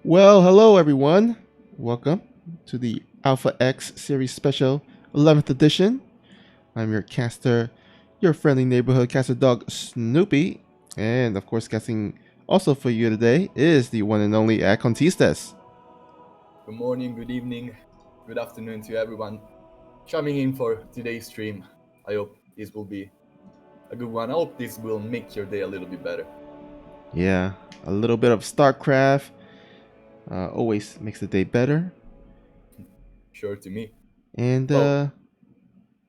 Well, hello everyone. Welcome to the Alpha X Series Special 11th edition. I'm your caster, your friendly neighborhood caster dog Snoopy, and of course, casting also for you today is the one and only Acontistas. Good morning, good evening, good afternoon to everyone chiming in for today's stream. I hope this will be a good one. I hope this will make your day a little bit better. Yeah, a little bit of StarCraft always makes the day better. Sure to me. And Well,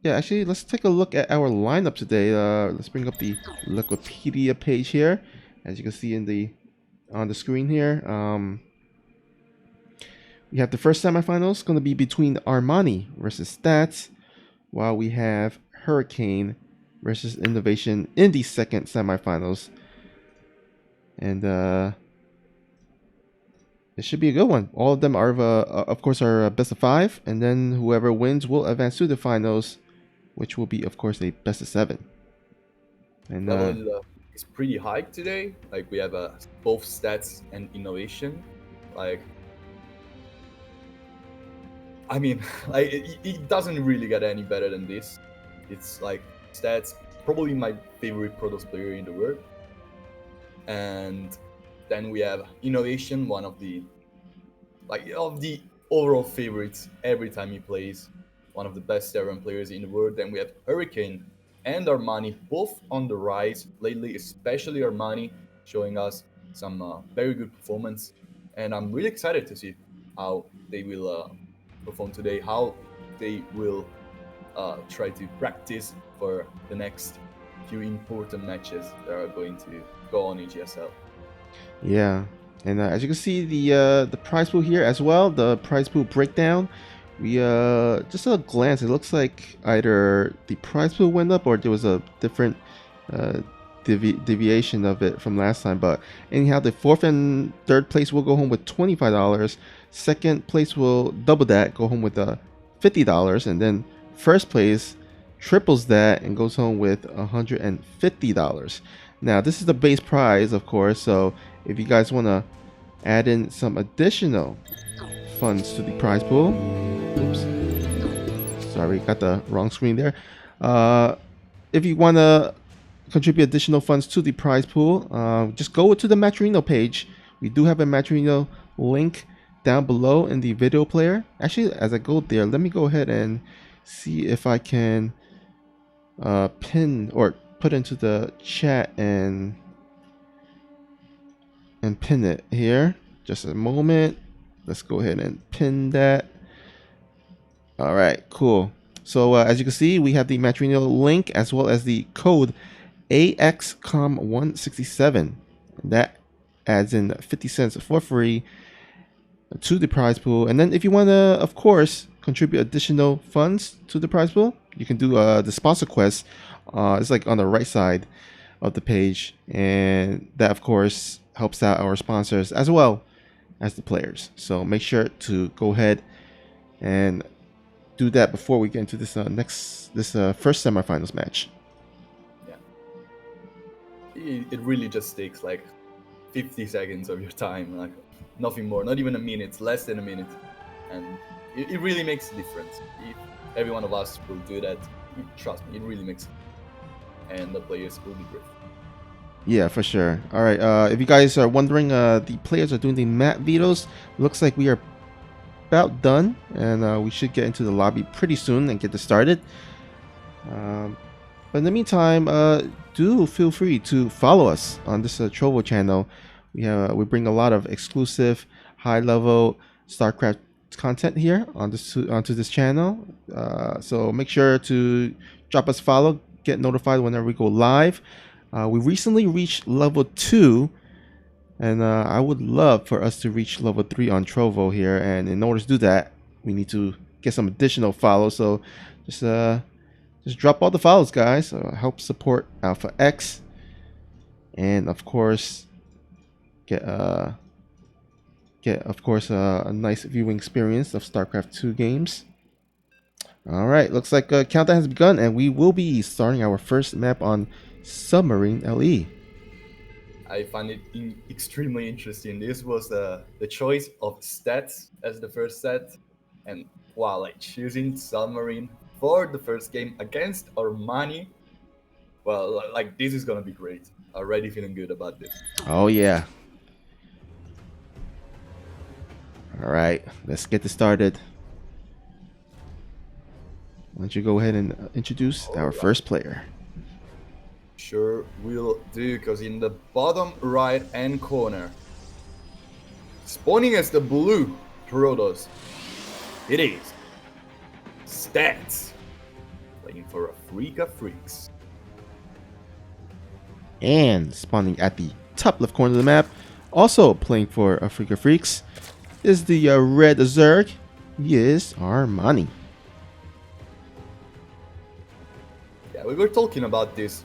yeah, actually, let's take a look at our lineup today. Let's bring up the Wikipedia page here, as you can see on the screen here. We have the first semifinals going to be between Armani versus Stats, while we have Hurricane versus Innovation in the second semifinals. And it should be a good one. All of them are, of course, are best of 5, and then whoever wins will advance to the finals, which will be, of course, a best of 7. And level is pretty high today. Like we have both stats and innovation. Like, I mean, it doesn't really get any better than this. It's like stats, probably my favorite Protoss player in the world. And then we have innovation, one of the overall favorites every time he plays, one of the best Terran players in the world. Then we have Hurricane and Armani, both on the rise lately, especially Armani showing us some very good performance. And I'm really excited to see how they will perform today, how they will try to practice for the next few important matches that are going to go on in GSL. yeah, and as you can see, the prize pool here as well. The prize pool breakdown. We just at a glance, it looks like either the prize pool went up or there was a different uh, deviation of it from last time. But anyhow, the fourth and third place will go home with $25. Second place will double that, go home with $50, and then first place triples that and goes home with $150. Now, this is the base prize, of course, so if you guys want to add in some additional funds to the prize pool, oops, sorry, got the wrong screen there. If you want to contribute additional funds to the prize pool, just go to the Matcherino page. We do have a Matcherino link down below in the video player. Actually, as I go there, let me go ahead and see if I can pin or put into the chat and pin it here. Just a moment. Let's go ahead and pin that. All right, cool. So as you can see, we have the Matcherino link as well as the code AXCOM167. That adds in 50 cents for free to the prize pool. And then if you want to, of course, contribute additional funds to the prize pool, you can do the sponsor quest. It's like on the right side of the page, and that of course helps out our sponsors as well as the players. So make sure to go ahead and do that before we get into this first semifinals match. Yeah, it really just takes like 50 seconds of your time, like nothing more, not even a minute, less than a minute, and it really makes a difference. If every one of us will do that, trust me, it really makes it, and the players will be great. Yeah, for sure. All right. If you guys are wondering, the players are doing the map vetoes. Looks like we are about done, and we should get into the lobby pretty soon and get this started. But in the meantime, do feel free to follow us on this Trovo channel. We bring a lot of exclusive, high-level StarCraft content here onto this channel. So make sure to drop us a follow, get notified whenever we go live. We recently reached level 2, and I would love for us to reach level 3 on Trovo here. And in order to do that, we need to get some additional follows. So just drop all the follows, guys. Help support Alpha X, and of course get a nice viewing experience of StarCraft 2 games. All right, looks like countdown has begun, and we will be starting our first map on Submarine LE. I find it extremely interesting. This was the choice of stats as the first set, and wow, like choosing Submarine for the first game against Armani. Well, like this is gonna be great. Already feeling good about this. Oh yeah. All right, let's get this started. Why don't you go ahead and introduce All our right. first player? Sure will do, because in the bottom right hand corner, spawning as the blue Protoss, it is Stats, playing for Afrika Freaks. And spawning at the top left corner of the map, also playing for Afrika Freaks, is the red Zerg. He is Armani. Yeah, we were talking about this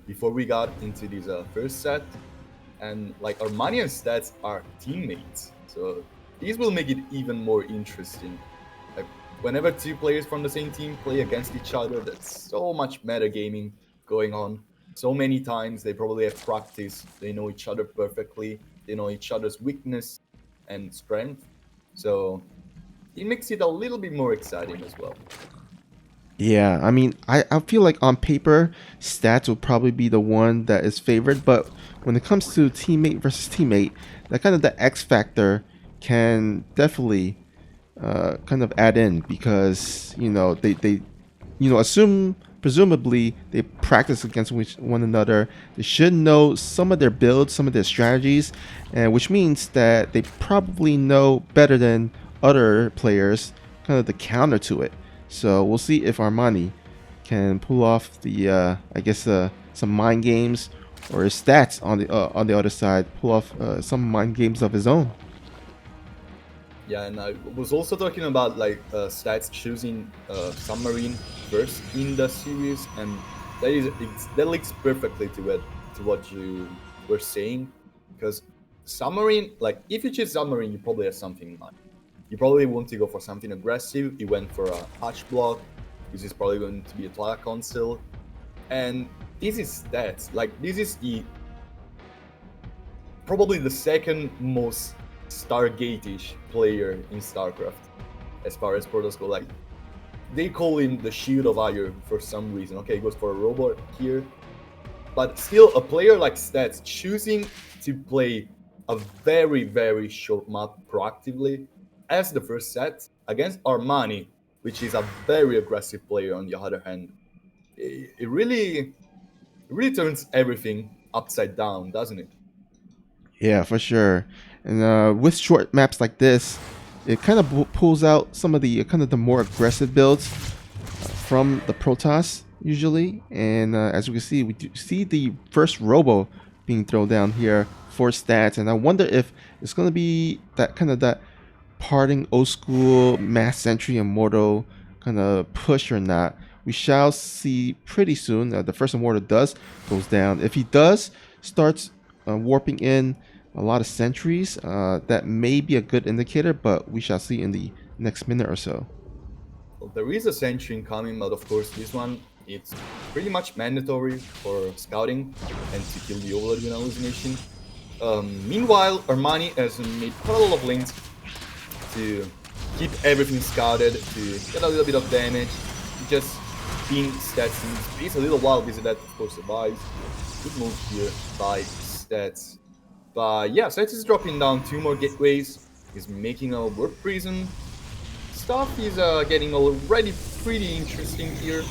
before we got into this first set, and like Armani and Stats are teammates, so these will make it even more interesting. Like whenever two players from the same team play against each other, there's so much metagaming going on. So many times they probably have practice. They know each other perfectly. They know each other's weakness and strength. So it makes it a little bit more exciting as well. Yeah, I mean, I feel like on paper, Stats will probably be the one that is favored, but when it comes to teammate versus teammate, that kind of the X factor can definitely kind of add in because they assume presumably they practice against one another. They should know some of their builds, some of their strategies, and which means that they probably know better than other players kind of the counter to it. So we'll see if Armani can pull off the I guess some mind games, or his Stats on the other side pull off some mind games of his own. Yeah, and I was also talking about like Stats choosing Submarine first in the series, and that links perfectly to what you were saying, because Submarine, like if you choose Submarine, you probably have something in mind. You probably want to go for something aggressive. You went for a hatch block. This is probably going to be a Twilight Council, and this is Stats. Like this is probably the second most Stargate-ish player in StarCraft, as far as Protoss go. Like they call him the Shield of Iron for some reason. Okay, he goes for a robot here, but still a player like Stats choosing to play a very short map proactively as the first set against Armani, which is a very aggressive player. On the other hand, it really turns everything upside down, doesn't it? Yeah, for sure. And with short maps like this, it kind of pulls out some of the kind of the more aggressive builds from the Protoss usually. And as we can see, we do see the first Robo being thrown down here for Stats. And I wonder if it's going to be that kind of that parting old school mass sentry immortal kind of push or not. We shall see pretty soon. The first immortal goes down. If he does starts warping in a lot of sentries, that may be a good indicator, but we shall see in the next minute or so. Well, there is a sentry incoming, but of course this one it's pretty much mandatory for scouting and to kill the overload with hallucination. Meanwhile, Armani has made quite a lot of links to keep everything scouted, to get a little bit of damage, just being Stats in space a little while. Visit that, of course, survives. Good move here by Stats. But yeah, Stats is dropping down 2 more gateways. He's making a warp prison. Stuff is getting already pretty interesting here.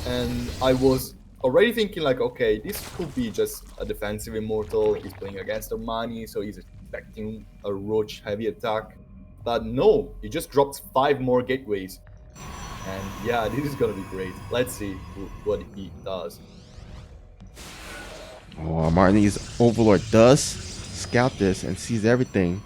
And I was already thinking like, okay, this could be just a defensive immortal. He's playing against Armani, so he's expecting a roach heavy attack. But no, he just drops 5 more gateways. And yeah, this is gonna be great. Let's see what he does. Oh, Armani's Overlord does scout this and sees everything.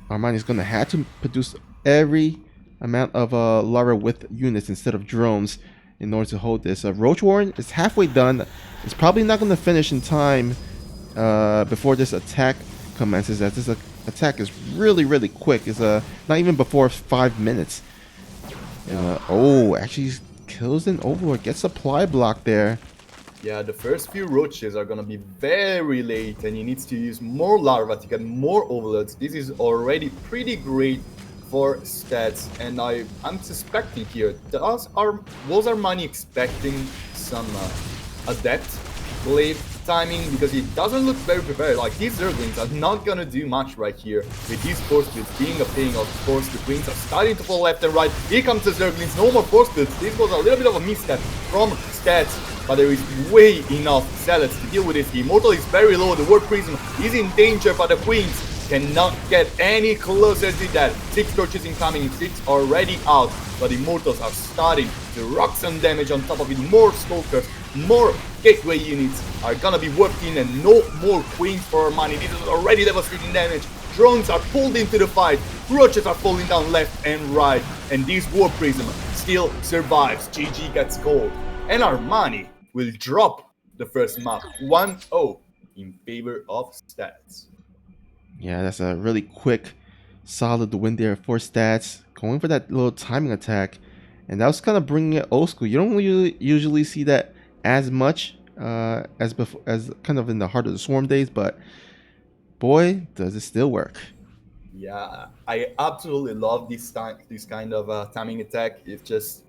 Armani's going to have to produce every amount of Lara with units instead of drones in order to hold this. Roach Warren is halfway done. It's probably not going to finish in time before this attack commences, as this attack is really quick. It's not even before 5 minutes. And, oh, actually kills an Overlord. Gets supply block there. Yeah, the first few roaches are gonna be very late, and he needs to use more larva to get more overloads. This is already pretty great for stats, and I'm suspecting here, was Armani expecting some adept blade timing, because he doesn't look very prepared. Like, these Zerglings are not gonna do much right here with these force builds being a thing. Of course, the queens are starting to fall left and right. Here comes the Zerglings, no more force builds. This was a little bit of a misstep from stats, but there is way enough zealots to deal with it. The Immortal is very low, the Warp Prism is in danger, but the queens cannot get any closer to that. 6 torches incoming, 6 already out, but the Immortals are starting to rock some damage on top of it. More Stalkers, more gateway units are gonna be worked in, and no more queens for our money. This is already devastating damage. Drones are pulled into the fight, roaches are falling down left and right, and this Warp Prism still survives. GG gets called, and Armani will drop the first map 1-0 in favor of stats. Yeah, that's a really quick, solid win there for stats. Going for that little timing attack. And that was kind of bringing it old school. You don't usually see that as much as before, as kind of in the Heart of the Swarm days, but boy, does it still work. Yeah, I absolutely love this kind of timing attack. It's just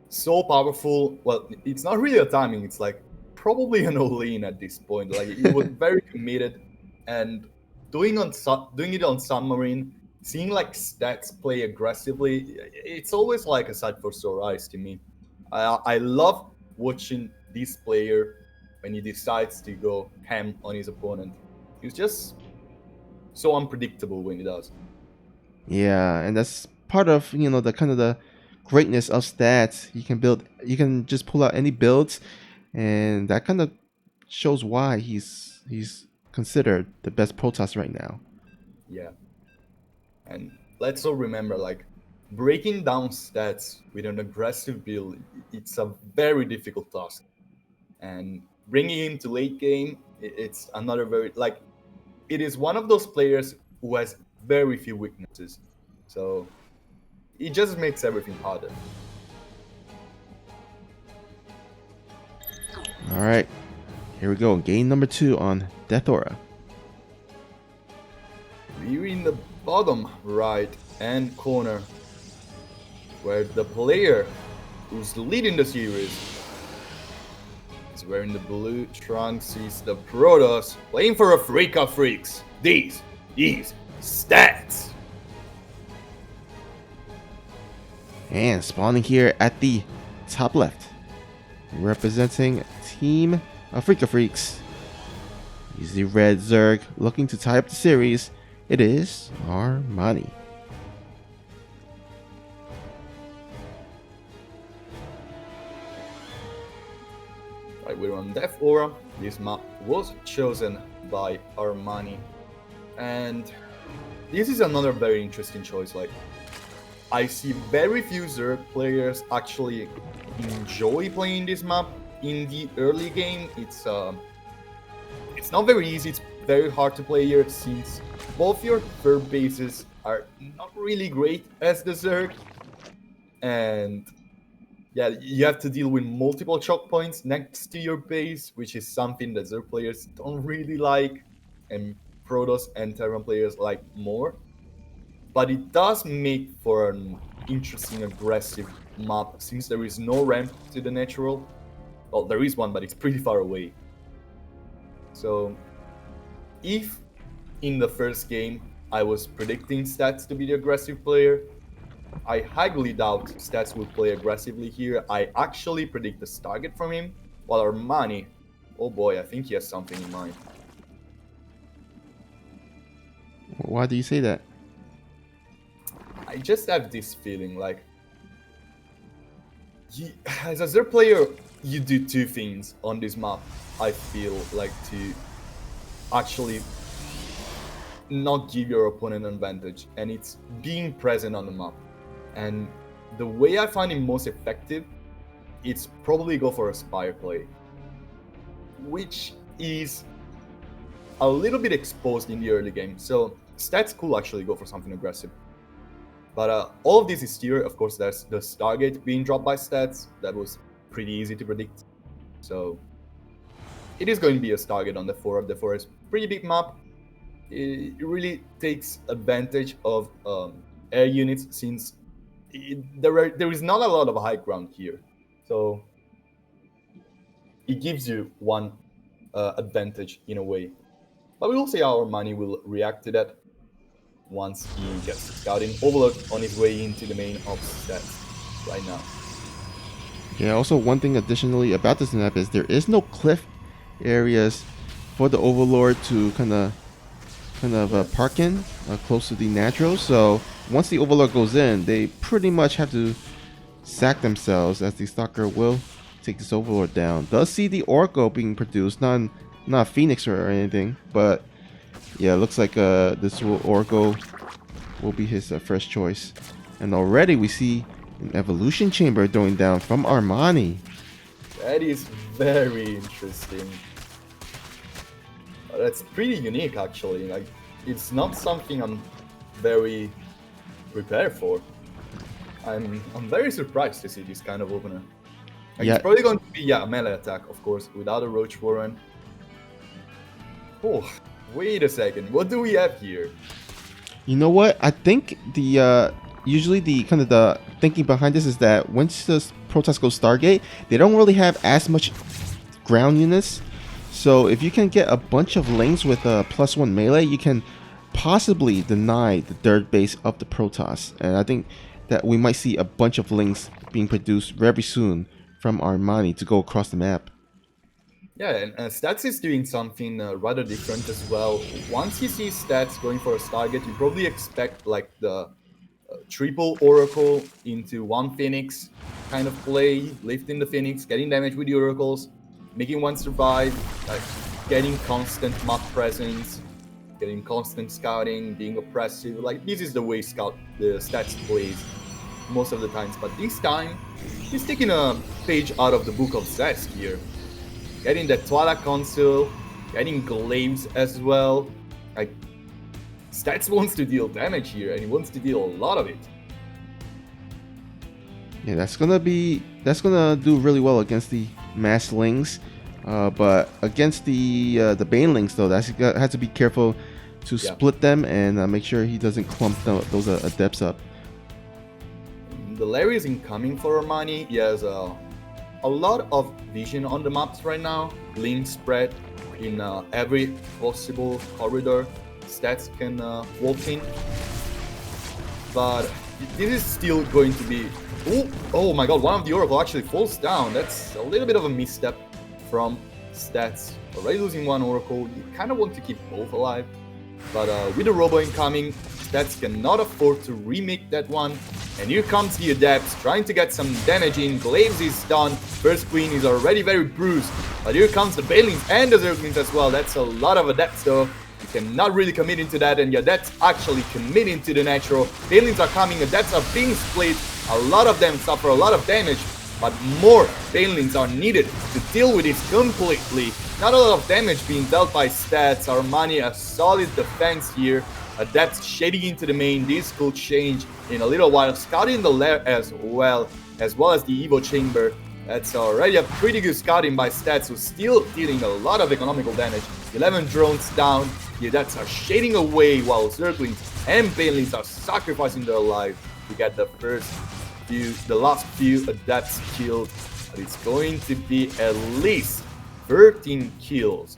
so powerful. Well, it's not really a timing. It's like probably an all-in at this point. Like, it was very committed, and doing it on submarine, seeing like stats play aggressively, it's always like a sight for sore eyes to me. I love watching this player when he decides to go ham on his opponent. He's just so unpredictable when he does. Yeah, and that's part of the kind of the greatness of stats. You can just pull out any builds, and that kind of shows why he's considered the best Protoss right now. Yeah. And let's all remember, like, breaking down stats with an aggressive build, it's a very difficult task. And bringing him to late game, it's another very, like, it is one of those players who has very few weaknesses. So it just makes everything harder. All right, here we go. Game number 2 on Death Aura. We're in the bottom right hand corner, where the player who's leading the series is wearing the blue trunks. He's the Protoss, playing for a freak of freaks. This is stats. And spawning here at the top left, representing Team Africa Freaks. He's the red Zerg looking to tie up the series. It is Armani. Right, we're on Death Aura. This map was chosen by Armani, and this is another very interesting choice. Like, I see very few Zerg players actually enjoy playing this map in the early game. It's not very easy. It's very hard to play here, since both your third bases are not really great as the Zerg, and yeah, you have to deal with multiple choke points next to your base, which is something that Zerg players don't really like, and Protoss and Terran players like more. But it does make for an interesting, aggressive map, since there is no ramp to the natural. Well, there is one, but it's pretty far away. So, if in the first game I was predicting Stats to be the aggressive player, I highly doubt Stats will play aggressively here. I actually predict the target from him, while Armani, oh boy, I think he has something in mind. Why do you say that? I just have this feeling like, as a Zerg player, you do two things on this map, I feel like, to actually not give your opponent an advantage, and it's being present on the map. And the way I find it most effective, it's probably go for a Spire play, which is a little bit exposed in the early game. So Stats could actually go for something aggressive. But all of this is here. Of course, there's the Stargate being dropped by Stats. That was pretty easy to predict. So it is going to be a target on the 4 of the forest. Pretty big map. It really takes advantage of air units since there is not a lot of high ground here. So it gives you one advantage in a way. But we will see how our money will react to that once he gets the scouting overload on his way into the main ops stats right now. Yeah, also one thing additionally about this map is there is no cliff areas for the Overlord to kind of park in close to the natural. So once the Overlord goes in, they pretty much have to sack themselves as the Stalker will take this Overlord down. Does see the Oracle being produced, not Phoenix or anything, but yeah, it looks like Oracle will be his first choice. And already we see an Evolution Chamber going down from Armani. That is very interesting. That's pretty unique, actually. Like, it's not something I'm very prepared for. I'm very surprised to see this kind of opener. Like, Yeah, it's probably going to be a melee attack, of course, without a Roach Warren. Oh, wait a second. What do we have here? you know what? I think the usually the kind of the thinking behind this is that once the Protoss goes Stargate, they don't really have as much ground units. So if you can get a bunch of lanes with a +1 melee, you can possibly deny the third base of the Protoss. And I think that we might see a bunch of links being produced very soon from Armani to go across the map. Yeah, and Stats is doing something rather different as well. Once you see Stats going for a Stargate, you probably expect like the triple Oracle into one Phoenix kind of play, lifting the Phoenix, getting damage with the Oracles, making one survive, like getting constant map presence, getting constant scouting, being oppressive. Like this is the way the Stats plays most of the times. But this time, he's taking a page out of the book of Zesk here. Getting the Twilight Council, getting Glaives as well. Like, Stats wants to deal damage here, and he wants to deal a lot of it. Yeah, that's gonna do really well against the Masslings, but against the Banelings though, has to be careful to split them and make sure he doesn't clump those Adepts up. The Larry is incoming for Armani. He has a lot of vision on the maps right now. Link spread in every possible corridor Stats can walk in. But this is still going to be... Oh my god, one of the Oracle actually falls down. That's a little bit of a misstep from Stats. Already losing one Oracle. You kind of want to keep both alive. But with the Robo incoming, Stats cannot afford to remake that one. And here comes the Adepts, trying to get some damage in. Glaives is done. First Queen is already very bruised. But here comes the Banelings and the Zerglings as well. That's a lot of Adepts though. You cannot really commit into that, and the Adepts actually committing to the natural. Banelings are coming, Adepts are being split. A lot of them suffer a lot of damage, but more Banelings are needed to deal with this completely. Not a lot of damage being dealt by Stats. Armani a solid defense here. Adepts shading into the main. This could change in a little while. Scouting the lair as well as the Evo Chamber. That's already a pretty good scouting by Stats, who's still dealing a lot of economical damage. 11 drones down. The Adepts are shading away while Zerglings and Banelings are sacrificing their lives to get the last few Adepts killed. But it's going to be at least 13 kills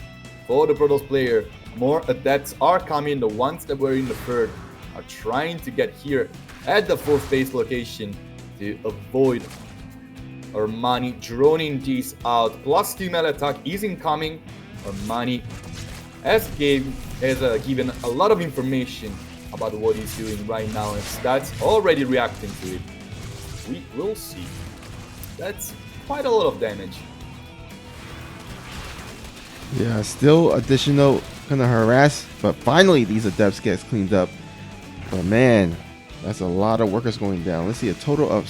for the Protoss player. More Adepts are coming. The ones that were in the third are trying to get here at the fourth base location to avoid Armani droning these out. +2 melee attack is incoming. Armani has given a lot of information about what he's doing right now, and Stats already reacting to it. We will see. That's quite a lot of damage. Yeah, still additional kind of harass, but finally these Adepts gets cleaned up. But man, that's a lot of workers going down. Let's see, a total of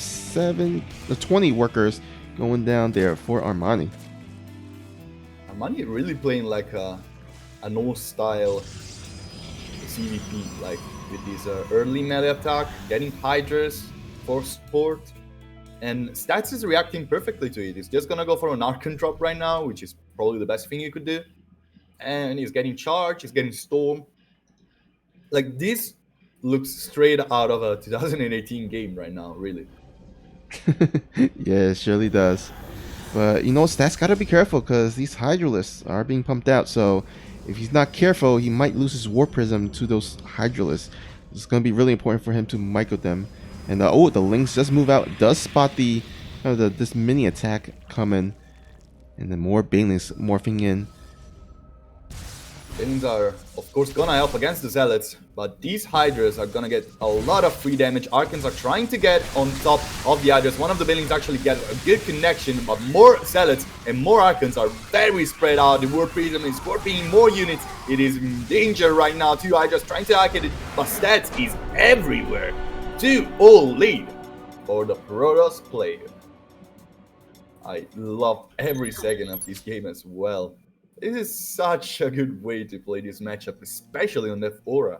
20 workers going down there for Armani. Armani really playing like an old style CVP, like with this early melee attack, getting Hydras for support, and Stats is reacting perfectly to it. He's just gonna go for an Archon drop right now, which is probably the best thing you could do. And he's getting charged, he's getting storm. Like this looks straight out of a 2018 game right now, really. Yeah, it surely does. But Stats gotta be careful because these Hydralisks are being pumped out. So if he's not careful, he might lose his War Prism to those Hydralisks. It's gonna be really important for him to micro them. And oh, the Lynx just move out, does spot the this mini attack coming, and then more Banelings morphing in. Banelings are, of course, gonna help against the Zealots, but these Hydras are gonna get a lot of free damage. Archons are trying to get on top of the Hydras. One of the Banelings actually get a good connection, but more Zealots and more Archons are very spread out. The War Prism is scorpioning more units. It is in danger right now. Two Hydras trying to hack it, but Stats is everywhere. 2-0 lead for the Protoss player. I love every second of this game as well. This is such a good way to play this matchup, especially on Death Aura.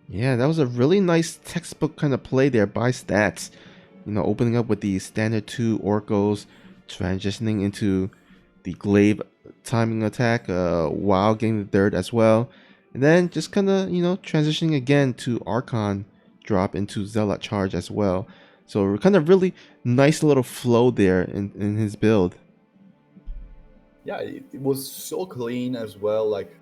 Yeah, that was a really nice textbook kind of play there by Stats. Opening up with the standard 2 Orcos, transitioning into the Glaive timing attack while getting the third as well. And then just kind of, transitioning again to Archon drop into Zealot charge as well. So kind of really nice little flow there in his build. Yeah, it was so clean as well. Like,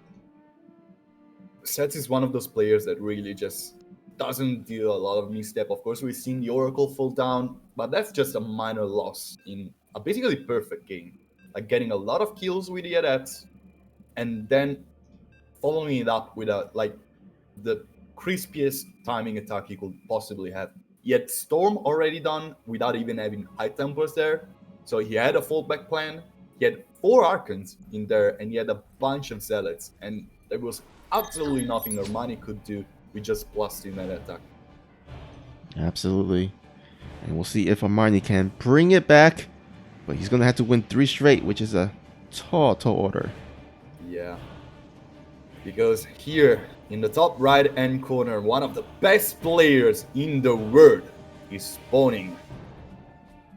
Sets is one of those players that really just doesn't do a lot of misstep. Of course, we've seen the Oracle fall down, but that's just a minor loss in a basically perfect game. Like getting a lot of kills with the Adepts, and then following it up with the crispiest timing attack you could possibly have. He had Storm already done without even having High Templars there, so he had a fallback plan. He had 4 Archons in there, and he had a bunch of Zealots, and there was absolutely nothing Armani could do with just blasting that attack. Absolutely. And we'll see if Armani can bring it back, but he's going to have to win 3 straight, which is a tall order. Yeah. Because here, in the top right-hand corner, one of the best players in the world is spawning.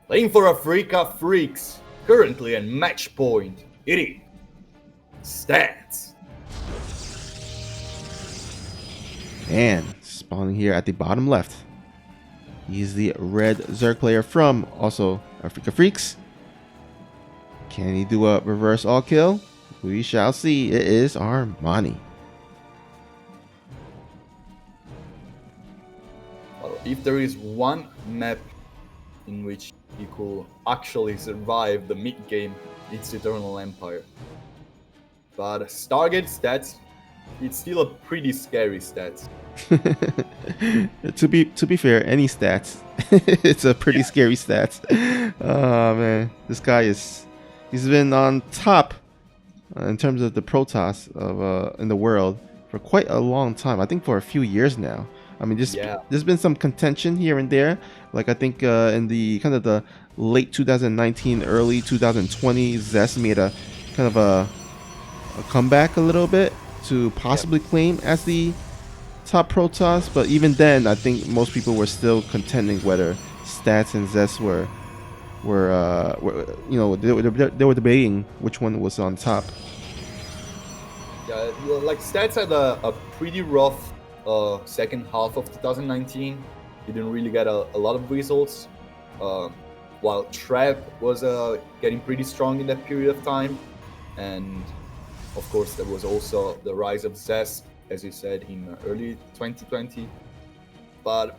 Playing for Africa Freaks, currently at match point, hitting Stats. And spawning here at the bottom left, he's the red Zerg player from also Africa Freaks. Can he do a reverse all kill? We shall see. It is Armani. Well, if there is one map in which he could actually survive the mid-game, it's Eternal Empire. But Stargate Stats, it's still a pretty scary stats. to be fair, any stats, it's a pretty scary stats. Oh man, this guy he's been on top in terms of the Protoss of in the world for quite a long time. I think for a few years now. I mean, there's been some contention here and there. Like I think in the kind of the late 2019, early 2020, Zest made a kind of a comeback a little bit to possibly claim as the top Protoss, but even then, I think most people were still contending whether Stats and Zest were they were debating which one was on top. Yeah, like Stats had a pretty rough second half of 2019. He didn't really get a lot of results, while Trap was getting pretty strong in that period of time, and of course there was also the rise of Zest, as you said, in early 2020. But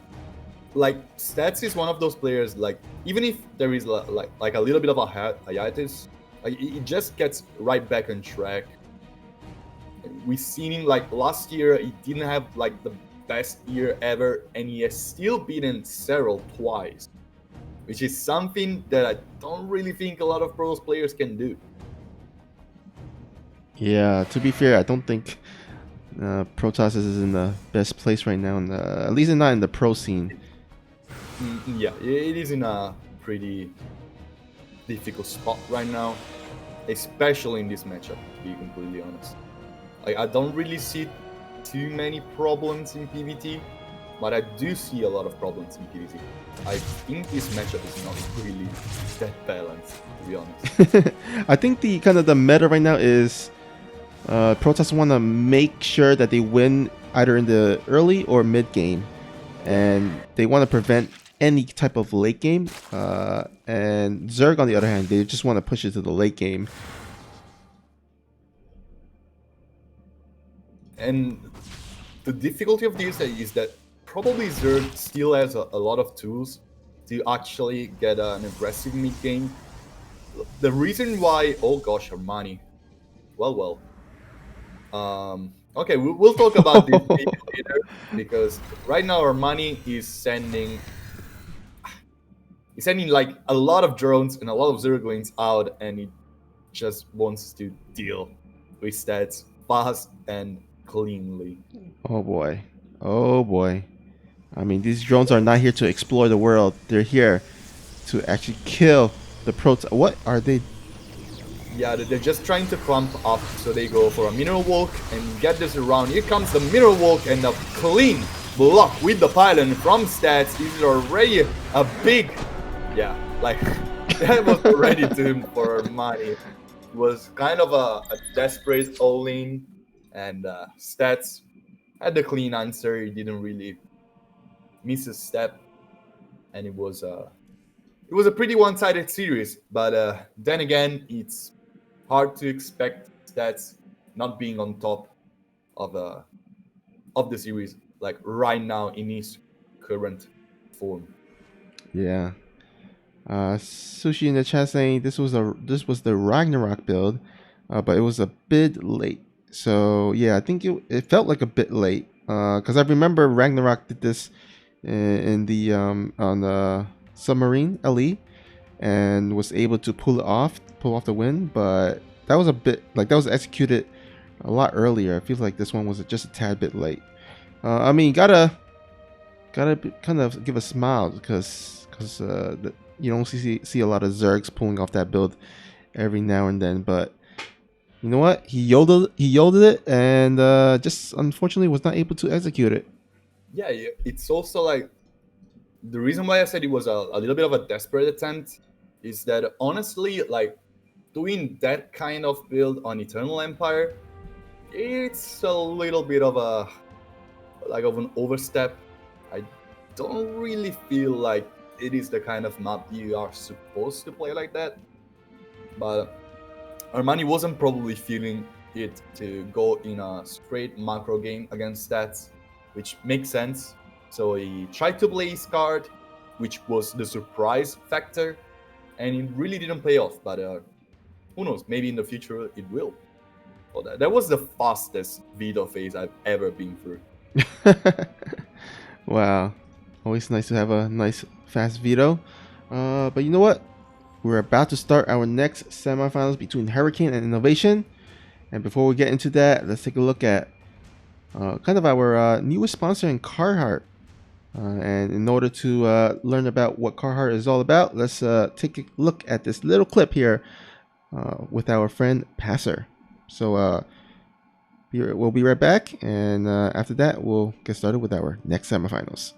like Stats is one of those players, like even if there is like a little bit of a hiatus, like it just gets right back on track. We've seen him like last year, he didn't have like the best year ever, and he has still beaten Serral twice, which is something that I don't really think a lot of Protoss players can do. Yeah, to be fair, I don't think Protoss is in the best place right now, at least not in the pro scene. Yeah, it is in a pretty difficult spot right now, especially in this matchup, to be completely honest. I don't really see too many problems in PvT. but I do see a lot of problems in PDC. I think this matchup is not really that balanced, to be honest. I think the kind of the meta right now is Protoss want to make sure that they win either in the early or mid game, and they want to prevent any type of late game. And Zerg, on the other hand, they just want to push it to the late game. And the difficulty of this is that probably Zerg still has a lot of tools to actually get an aggressive mid game. The reason why, oh gosh, Armani. Well. Okay, we'll talk about this later, because right now Armani is sending like a lot of drones and a lot of Zerglings out, and he just wants to deal with stats fast and cleanly. Oh boy. Oh boy. I mean, these drones are not here to explore the world. They're here to actually kill the Protoss. What are they? Yeah, they're just trying to clump up, so they go for a mineral walk and get this around. Here comes the mineral walk and a clean block with the pylon from stats. This is already a big, yeah, like that was already doomed for Armani. It was kind of a desperate all-in, and stats had the clean answer. He didn't really miss a step, and it was a pretty one-sided series. But then again, it's hard to expect stats not being on top of the series, like right now in his current form. Yeah. Sushi in the chat saying this was the Ragnarok build, but it was a bit late. So yeah, I think it felt like a bit late. Because I remember Ragnarok did this in the on the submarine LE, and was able to pull off the win. But that was a bit like that was executed a lot earlier. I feel like this one was just a tad bit late. I mean, gotta kind of give a smile because you don't see a lot of Zergs pulling off that build every now and then. But you know what? He yodeled it, and just unfortunately was not able to execute it. Yeah, it's also like the reason why I said it was a little bit of a desperate attempt is that honestly, like doing that kind of build on Eternal Empire, it's a little bit of an overstep. I don't really feel like it is the kind of map you are supposed to play like that. But Armani wasn't probably feeling it to go in a straight macro game against stats, which makes sense. So he tried to play his card, which was the surprise factor, and it really didn't pay off. But who knows? Maybe in the future it will. Well, that was the fastest veto phase I've ever been through. Wow. Always nice to have a nice fast veto. But you know what? We're about to start our next semifinals between Hurricane and Innovation. And before we get into that, let's take a look at kind of our newest sponsor in Carhartt. And in order to learn about what Carhartt is all about, let's take a look at this little clip here with our friend Passer. So we'll be right back, and after that, we'll get started with our next semifinals.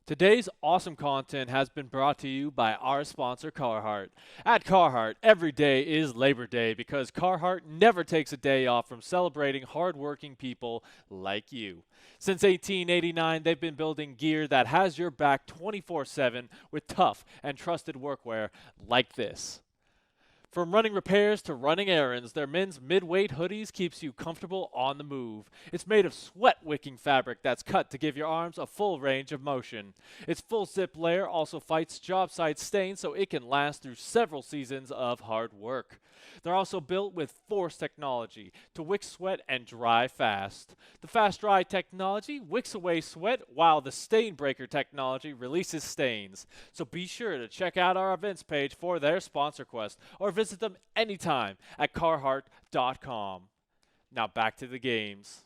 Today's awesome content has been brought to you by our sponsor, Carhartt. At Carhartt, every day is Labor Day because Carhartt never takes a day off from celebrating hardworking people like you. Since 1889, they've been building gear that has your back 24/7 with tough and trusted workwear like this. From running repairs to running errands, their men's mid-weight hoodies keeps you comfortable on the move. It's made of sweat-wicking fabric that's cut to give your arms a full range of motion. Its full zip layer also fights job site stains so it can last through several seasons of hard work. They're also built with Force technology to wick sweat and dry fast. The fast dry technology wicks away sweat while the stain breaker technology releases stains. So be sure to check out our events page for their sponsor quest or visit them anytime at carhartt.com. Now back to the games.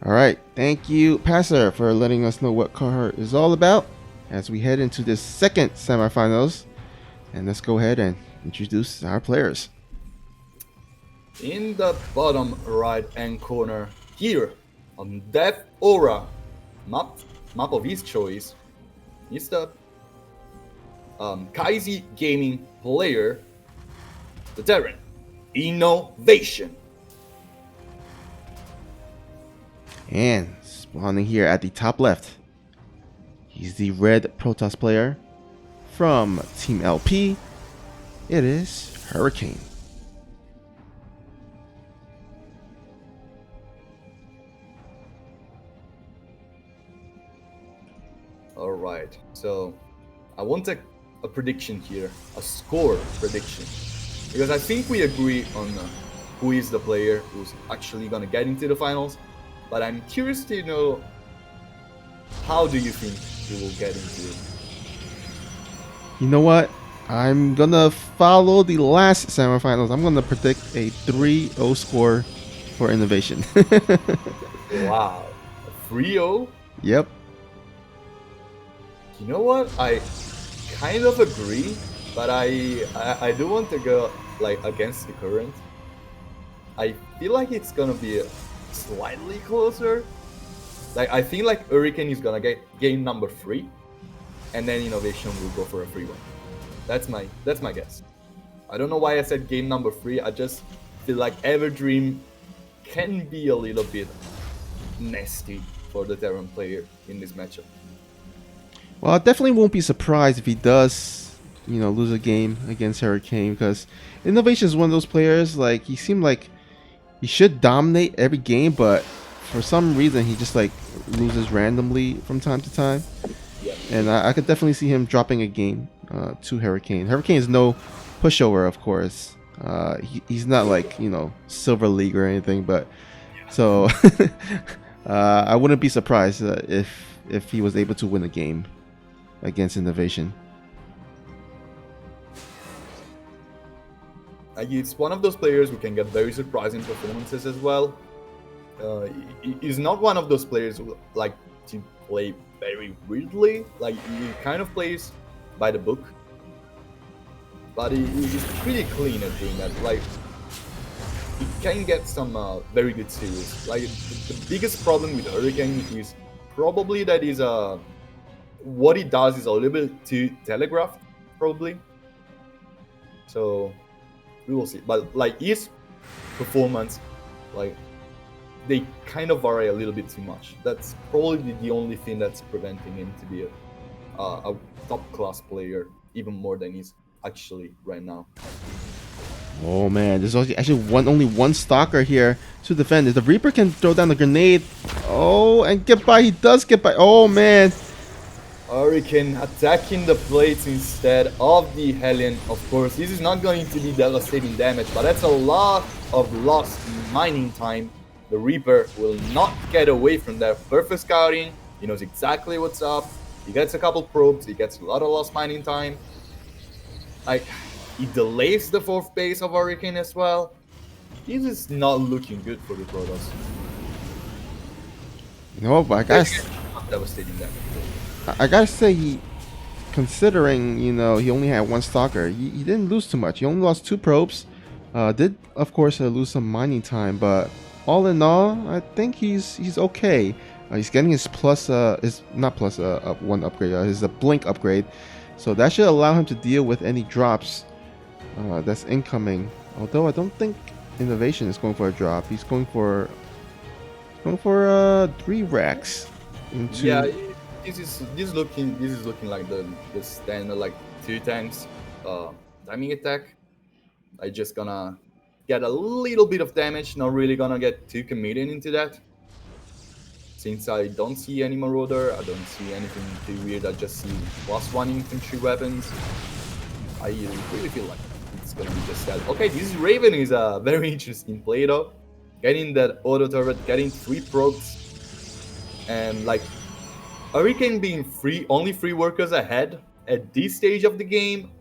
All right, thank you, Passer, for letting us know what Carhartt is all about as we head into this second semifinals And let's go ahead and introduce our players. In the bottom right hand corner, here on Death Aura map of his choice, is the Kaizi Gaming player, the Terran Innovation. And spawning here at the top left, he's the red Protoss player from Team LP. It is Hurricane. Alright, so I want a prediction here, a score prediction. Because I think we agree on who is the player who's actually gonna get into the finals. But I'm curious to know, how do you think he will get into it? You know what? I'm gonna follow the last semifinals. I'm gonna predict a 3-0 score for Innovation. Wow, a 3-0? Yep. You know what? I kind of agree, but I do want to go like against the current. I feel like it's gonna be slightly closer. Like I think like Hurricane is gonna get game number 3, and then Innovation will go for a 3-1. That's my guess. I don't know why I said game number 3. I just feel like Everdream can be a little bit nasty for the Terran player in this matchup. Well, I definitely won't be surprised if he does, lose a game against Hurricane, because Innovation is one of those players, like, he seemed like he should dominate every game, but for some reason he just like loses randomly from time to time. Yeah. And I could definitely see him dropping a game to Hurricane. Hurricane is no pushover, of course. He's not like, Silver League or anything, but so I wouldn't be surprised if he was able to win a game against Innovation. It's one of those players who can get very surprising performances as well. He's not one of those players who like to play very weirdly. Like he kind of plays by the book, but he's pretty clean at doing that. Like he can get some very good series. Like the biggest problem with Hurricane is probably that he's what he does is a little bit too telegraphed, probably. So we will see. But like his performance, like they kind of vary a little bit too much. That's probably the only thing that's preventing him to be a top class player, even more than he's actually right now. Oh man, there's actually only one stalker here to defend. If the Reaper can throw down the grenade, and get by, he does get by. Oh man. Hurricane attacking the plates instead of the Hellion. Of course, this is not going to be devastating damage, but that's a lot of lost mining time. The Reaper will not get away from that. Perfect scouting. He knows exactly what's up. He gets a couple probes. He gets a lot of lost mining time. Like, he delays the 4th base of Hurricane as well. This is not looking good for the Protoss. But I gotta say, considering he only had one stalker, he didn't lose too much. He only lost 2 probes. Did of course lose some mining time, but all in all, I think he's okay. He's getting his one upgrade, his blink upgrade, so that should allow him to deal with any drops that's incoming. Although I don't think Innovation is going for a drop. He's going for 3 racks into. Yeah, this is looking like the standard like 2 tanks timing attack. I just gonna get a little bit of damage, not really gonna get too committed into that. Since I don't see any Marauder, I don't see anything too weird, I just see +1 infantry weapons. I really feel like it's gonna be just that. Okay, this Raven is a very interesting play though. Getting that auto turret, getting 3 probes, and like Hurricane being only 3 workers ahead at this stage of the game.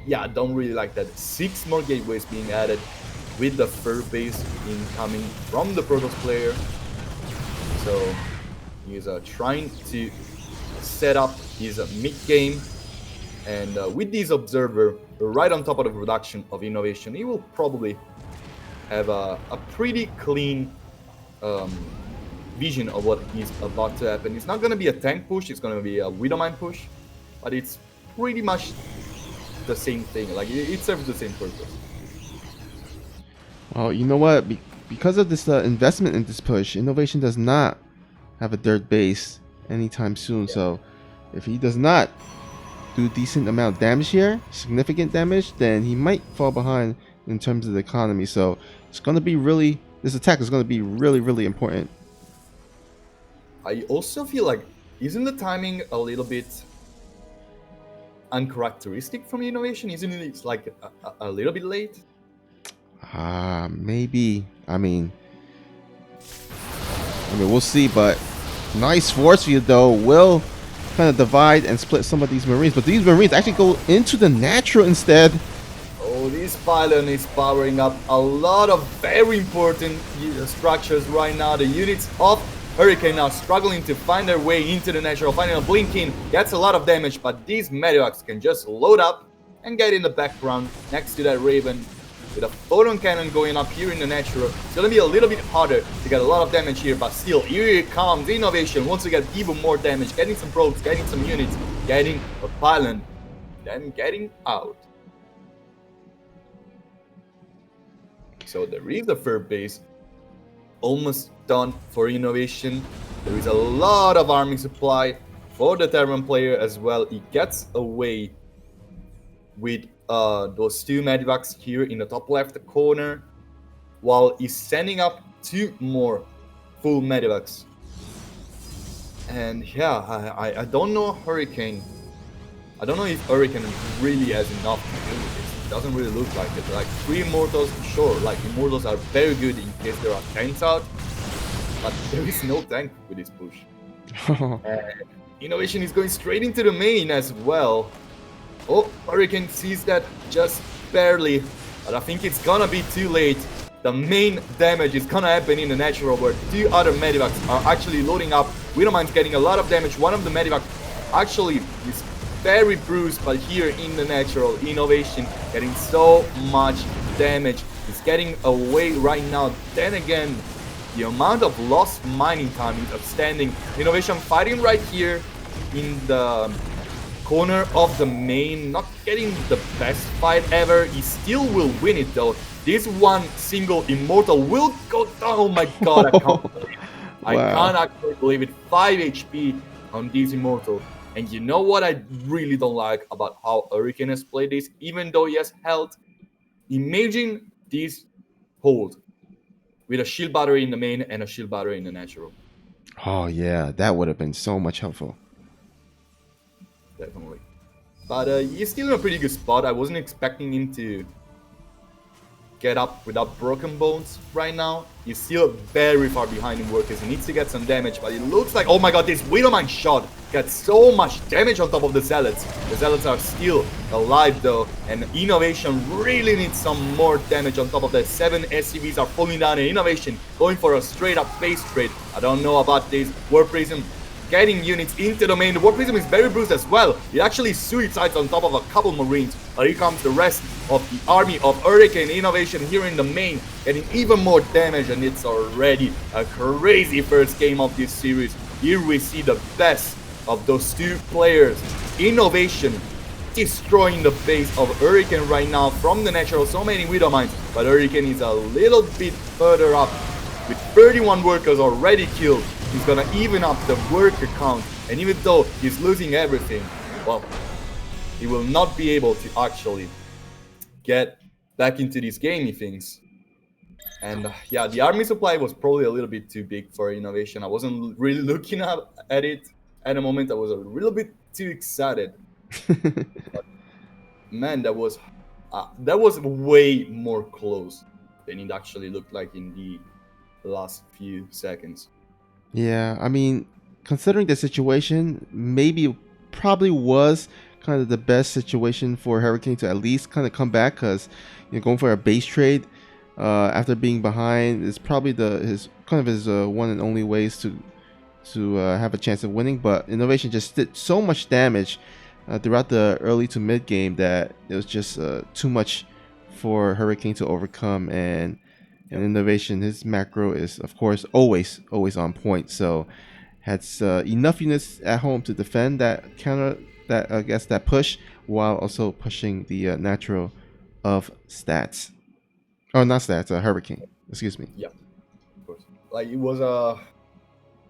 Yeah, I don't really like that. 6 more gateways being added with the 3rd base incoming from the Protoss player. So he's trying to set up his mid game And with this observer right on top of the production of innovation, he will probably have a pretty clean vision of what is about to happen. It's not going to be a tank push, it's going to be a Widowmine push, but it's pretty much the same thing. Like, it serves the same purpose. Well, you know what? Because of this investment in this push, Innovation does not have a dirt base anytime soon. So if he does not do decent amount of damage here, significant damage, then he might fall behind in terms of the economy. So it's going to be really, this attack is going to be really, really important. I also feel like, isn't the timing a little bit uncharacteristic from Innovation? Isn't it like a little bit late? Maybe. I mean, we'll see. But nice force field though will kind of divide and split some of these Marines. But these Marines actually go into the natural instead. Oh, this pylon is powering up a lot of very important structures right now. The units of Hurricane are struggling to find their way into the natural. Finding a Blinking gets a lot of damage, but these Medivacs can just load up and get in the background next to that Raven. With a photon cannon going up here in the natural, it's gonna be a little bit harder to get a lot of damage here, but still, here it comes. Innovation wants to get even more damage, getting some probes, getting some units, getting a pylon, then getting out. So there is the third base almost done for Innovation. There is a lot of army supply for the Terran player as well. He gets away with those two Medivacs here in the top left corner, while he's sending up 2 more full Medivacs. And yeah, I don't know Hurricane. I don't know if Hurricane really has enough to do with this. It doesn't really look like it. Like 3 Immortals, sure, like Immortals are very good in case there are tanks out, but there is no tank with this push. And Innovation is going straight into the main as well. Oh, Hurricane sees that just barely, but I think it's gonna be too late. The main damage is gonna happen in the natural, where 2 other Medivacs are actually loading up. Widowmine's getting a lot of damage. One of the Medivacs actually is very bruised, but here in the natural, Innovation getting so much damage. He's getting away right now. Then again, the amount of lost mining time is outstanding. Innovation fighting right here in the corner of the main, not getting the best fight ever. He still will win it though. This one single Immortal will go down. Oh my god, I can't believe it. Wow. I can't actually believe it. 5 HP on this Immortal. And you know what I really don't like about how Hurricane has played this, even though he has health? Imagine this hold with a shield battery in the main and a shield battery in the natural. Oh yeah, that would have been so much helpful. Definitely. But he's still in a pretty good spot. I wasn't expecting him to get up without broken bones right now. He's still very far behind in workers. He needs to get some damage, but it looks like, oh my god, this Widowmine shot gets so much damage on top of the Zealots. The Zealots are still alive though, and Innovation really needs some more damage on top of that. 7 SCVs are falling down, and Innovation going for a straight up face trade. I don't know about this. War Prism getting units into the main. The War Prism is very bruised as well. It actually suicides on top of a couple Marines. But here comes the rest of the army of Hurricane. Innovation here in the main, getting even more damage, and it's already a crazy first game of this series. Here we see the best of those 2 players. Innovation destroying the base of Hurricane right now from the natural. So many Widow Mines, but Hurricane is a little bit further up with 31 workers already killed. He's gonna even up the worker count, and even though he's losing everything, well, he will not be able to actually get back into this game, he thinks. And yeah, the army supply was probably a little bit too big for Innovation. I wasn't really looking at it at the moment. I was a little bit too excited. But, man, that was way more close than it actually looked like in the last few seconds. Yeah, I mean, considering the situation, maybe it probably was kind of the best situation for Hurricane to at least kind of come back, because going for a base trade after being behind is probably his one and only ways to have a chance of winning. But Innovation just did so much damage throughout the early to mid game that it was just too much for Hurricane to overcome. And Yep. Innovation, his macro is of course always on point. So has enough units at home to defend that counter, that I guess that push, while also pushing the natural of stats. Oh, not stats, Hurricane. Excuse me. Yeah, of course. Like it was a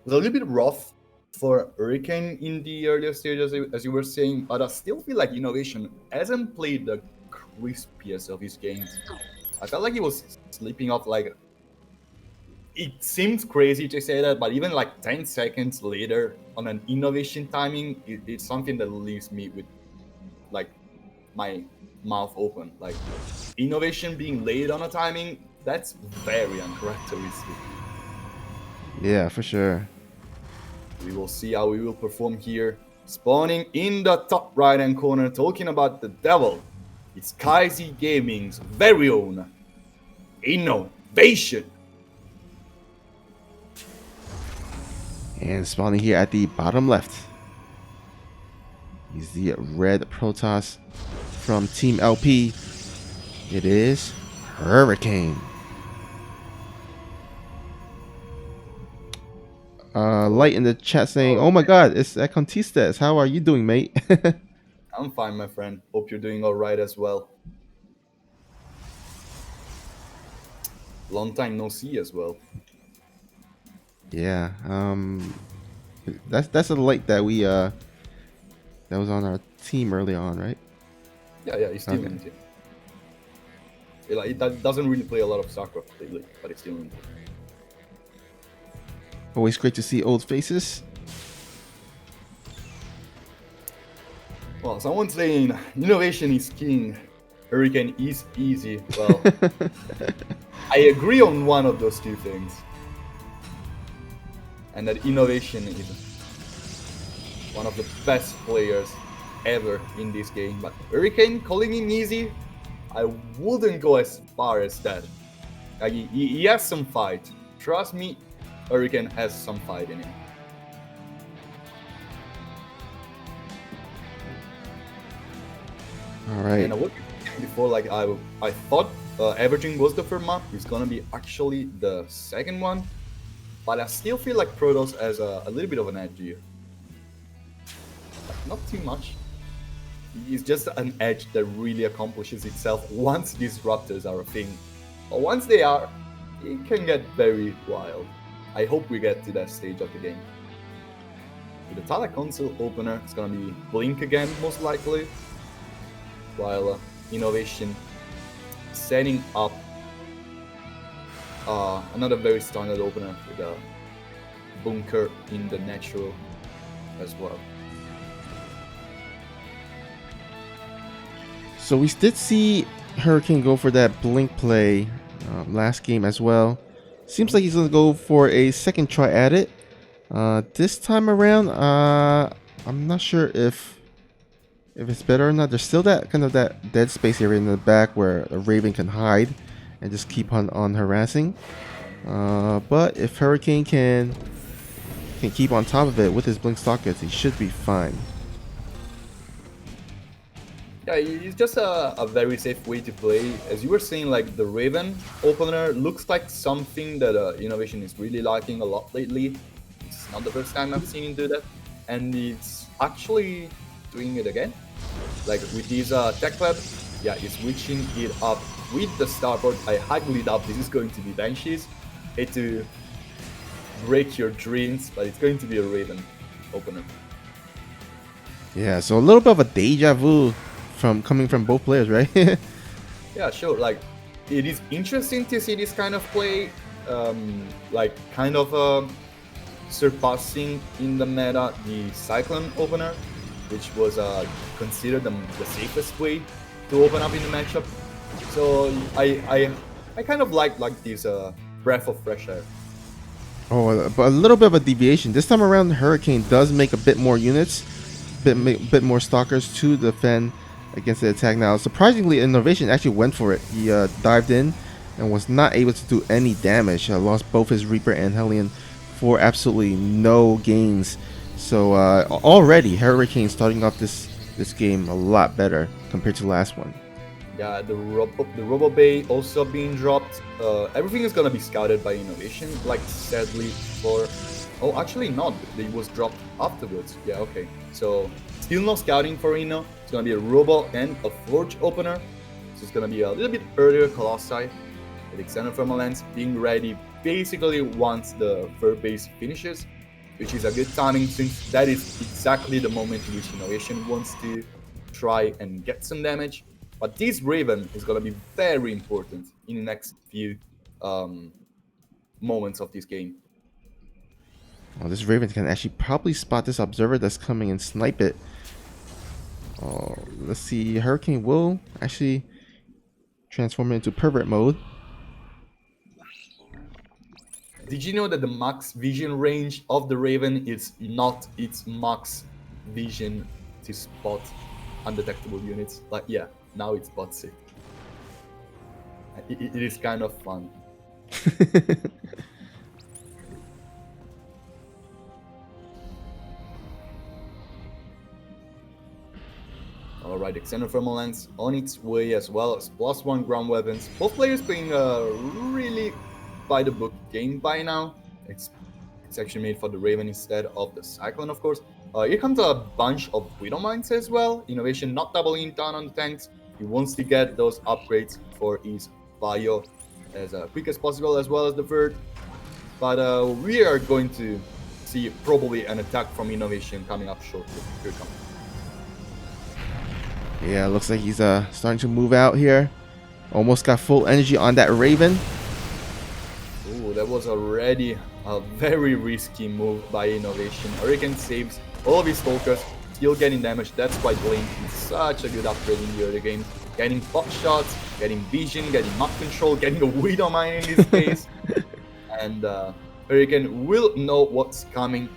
little bit rough for Hurricane in the earlier stages, as you were saying, but I still feel like Innovation hasn't played the crispiest of his games. I felt like he was slipping off. Like, it seems crazy to say that, but even like 10 seconds later on an Innovation timing, it's something that leaves me with like my mouth open. Like, Innovation being late on a timing, that's very uncharacteristic. Yeah, for sure. We will see how we will perform here. Spawning in the top right hand corner, talking about the devil. It's Kaizi Gaming's very own Innovation. And spawning here at the bottom left is the red Protoss from Team LP. It is Hurricane. Light in the chat saying, "Oh my God, it's Acontistas. How are you doing, mate?" I'm fine, my friend. Hope you're doing alright as well. Long time no see as well. Yeah. That's a light that we that was on our team early on, right? Yeah, he's still Okay. in the team. It doesn't really play a lot of StarCraft lately, but it's still in the team. Always great to see old faces. Well, someone saying Innovation is king, Hurricane is easy. Well, I agree on one of those two things. And that Innovation is one of the best players ever in this game. But Hurricane, calling him easy, I wouldn't go as far as that. Like, he has some fight. Trust me, Hurricane has some fight in him. All right. And what before, like I thought averaging was the first map. It's gonna be actually the second one, but I still feel like Protoss has a little bit of an edge here. Like, not too much. It's just an edge that really accomplishes itself once disruptors are a thing. But once they are, it can get very wild. I hope we get to that stage of the game. With the Tala console opener, it's gonna be Blink again, most likely. While Innovation setting up another very standard opener with a bunker in the natural as well. So we did see Hurricane go for that blink play last game as well. Seems like he's gonna go for a second try at it. This time around, I'm not sure if it's better or not. There's still that kind of that dead space area in the back where a Raven can hide and just keep on harassing. But if Hurricane can keep on top of it with his blink stalkers, he should be fine. Yeah, it's just a very safe way to play. As you were saying, like the Raven opener looks like something that Innovation is really liking a lot lately. It's not the first time I've seen him do that, and it's actually doing it again. Like with his tech lab, yeah, he's switching it up with the starboard. I highly doubt this is going to be Banshees. Hate to break your dreams, but it's going to be a Raven opener. Yeah, so a little bit of a deja vu from coming from both players, right? Yeah, sure. Like, it is interesting to see this kind of play, like kind of surpassing in the meta the Cyclone opener, which was considered the safest way to open up in the matchup. So I kind of like this breath of fresh air. Oh, but a little bit of a deviation. This time around, Hurricane does make a bit more units, bit more stalkers to defend against the attack. Now, surprisingly, Innovation actually went for it. He dived in and was not able to do any damage. Lost both his Reaper and Hellion for absolutely no gains. So already, Hurricane starting off this this game a lot better compared to the last one. Yeah, the Robo Bay also being dropped. Everything is gonna be scouted by Innovation, like sadly for. Oh, actually not. It was dropped afterwards. Yeah, okay. So still no scouting for Inno. It's gonna be a Robo and a Forge opener. So it's gonna be a little bit earlier Colossi. With Xenothermal Lens being ready basically once the third base finishes, which is a good timing since that is exactly the moment in which Innovation wants to try and get some damage. But this Raven is going to be very important in the next few um, moments of this game. Oh, this Raven can actually probably spot this Observer that's coming and snipe it. Oh, let's see. Hurricane will actually transform it into Pervert mode. Did you know that the max vision range of the Raven is not its max vision to spot undetectable units? Like, yeah, now it spots it. It is kind of fun. Alright, the Xenothermal Lens on its way as well as +1 ground weapons. Both players playing a really by the book game by now. It's actually made for the Raven instead of the Cyclone, of course. Here comes a bunch of Widow Mines as well. Innovation not doubling down on the tanks. He wants to get those upgrades for his bio as quick as possible, as well as the third. But we are going to see probably an attack from Innovation coming up shortly. Here it comes. Yeah, looks like he's starting to move out here. Almost got full energy on that Raven. Ooh, that was already a very risky move by Innovation. Hurricane saves all of his Stalkers, still getting damage. That's quite lame. It's such a good upgrade in the early game. Getting pot shots, getting vision, getting map control, getting a Widow Mine in this case. And Hurricane will know what's coming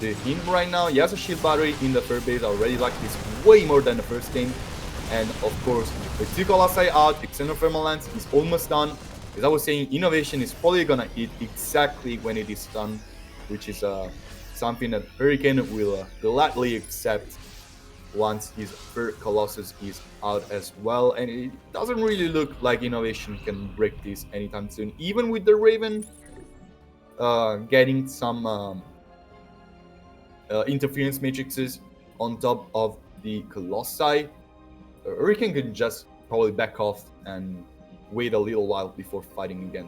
to him right now. He has a shield battery in the third base already, like this way more than the first game. And of course, with 2 Colossi out, Xenothermal Lens is almost done. As I was saying, Innovation is probably gonna hit exactly when it is done, which is something that Hurricane will gladly accept once his third Colossus is out as well. And it doesn't really look like Innovation can break this anytime soon, even with the Raven getting some interference matrices on top of the Colossi. Hurricane can just probably back off and wait a little while before fighting again.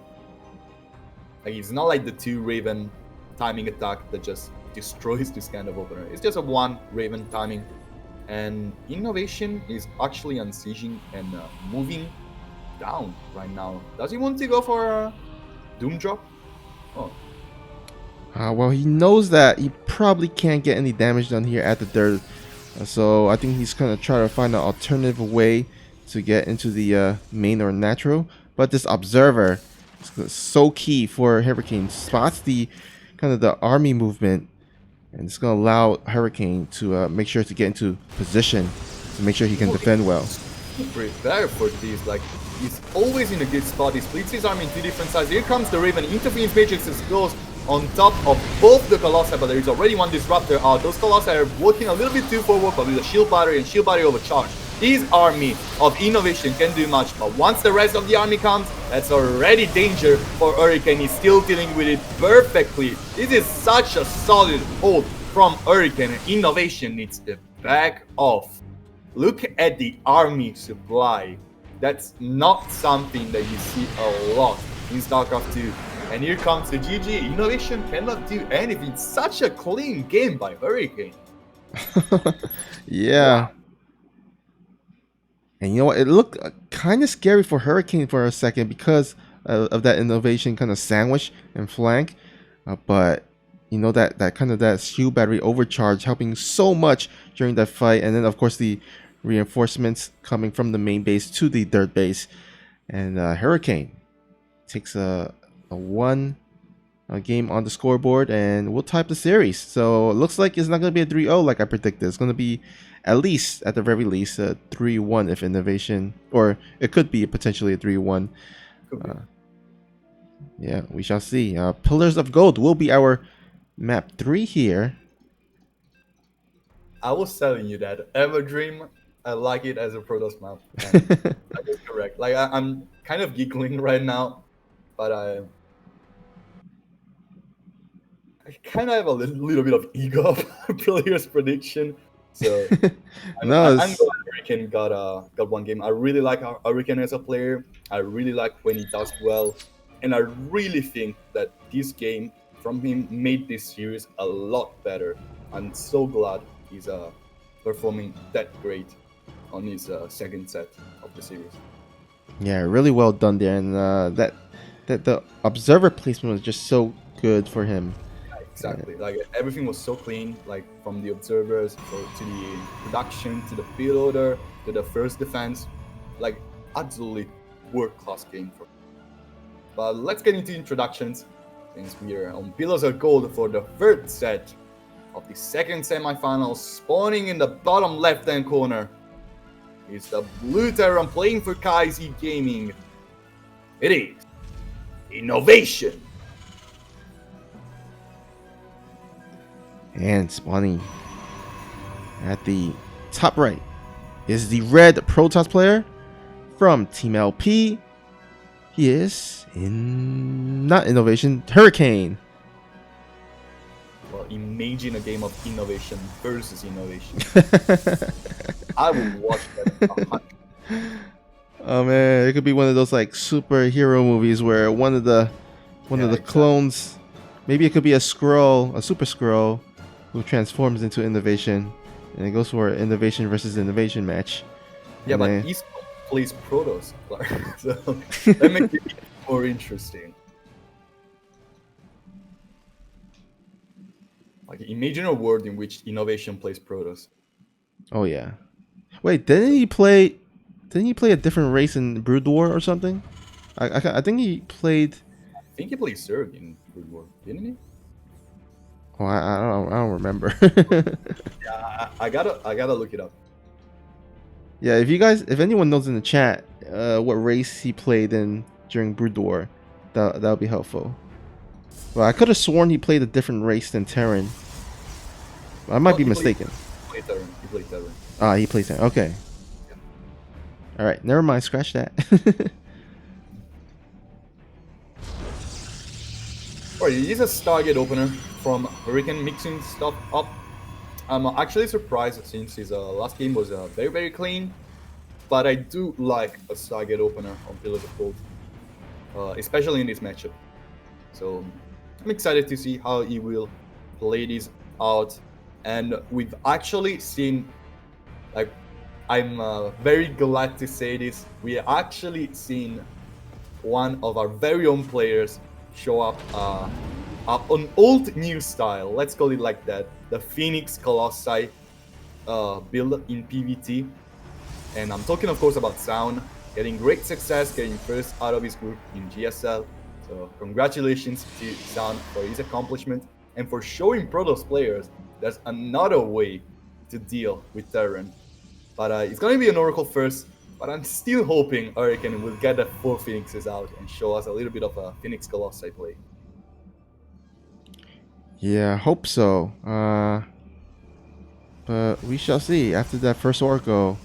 Like, it's not like the 2 Raven timing attack that just destroys this kind of opener. It's just a 1 Raven timing. And Innovation is actually unsieging and moving down right now. Does he want to go for a Doom Drop? Oh. Well, he knows that he probably can't get any damage done here at the dirt. So I think he's going to try to find an alternative way to get into the main or natural. But this Observer is so key for Hurricane. Spots the kind of the army movement, and it's going to allow Hurricane to make sure to get into position to make sure he can defend well. Prepare for this. Like, he's always in a good spot. He splits his army in 2 different sides. Here comes the Raven. Interference matrix goes on top of both the Colossi, but there is already 1 Disruptor out. Those Colossi are working a little bit too forward, but with a shield battery and shield battery overcharged, this army of Innovation can do much. But once the rest of the army comes, that's already danger for Hurricane. He's still dealing with it perfectly. This is such a solid hold from Hurricane, and Innovation needs to back off. Look at the army supply. That's not something that you see a lot in StarCraft 2. And here comes the GG. Innovation cannot do anything. Such a clean game by Hurricane. Yeah. Wow. And you know what? It looked kind of scary for Hurricane for a second because of that Innovation kind of sandwich and flank. But you know that kind of that shield battery overcharge helping so much during that fight. And then of course the reinforcements coming from the main base to the dirt base. And Hurricane takes a 1 game on the scoreboard, and we'll type the series. So it looks like it's not going to be a 3-0 like I predicted. It's going to be at least, at the very least, a 3-1 if Innovation, or it could be potentially a 3-1. Yeah, we shall see. Pillars of Gold will be our map 3 here. I was telling you that Everdream, I like it as a Protoss map, and that is correct. Like I'm kind of giggling right now, but I kind of have a little bit of ego of players' prediction. So No, I'm glad Hurricane got one game. I really like Hurricane as a player. I really like when he does well, and I really think that this game from him made this series a lot better. I'm so glad he's performing that great on his second set of the series. yeah, really well done there, and that the observer placement was just so good for him. Exactly. Like everything was so clean, like from the observers to the production, to the payloader, to the first defense. Like absolutely world class game for. But let's get into introductions since we are on Pillars of Gold for the third set of the second semifinals. Spawning in the bottom left hand corner is the Blue Terran playing for KaiZ Gaming. It is Innovation. And spawning at the top right is the red Protoss player from Team LP. He is not Innovation, Hurricane. Well, imagine a game of innovation versus innovation. I would watch that 100. Oh man, it could be one of those like superhero movies where one of the Exactly. clones, maybe it could be a super scroll, who transforms into Innovation, and it goes for an Innovation versus Innovation match. Yeah, And but then- East plays Protoss, Clark. So that makes it more interesting. Like imagine a world in which innovation plays Protoss. oh yeah, wait, didn't he play? Didn't he play a different race in Brood War or something? I think he played. I think he plays Zerg in Brood War, didn't he? Oh, I don't remember. Yeah, I gotta look it up. Yeah, if anyone knows in the chat what race he played in during Brood War, that would be helpful. Well, I could have sworn he played a different race than Terran. I might be mistaken. He played Terran. Ah, he plays Terran. Okay. All right, never mind. Scratch that. Alright, it is a Stargate opener from Hurricane mixing stuff up. I'm actually surprised since his last game was very, very clean. But I do like a Stargate opener on Pillars of Gold, especially in this matchup. So I'm excited to see how he will play this out. And we've actually seen, like, I'm very glad to say this, we actually seen one of our very own players show up an old new style, let's call it like that, the Phoenix Colossi build in PvT. And I'm talking of course about Sound, getting great success, getting first out of his group in GSL. So congratulations to Sound for his accomplishment and for showing Protoss players there's another way to deal with Terran. But it's going to be an Oracle first, but I'm still hoping Hurricane will get the 4 Phoenixes out and show us a little bit of a Phoenix Colossi play. Yeah, hope so. But we shall see. After that first Oracle,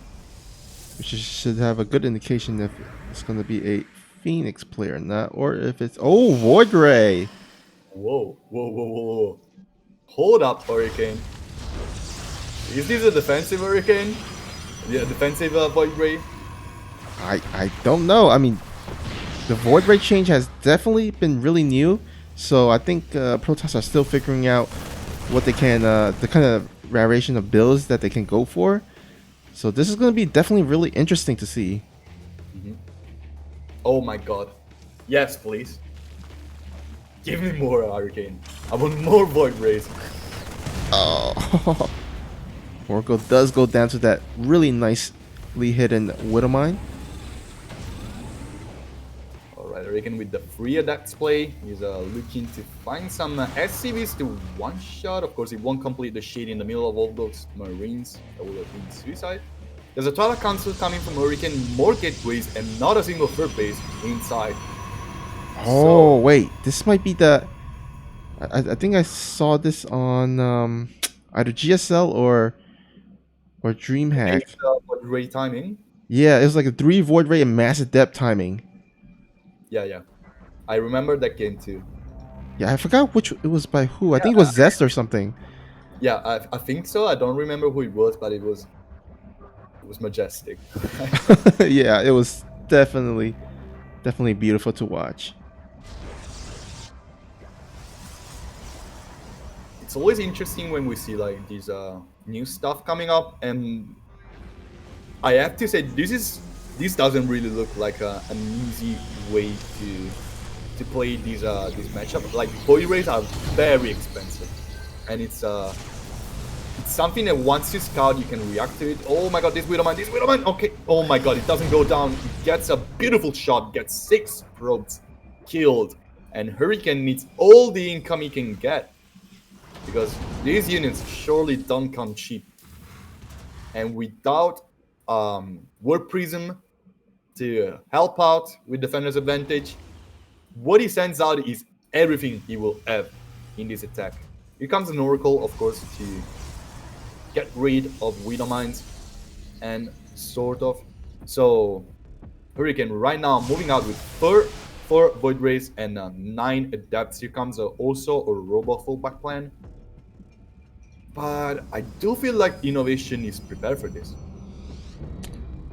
we should have a good indication if it's going to be a Phoenix player or not, or if it's Void Ray. Whoa. Hold up, Hurricane. Is this a defensive Hurricane? Yeah, defensive Void Ray? I don't know. I mean, the Void Ray change has definitely been really new, so I think Protoss are still figuring out what they can, the kind of variation of builds that they can go for. So this is going to be definitely really interesting to see. Oh my god. Yes, please. Give me more Hurricane. I want more Void Rays. Oh, Oracle does go down to that really nicely hidden Widow Mine. Alright, Hurricane with the free Adapts play. He's looking to find some SCVs to one-shot. Of course, he won't complete the shade in the middle of all those Marines. That would have been suicide. There's a Twilight Council coming from Hurricane, more gateways, and not a single third base inside. Oh, wait. This might be the... I think I saw this on either GSL or or DreamHack. It's great timing. Yeah, it was like a 3 Void Ray and Massive Depth timing. Yeah, yeah. I remember that game too. Yeah, I forgot which it was by who. I think it was Zest or something. Yeah, I think so. I don't remember who it was, but it was majestic. Yeah, it was definitely beautiful to watch. It's always interesting when we see like these new stuff coming up, and I have to say this doesn't really look like an easy way to play these matchups. Like Void Rays are very expensive, and it's something that once you scout, you can react to it. Oh my god, this Widowmine, okay. Oh my god, it doesn't go down. It gets a beautiful shot, gets 6 probes, killed. And Hurricane needs all the income he can get. Because these units surely don't come cheap. And without Warp Prism to help out with Defender's Advantage, what he sends out is everything he will have in this attack. Here comes an Oracle, of course, to get rid of Widowmines and sort of. So Hurricane right now moving out with 4 Void Rays and 9 Adepts. Here comes also a Robo fullback plan. But I do feel like Innovation is prepared for this.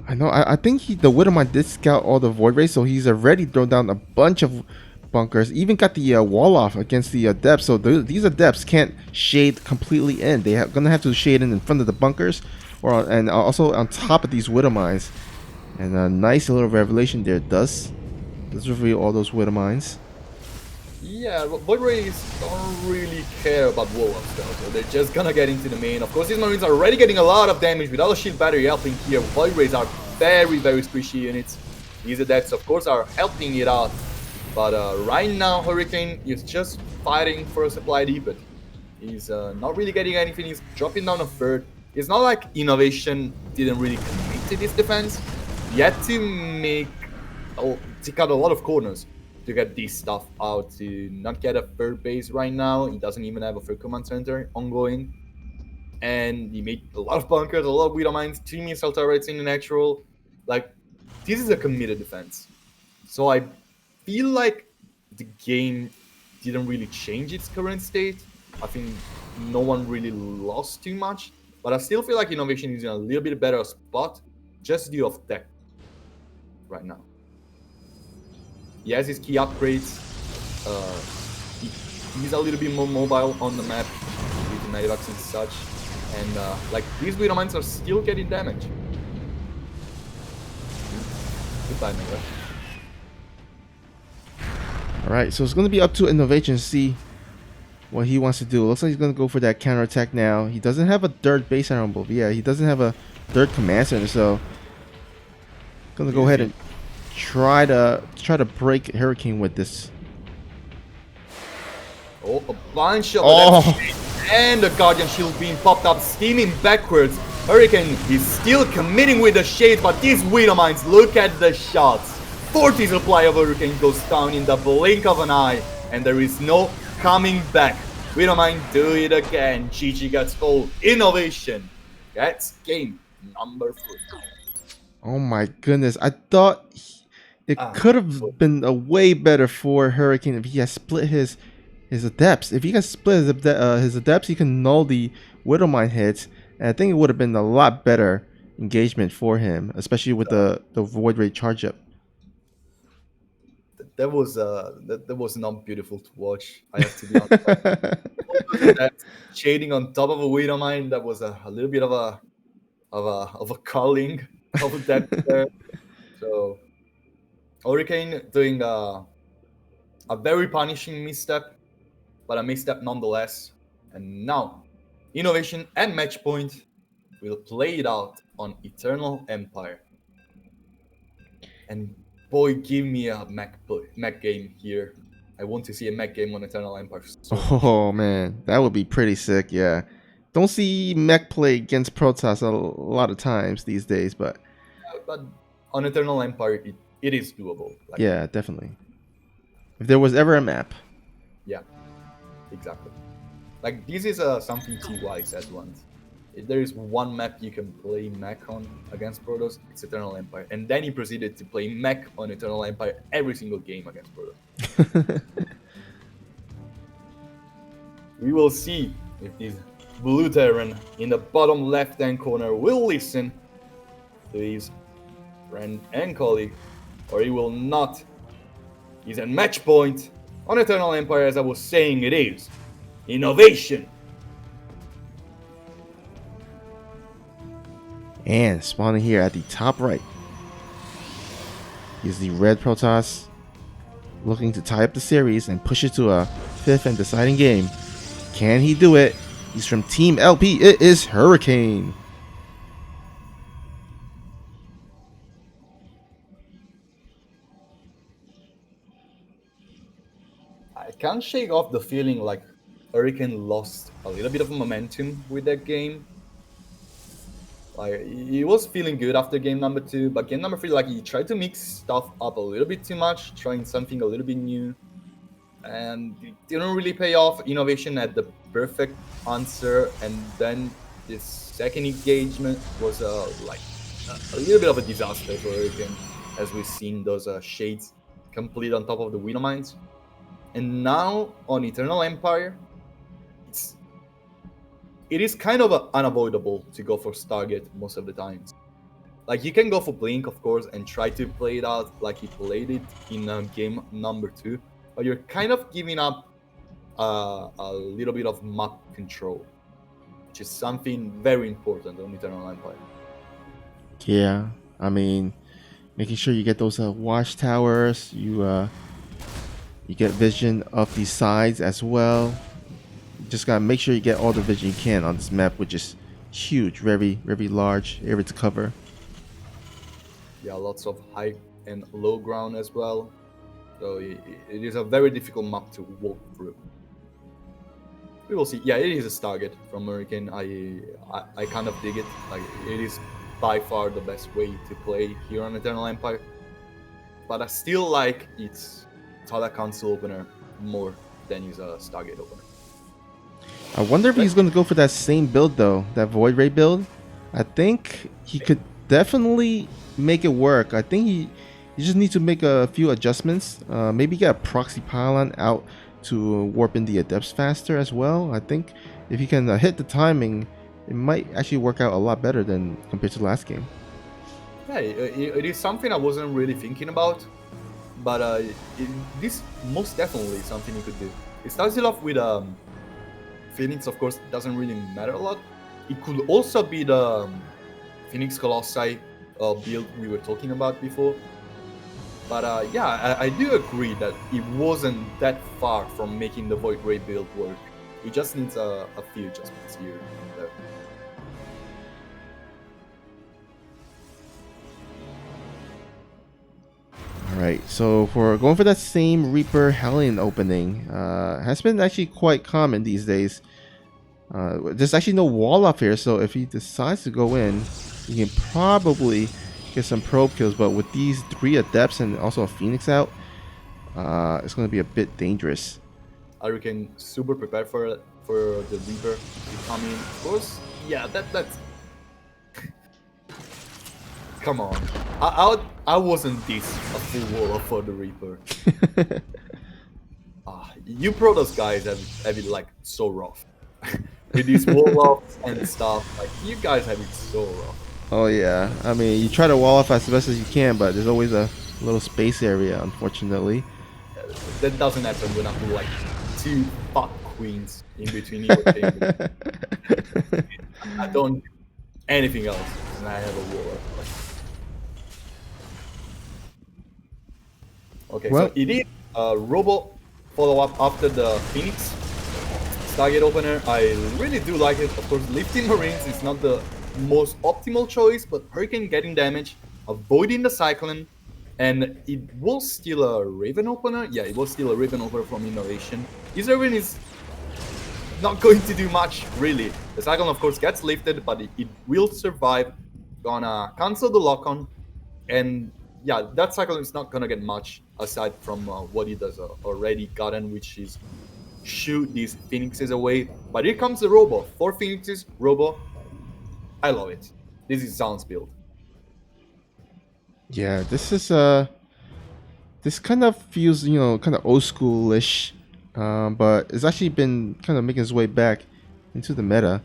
I know. I think the Widowmine did scout all the Void Rays, so he's already thrown down a bunch of bunkers. Even got the wall off against the Adepts, so these Adepts can't shade completely in. They're gonna have to shade in front of the bunkers, and also on top of these Widowmines. And a nice little revelation there. Does reveal all those Widowmines. Yeah, Void Rays don't really care about blow-ups though, so they're just gonna get into the main. Of course, these Marines are already getting a lot of damage without a shield battery helping here. Void Rays are very, very squishy units. These Adepts, of course, are helping it out. But right now, Hurricane is just fighting for a supply depot. He's not really getting anything. He's dropping down a third. It's not like Innovation didn't really commit to this defense. He had to take out a lot of corners to get this stuff out, to not get a third base right now. He doesn't even have a third command center ongoing. And he made a lot of bunkers, a lot of Widow Mines, 3 missile turrets in the natural. Like, this is a committed defense. So I feel like the game didn't really change its current state. I think no one really lost too much. But I still feel like Innovation is in a little bit better spot just due of tech right now. He has his key upgrades. He's a little bit more mobile on the map with the Medivacs and such. And like these Widow Mines are still getting damage. Goodbye, Medivac. Alright, so it's going to be up to Innovation to see what he wants to do. Looks like he's going to go for that counterattack now. He doesn't have a third base iron bull. Yeah, he doesn't have a third command center, so going to go ahead and try to break Hurricane with this. Oh, a bunch of and the Guardian Shield being popped up, steaming backwards. Hurricane is still committing with the shades, but these Widow Mines, look at the shots. 40 supply of Hurricane goes down in the blink of an eye, and there is no coming back. Widow Mine do it again. GG gets all. Innovation. That's game number 3. Oh my goodness. I thought it could have been a way better for Hurricane if he had split his Adepts. If he can split his Adepts, he can null the Widowmine hits. And I think it would have been a lot better engagement for him, especially with the Void Ray charge up. That was not beautiful to watch. I have to be honest. That shading on top of a Widowmine, that was a little bit of a culling of that there. So Hurricane doing a very punishing misstep, but a misstep nonetheless. And now Innovation and Match Point will play it out on Eternal Empire. And boy, give me a mech game here. I want to see a mech game on Eternal Empire. Oh man, that would be pretty sick. Yeah, don't see mech play against Protoss a lot of times these days, but on Eternal Empire, it is doable. Like, yeah, definitely. If there was ever a map. Yeah, exactly. Like this is something TY said once. If there is one map you can play mech on against Protoss, it's Eternal Empire. And then he proceeded to play mech on Eternal Empire every single game against Protoss. We will see if this blue Terran in the bottom left-hand corner will listen to his friend and colleague, or he will not. He's at match point on Eternal Empire, as I was saying it is. Innovation! And spawning here at the top right is the red Protoss, looking to tie up the series and push it to a 5th and deciding game. Can he do it? He's from Team LP. It is Hurricane. I can't shake off the feeling like Hurricane lost a little bit of momentum with that game. Like, he was feeling good after game number 2, but game number 3, like, he tried to mix stuff up a little bit too much, trying something a little bit new, and it didn't really pay off. Innovation had the perfect answer, and then this second engagement was like a little bit of a disaster for Hurricane, as we've seen those shades complete on top of the Widow Mines. And now on Eternal Empire, it is kind of unavoidable to go for Stargate most of the times. Like, you can go for Blink, of course, and try to play it out like he played it in game number 2, but you're kind of giving up a little bit of map control, which is something very important on Eternal Empire. Yeah, I mean, making sure you get those watchtowers, you get vision of the sides as well. You just gotta make sure you get all the vision you can on this map, which is huge, very, very large area to cover. Yeah, lots of high and low ground as well. So it is a very difficult map to walk through. We will see. Yeah, it is a Stargate from Hurricane. I kind of dig it. Like, it is by far the best way to play here on Eternal Empire. But I still like its Tala Council opener more than his Stargate opener. I wonder if he's going to go for that same build though, that Void Ray build. I think he could definitely make it work. I think he just needs to make a few adjustments. Maybe get a proxy pylon out to warp in the adepts faster as well. I think if he can hit the timing, it might actually work out a lot better than compared to the last game. Yeah, it is something I wasn't really thinking about, but this most definitely is something you could do. It starts it off with Phoenix, of course, doesn't really matter a lot. It could also be the Phoenix Colossi build we were talking about before. But yeah, I do agree that it wasn't that far from making the Void Ray build work. It just needs a few adjustments here and there. Alright, so for going for that same Reaper Hellion opening, has been actually quite common these days. There's actually no wall up here, so if he decides to go in, he can probably get some probe kills, but with these 3 adepts and also a Phoenix out, it's going to be a bit dangerous. Hurricane super prepared for the Reaper to come in. Of course, yeah, that's... Come on. I wasn't this a full wall for the Reaper. You Protoss guys have it like so rough. With these wall-offs and stuff, like, you guys have it so rough. Oh yeah, I mean, you try to wall off as best as you can, but there's always a little space area, unfortunately. That doesn't happen when I put like 2 fuck queens in between your chambers. I don't do anything else, and I have a wall. Okay, well, so it is a Robo follow-up after the Phoenix Stargate opener. I really do like it. Of course, lifting Marines is not the most optimal choice, but Hurricane getting damage, avoiding the Cyclone, and it was still a Raven opener. Yeah, it was still a Raven opener from Innovation. This Raven is not going to do much, really. The Cyclone, of course, gets lifted, but it will survive. Gonna cancel the lock-on, and yeah, that Cyclone is not gonna get much aside from what it has already gotten, which is shoot these Phoenixes away. But here comes the Robo. 4 Phoenixes, Robo. I love it. This is sounds build. Yeah, this kind of feels, kind of old schoolish, but it's actually been kind of making its way back into the meta.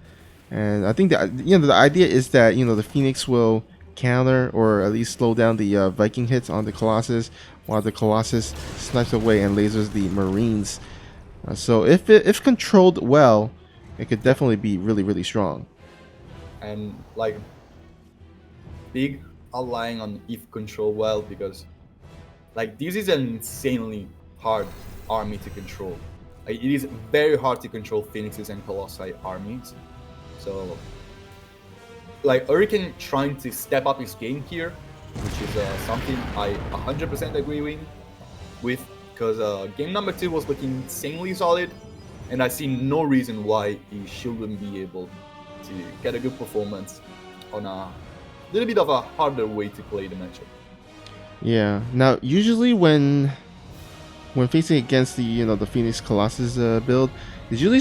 And I think that the idea is that the Phoenix will counter or at least slow down the Viking hits on the Colossus, while the Colossus snipes away and lasers the Marines. So if controlled well, it could Yep. definitely be really really strong. And like big relying on if control well because like this is an insanely hard army to control. Like, it is very hard to control Phoenixes and Colossi armies. So like Hurricane trying to step up his game here, which is something I 100% agree with because game number 2 was looking insanely solid, and I see no reason why he shouldn't be able to get a good performance on a little bit of a harder way to play the matchup. Yeah. Now, usually when facing against the the Phoenix Colossus build, there's usually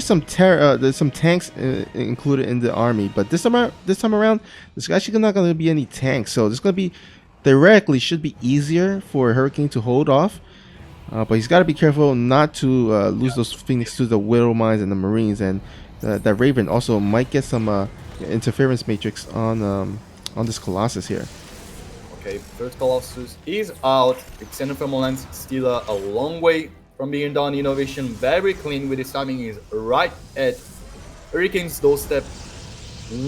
there's some tanks included in the army. But this time around, there's actually not going to be any tanks. So this going to be theoretically should be easier for Hurricane to hold off. But he's got to be careful not to lose those Phoenix to the Widow Mines and the Marines, and that Raven also might get some interference matrix on this Colossus here. Okay, first Colossus is out. Extended thermal lens still a long way from being done. Innovation very clean with his timing is right at Hurricane's doorstep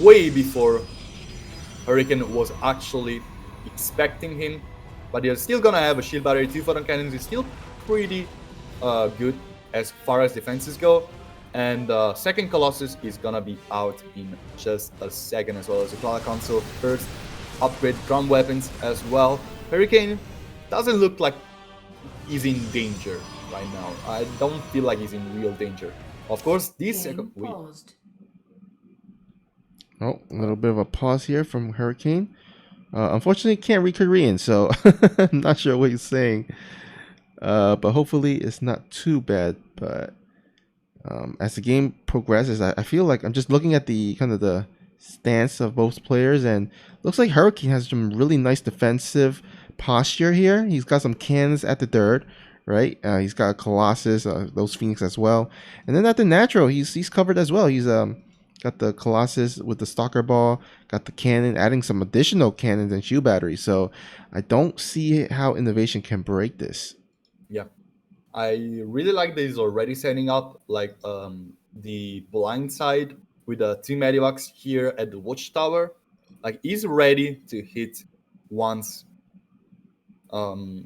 way before Hurricane was actually expecting him. But they're still gonna have a shield battery. 2 photon cannons is still pretty good as far as defenses go. And second Colossus is gonna be out in just a second as well as the Cloud Console. First upgrade drum weapons as well. Hurricane doesn't look like he's in danger right now. I don't feel like he's in real danger. Of course, this second Oh, a little bit of a pause here from Hurricane. Unfortunately, can't read Korean, so I'm not sure what he's saying. But hopefully, it's not too bad. But as the game progresses, I feel like I'm just looking at the kind of the stance of both players, and looks like Hurricane has some really nice defensive posture here. He's got some cannons at the dirt, right? He's got a Colossus, those Phoenix as well, and then at the natural, he's covered as well. He's got the Colossus with the Stalker Ball, got the cannon, adding some additional cannons and shield batteries. So I don't see how Innovation can break this. Yeah, I really like that he's already setting up like the blind side with the 2 medivacs here at the watchtower. Like he's ready to hit once the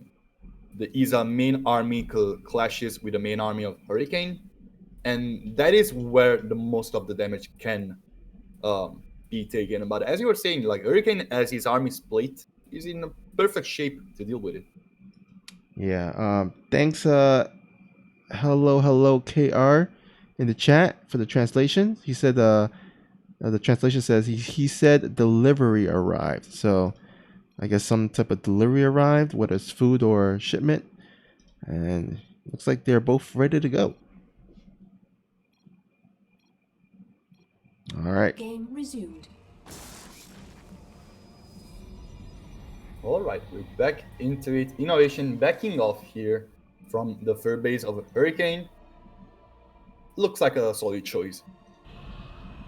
ISA main army clashes with the main army of Hurricane, and that is where the most of the damage can be taken. But as you were saying, like Hurricane, as his army split, is in a perfect shape to deal with it. Yeah. Thanks. Hello, KR, in the chat for the translation. He said the translation says he said delivery arrived. So I guess some type of delivery arrived, whether it's food or shipment, and looks like they're both ready to go. All right. Game resumed. All right, we're back into it. Innovation backing off here from the third base of Hurricane. Looks like a solid choice.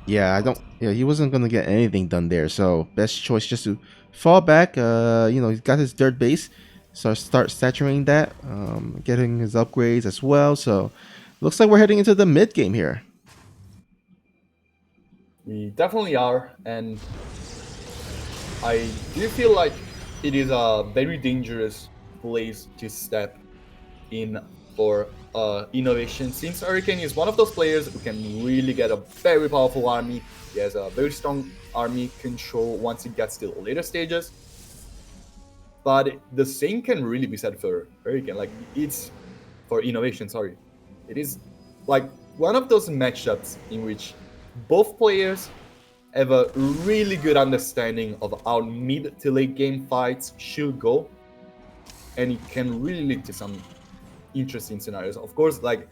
Yeah, he wasn't gonna get anything done there. So best choice just to fall back. He's got his dirt base, so start saturating that, getting his upgrades as well. So looks like we're heading into the mid game here. We definitely are, and I do feel like it is a very dangerous place to step in for Innovation, since Hurricane is one of those players who can really get a very powerful army. He has a very strong army control once it gets to the later stages. But the same can really be said for Hurricane. Like, it's for Innovation, sorry. It is like one of those matchups in which both players have a really good understanding of how mid to late game fights should go, and it can really lead to some interesting scenarios. Of course, like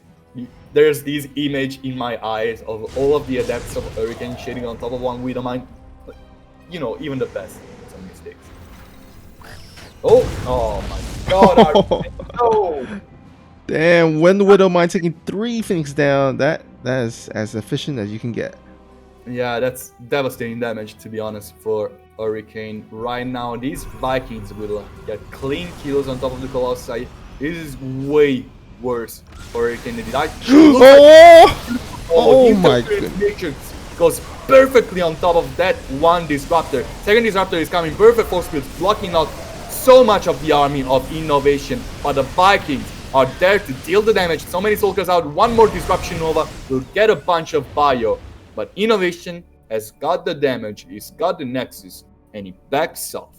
there's this image in my eyes of all of the adepts of Hurricane shading on top of one Widowmine. even the best make some mistakes. Oh my God! No. Damn, when the Widow Mine taking 3 Phoenix down, that is as efficient as you can get. Yeah, that's devastating damage, to be honest, for Hurricane. Right now, these Vikings will get clean kills on top of the Colossi. This is way worse for Hurricane than it actually looks like. Oh my Interference goodness. Matrix goes perfectly on top of that one Disruptor. Second Disruptor is coming perfect force field, blocking out so much of the army of Innovation. But the Vikings are there to deal the damage. So many soldiers out. One more Disruption Nova will get a bunch of Bio. But Innovation has got the damage, he's got the Nexus, and he backs off.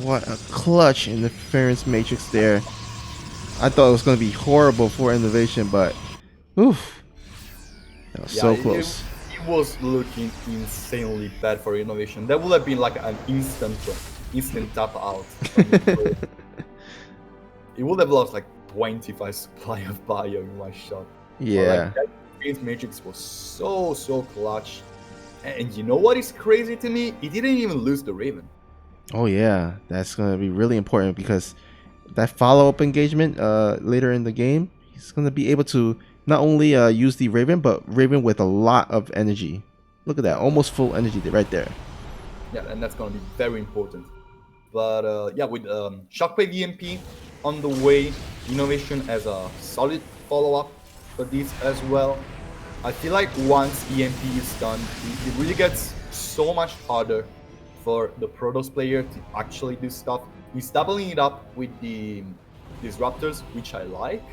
What a clutch interference matrix there. I thought it was going to be horrible for Innovation, but oof, that was so close. It was looking insanely bad for Innovation. That would have been like an instant tap out. It would have lost like 25 supply of Bio in one shot. Yeah. That Interference Matrix was so clutch. And you know what is crazy to me? He didn't even lose the Raven. Oh yeah, that's going to be really important because that follow-up engagement later in the game, he's going to be able to not only use the Raven, but Raven with a lot of energy. Look at that, almost full energy right there. Yeah, and that's going to be very important. But yeah, with Shockwave EMP on the way, Innovation has a solid follow-up for this as well. I feel like once EMP is done, it really gets so much harder for the Protoss player to actually do stuff. He's doubling it up with the Disruptors, which I like.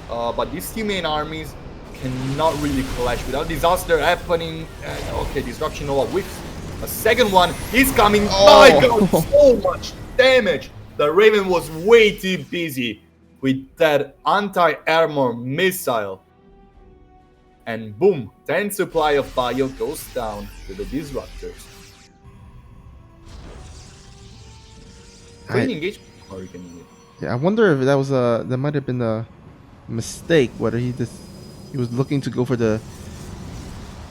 But these two main armies cannot really clash without disaster happening. Okay, Disruption Nova with a second one. He's coming. My God, so much damage. The Raven was way too busy with that anti-armor missile. And boom, 10 supply of Bio goes down to the Disruptors. Clean engagement. Yeah, I wonder if that was that might have been a mistake. Whether he was looking to go for the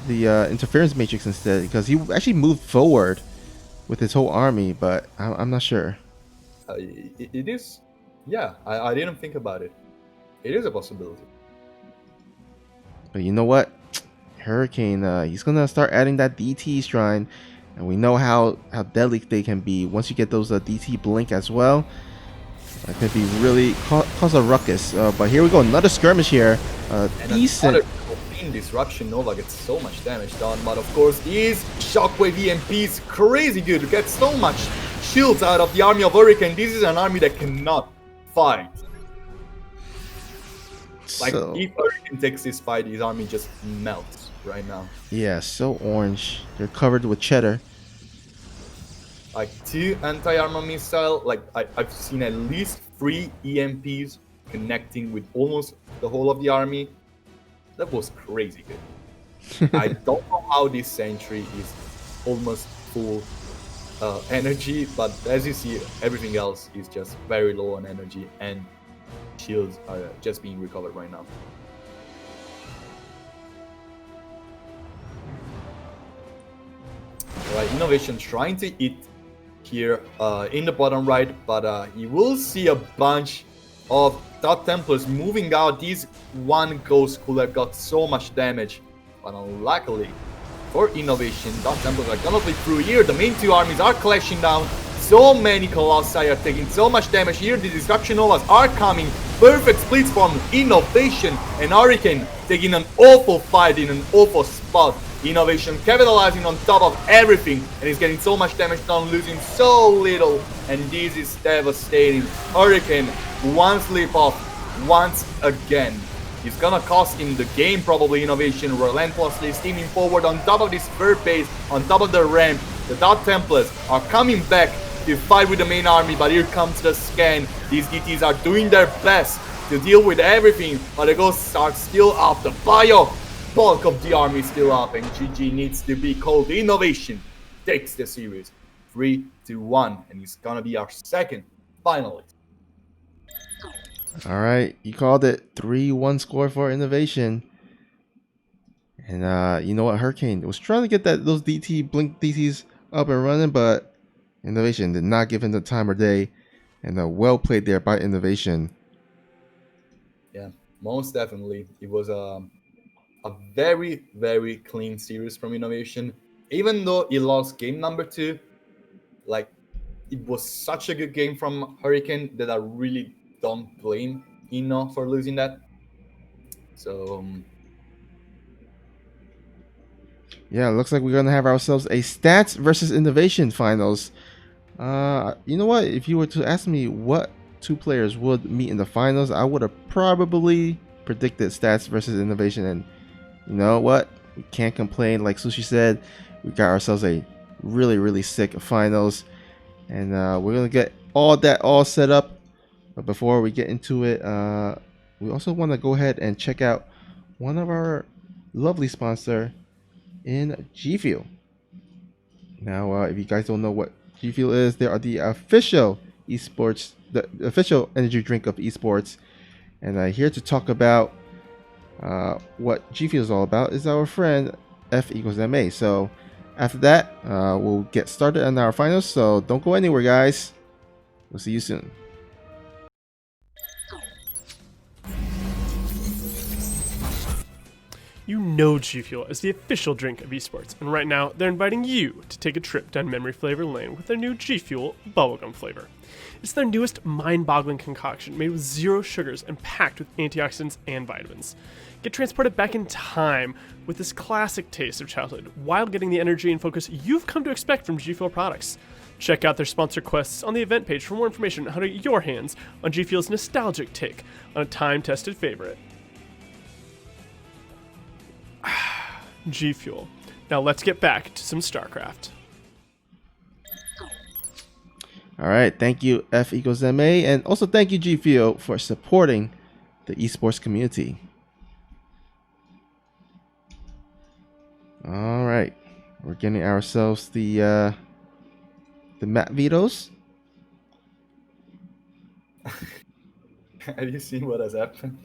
interference matrix instead, because he actually moved forward with his whole army, but I'm not sure. It is, yeah. I didn't think about it. It is a possibility. But you know what, Hurricane, he's gonna start adding that DT shrine. And we know how deadly they can be once you get those DT blink as well. That could be really cause a ruckus. But here we go, another skirmish here. Decent. Disruption Nova gets so much damage done, but of course these Shockwave EMPs crazy good to get so much shields out of the army of Hurricane. This is an army that cannot fight. Like if Hurricane takes this fight, his army just melts right now. Yeah, so orange. They're covered with cheddar. Like 2 anti-armor missile. Like I've seen at least 3 EMPs connecting with almost the whole of the army. That was crazy good. I don't know how this sentry is almost full energy, but as you see, everything else is just very low on energy, and shields are just being recovered right now. Alright, Innovation trying to eat here in the bottom right, but you will see a bunch of Dark Templars moving out. These one ghost could have got so much damage, but unluckily for Innovation, Dark Templars are gonna be through here. The main 2 armies are clashing down. So many Colossi are taking so much damage here. The Destruction Novas are coming. Perfect splits from Innovation and Hurricane taking an awful fight in an awful spot. Innovation capitalizing on top of everything, and he's getting so much damage done, losing so little, and this is devastating. Hurricane, one slip off once again. It's gonna cost him the game probably. Innovation relentlessly steaming forward on top of this third base, on top of the ramp. The Dark Templars are coming back to fight with the main army, but here comes the scan. These DTs are doing their best to deal with everything, but the ghosts are still up. The bulk of the army is still up, and GG needs to be called. Innovation takes the series 3-1, and he's gonna be our second finalist. All right, you called it. 3-1 score for Innovation. And you know what? Hurricane was trying to get those Blink DTs up and running, but Innovation did not give him the time or day. And well played there by Innovation. Yeah, most definitely. It was a very, very clean series from Innovation. Even though he lost game number 2, like, it was such a good game from Hurricane that I really don't blame Ino for losing that. So, Yeah, looks like we're gonna have ourselves a Stats versus Innovation finals. You know what? If you were to ask me what two players would meet in the finals, I would have probably predicted Stats versus Innovation. And you know what? We can't complain. Like Sushi said, we got ourselves a really, really sick finals. And we're going to get all that all set up. But before we get into it, we also want to go ahead and check out one of our lovely sponsor in G Fuel. Now, if you guys don't know what G Fuel is, they are the official esports, the official energy drink of esports. And here to talk about what G Fuel is all about is our friend F equals MA. So after that, we'll get started on our finals. So don't go anywhere, guys. We'll see you soon. You know G Fuel is the official drink of esports, and right now they're inviting you to take a trip down memory flavor lane with their new G Fuel bubblegum flavor. It's their newest mind-boggling concoction made with 0 sugars and packed with antioxidants and vitamins. Get transported back in time with this classic taste of childhood while getting the energy and focus you've come to expect from G Fuel products. Check out their sponsor quests on the event page for more information on how to get your hands on G Fuel's nostalgic take on a time-tested favorite. G Fuel. Now let's get back to some StarCraft. All right, thank you F equals MA, and also thank you G Fuel for supporting the esports community. All right, we're getting ourselves the map vetoes. have you seen what has happened?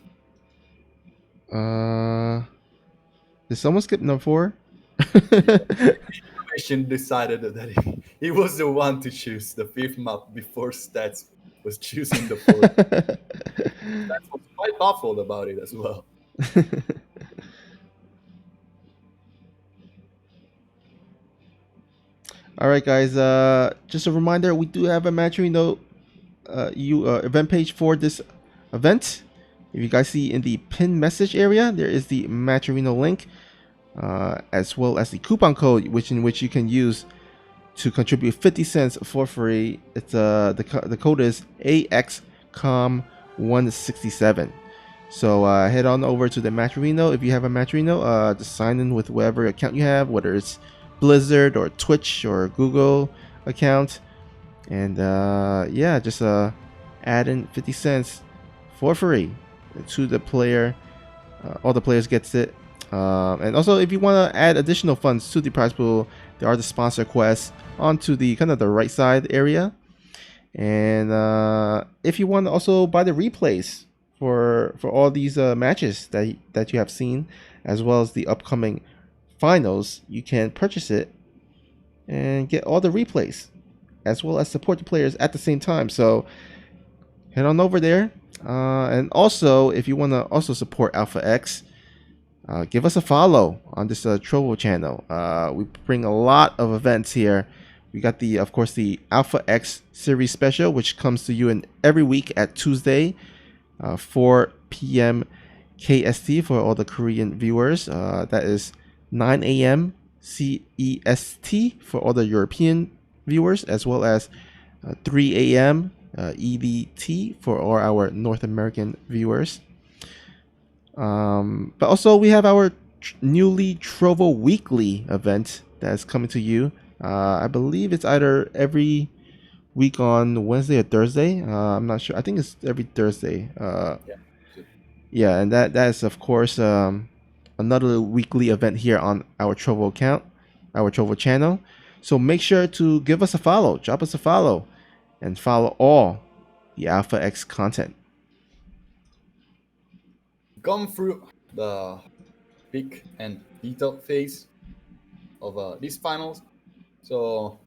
Did someone skip number 4? Innovation decided that he was the one to choose the 5th map before Stats was choosing the 4th. Stats was quite baffled about it as well. All right, guys. Just a reminder, we do have a Matcherino event page for this event. If you guys see in the pinned message area, there is the Matcherino link, as well as the coupon code, which you can use to contribute 50 cents for free. It's the code is AXCOM167. So head on over to the Matcherino. If you have a Matcherino, just sign in with whatever account you have, whether it's Blizzard or Twitch or Google account, and yeah, just add in 50 cents for free to the player. All the players gets it. And also, if you want to add additional funds to the prize pool, there are the sponsor quests onto the kind of the right side area. And if you want to also buy the replays for all these matches that you have seen, as well as the upcoming finals, you can purchase it and get all the replays, as well as support the players at the same time. So head on over there. And also, if you want to also support Alpha X, give us a follow on this Trovo channel. We bring a lot of events here. We got of course, the Alpha X series special, which comes to you in every week at Tuesday, 4 p.m. KST for all the Korean viewers. That is 9 a.m. CEST for all the European viewers, as well as 3 a.m. EDT for all our North American viewers. But also we have our newly Trovo Weekly event that's coming to you. I believe it's either every week on Wednesday or Thursday. I'm not sure. I think it's every Thursday. Yeah, and that is of course another weekly event here on our Trovo account, our Trovo channel. So make sure to give us a follow, drop us a follow, and follow all the Alpha X content. Gone through the pick and beta phase of these finals. So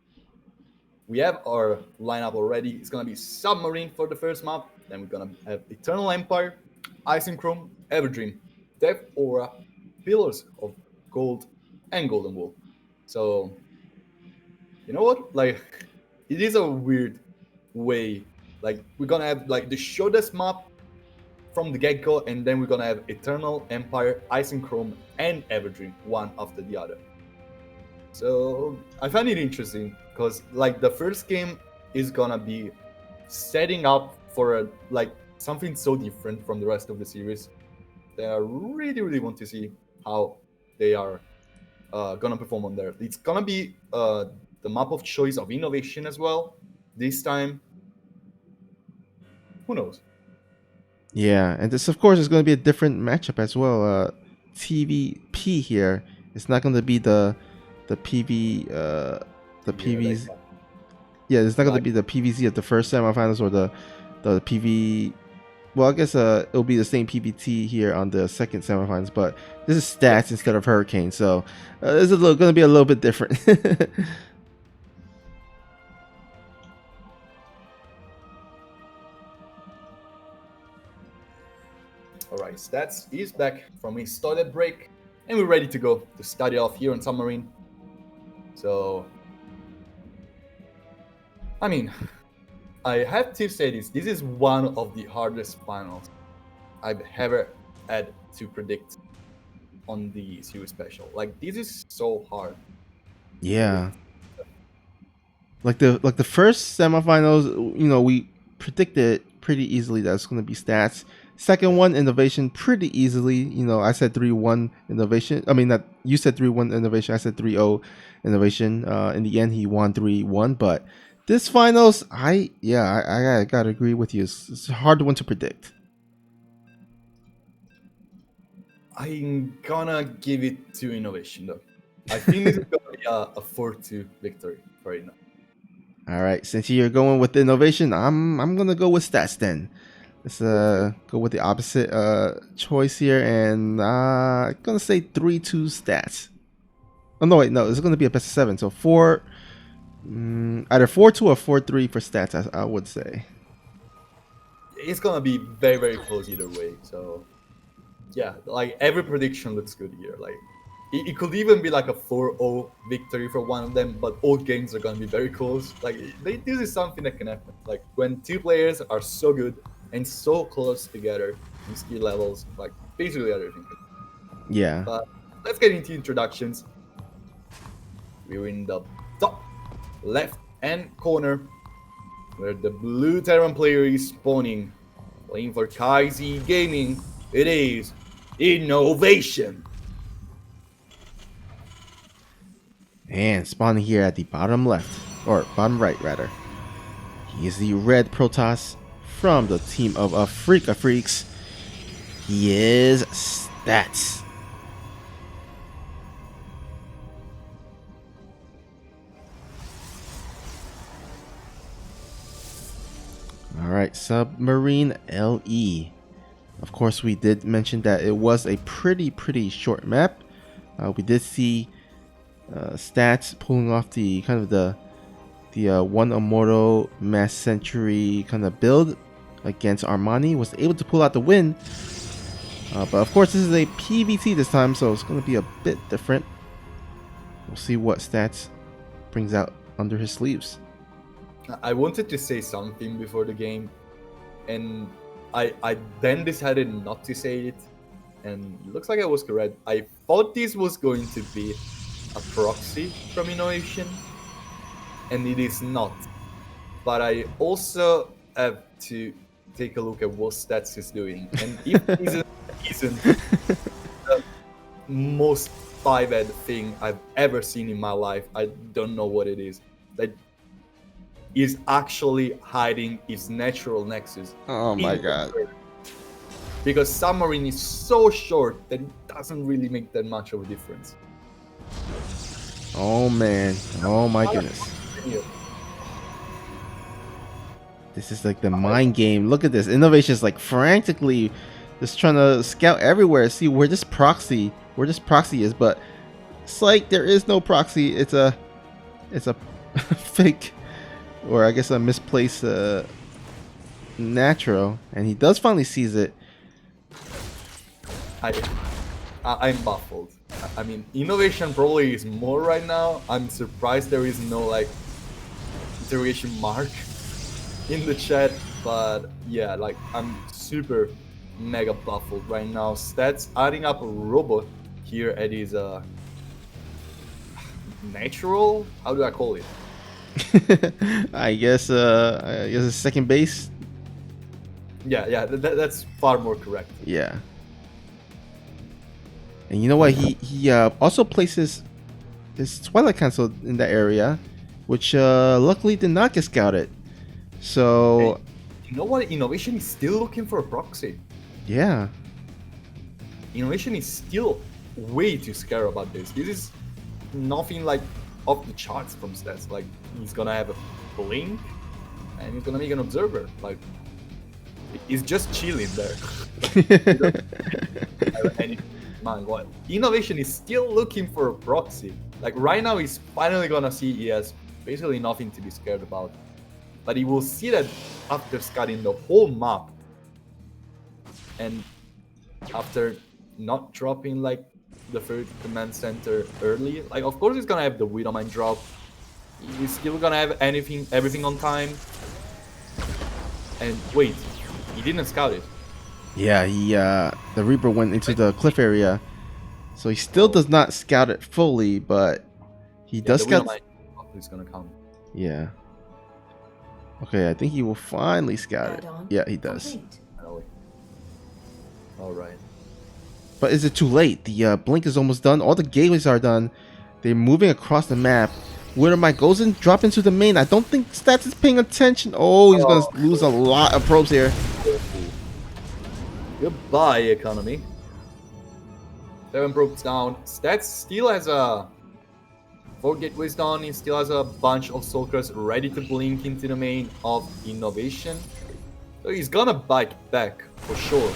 we have our lineup already. It's gonna be Submarine for the first map. Then we're gonna have Eternal Empire, Isenchrome, Everdream, Death Aura, Pillars of Gold, and Golden Wool. So you know what? Like, it is a weird way. Like, we're gonna have like the shortest map from the get-go, and then we're gonna have Eternal Empire, Isenchrome, and Everdream, one after the other. So I find it interesting because like the first game is gonna be setting up for like something so different from the rest of the series that I really want to see how they are gonna perform on there. It's gonna be the map of choice of innovation as well this time. Who knows? Yeah, and this of course is going to be a different matchup as well. TVP here. It's not going to be the PV the PVs. Like, Yeah, it's not going to like- be the PVZ of the first semifinals or the PV. Well, I guess it'll be the same PVT here on the second semifinals, but this is stats instead of Hurricane, so it's going to be a little bit different. Alright, Stats is back from his toilet break, and we're ready to go to study off here on Submarine. So, I mean, I have to say this is one of the hardest finals I've ever had to predict on the series special. Like, this is so hard. Yeah. Like the first semifinals, you know, we predicted pretty easily that it's going to be stats. Second one, innovation, pretty easily. You know, I said 3-1 innovation. I mean, that you said 3-1 innovation. I said 3-0 innovation. In the end, he won 3-1. But this finals, I gotta agree with you. It's a hard one to predict. I'm gonna give it to innovation though. I think this is gonna be a 4-2 victory right now. All right, since you're going with innovation, I'm gonna go with stats then. Let's go with the opposite choice here, and I'm gonna say 3-2 stats. Oh no, wait, no, it's gonna be a best of 7. So either 4-2 or 4-3 for stats. I would say. It's gonna be very close either way. So yeah, like every prediction looks good here. Like it could even be like a 4-0 victory for one of them, but all games are gonna be very close. Like this is something that can happen. Like when two players are so good and so close together in skill levels, like basically everything. Yeah. But let's get into introductions. We're in the top left hand corner where the blue Terran player is spawning, playing for Kaizi Gaming. It is innovation. And spawning here at the bottom left, or bottom right rather. He is the red Protoss from the team of Afrika Freaks. He is Stats. Alright, Submarine LE. Of course, we did mention that it was a pretty short map. We did see Stats pulling off the kind of the one Immortal Mass Century kind of build against Armani. Was able to pull out the win. But of course, this is a PVT this time, so it's going to be a bit different. We'll see what Stats brings out under his sleeves. I wanted to say something before the game, and I then decided not to say it, and it looks like I was correct. I thought this was going to be a proxy from Innovation, and it is not. But I also have to take a look at what Stats is doing, and if it isn't the most 5-head thing I've ever seen in my life, I don't know what it is. That is actually hiding its natural nexus. Oh my in god. the bird. Because Submarine is so short that it doesn't really make that much of a difference. Oh man. Oh my goodness. This is like the mind game. Look at this. Innovation is like frantically just trying to scout everywhere, see where this proxy where this proxy is, but it's like there is no proxy. It's a fake, or I guess a misplaced natural, and he does finally seize it. I'm baffled. I mean, innovation probably is more right now. I'm surprised there is no like interrogation mark in the chat, but yeah, like I'm super mega baffled right now. Stats adding up a robot here at his natural. How do I call it? I guess a second base. Yeah, that's far more correct. Yeah. And you know what? He also places his Twilight Council in that area, which luckily did not get scouted. So You know what? Innovation is still looking for a proxy. yeah, Innovation is still way too scared about this. This is nothing like off the charts from stats. Like he's gonna have a blink and he's gonna make an observer. Like he's just chilling there. Man, what? Innovation is still looking for a proxy. Like right now he's finally gonna see he has basically nothing to be scared about. But he will see that after scouting the whole map and after not dropping like the third command center early, like of course he's gonna have the Widowmine drop. He's still gonna have everything on time. And wait, he didn't scout it. yeah. The Reaper went into the cliff area, so he still does not scout it fully, but he does the scout. Widowmine is gonna come. Yeah. Okay, I think he will finally scout it. Add-on Yeah, he does. complete. All right. But is it too late? The blink is almost done. All the gateways are done. They're moving across the map. Widowmine goes in, drop into the main. I don't think Stats is paying attention. Oh, he's going to lose a lot of probes here. Goodbye, economy. 7 probes down. Stats still has a 4 gateways down. He still has a bunch of Stalkers ready to blink into the main of Innovation. So he's gonna bite back for sure.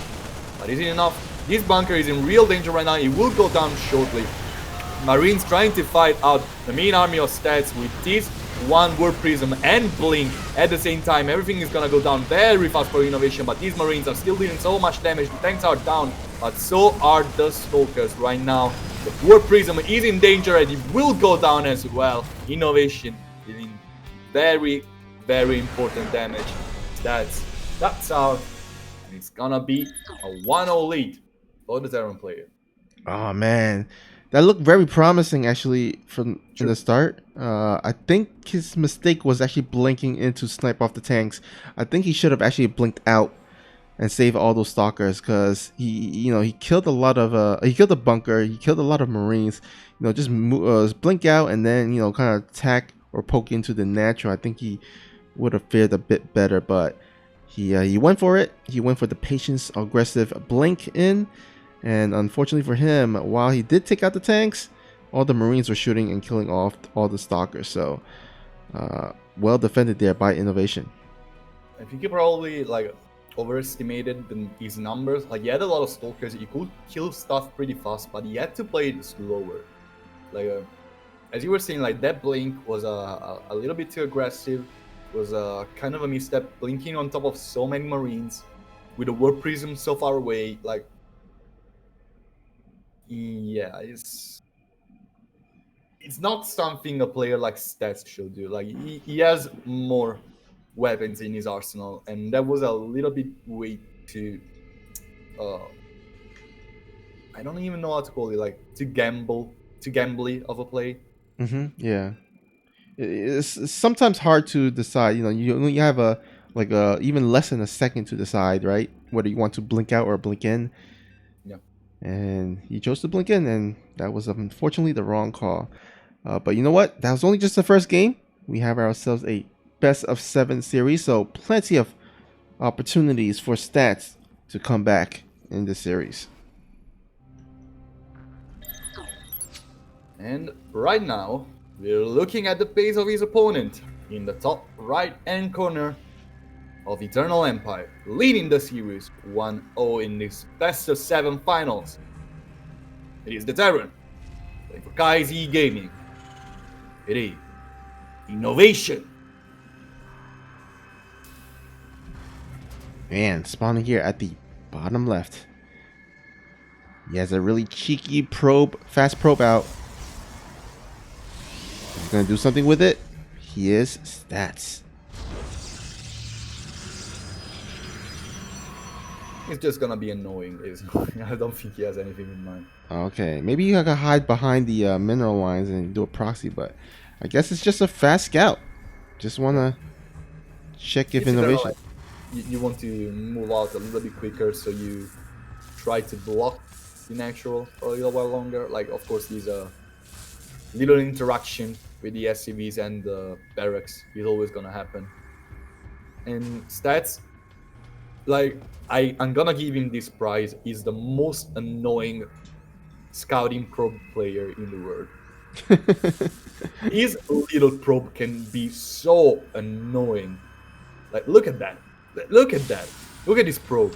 But is it enough? This bunker is in real danger right now. It will go down shortly. Marines trying to fight out the main army of Stats with this one Warp Prism and Blink at the same time. Everything is gonna go down very fast for Innovation, but these Marines are still dealing so much damage. The tanks are down, but so are the Stalkers right now. The Warp Prism is in danger and it will go down as well. Innovation dealing very, very important damage. That's how it's gonna be a 1-0 lead for the Terran player. Oh, man. That looked very promising, actually, from in the start. I think his mistake was actually blinking in to snipe off the tanks. I think he should have actually blinked out and saved all those Stalkers, because he killed a lot of he killed the bunker, he killed a lot of Marines. Just blink out and then kind of attack or poke into the natural. I think he would have fared a bit better, but he went for it. He went for the patience aggressive blink in. And unfortunately for him, while he did take out the tanks, all the Marines were shooting and killing off all the Stalkers. So, well defended there by Innovation. I think he probably overestimated his numbers. Like he had a lot of Stalkers, he could kill stuff pretty fast, but he had to play it slower. As you were saying, that blink was a little bit too aggressive. It was kind of a misstep, blinking on top of so many Marines with the Warp Prism so far away. Yeah, it's not something a player like Stats should do. He has more weapons in his arsenal, and that was a little bit way too I don't even know how to call it, too gambly of a play. Yeah, it's sometimes hard to decide. You have a even less than a second to decide, right, whether you want to blink out or blink in. And he chose to blink in, and that was unfortunately the wrong call. But you know what? That was only just the first game. We have ourselves a best of 7 series, so plenty of opportunities for Stats to come back in this series. And right now, we're looking at the pace of his opponent in the top right-hand corner of Eternal Empire, leading the series 1-0 in this best of 7 finals. It is the Terran. Playing for Kaizi Gaming. It is innovation. Man, spawning here at the bottom left. He has a really cheeky probe, fast probe out. He's gonna do something with it. He is stats. It's just gonna be annoying. I don't think he has anything in mind. Okay, maybe you gotta hide behind the mineral lines and do a proxy, but I guess it's just a fast scout. Just wanna check if It's either innovation. like you want to move out a little bit quicker, so you try to block the natural for a little while longer. Like, of course, these little interaction with the SCVs and the barracks is always gonna happen. And stats, like I'm gonna give him this prize. He's the most annoying scouting probe player in the world. His little probe can be so annoying. Like, look at that. Look at that. Look at this probe.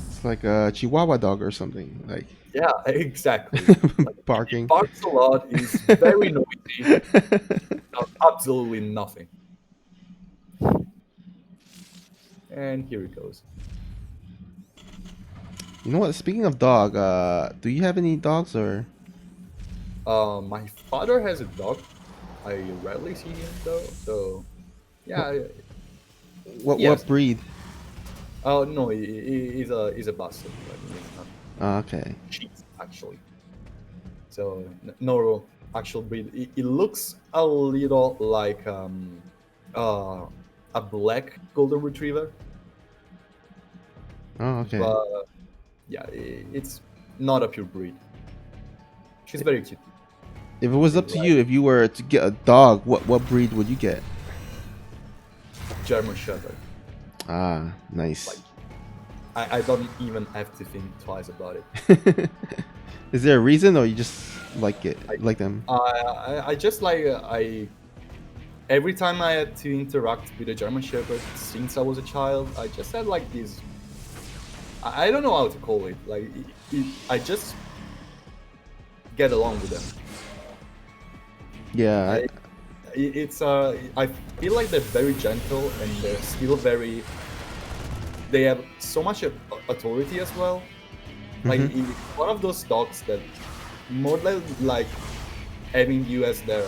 It's like a Chihuahua dog or something, like Yeah, exactly. Like, barking. he barks a lot. He's very noisy. Does absolutely nothing. And here it goes. You know what? Speaking of dog, do you have any dogs or? My father has a dog. I rarely see him though. So, yeah. What Yes. breed? Oh no, he's a bastard. Like, he's not Okay. cheats actually. So no actual breed. It looks a little like a black golden retriever, Oh, okay. but yeah, it's not a pure breed. She's very cute. If it was up to you, if you were to get a dog, what breed would you get? German Shepherd. Ah, nice. Like, I don't even have to think twice about it. Is there a reason, or you just like it, like them? I just like every time I had to interact with a German Shepherd since I was a child, I just had like this. I don't know how to call it. Like I just get along with them. Yeah. I feel like they're very gentle and they're still very. They have so much authority as well. Like it's one of those dogs that more like having you as their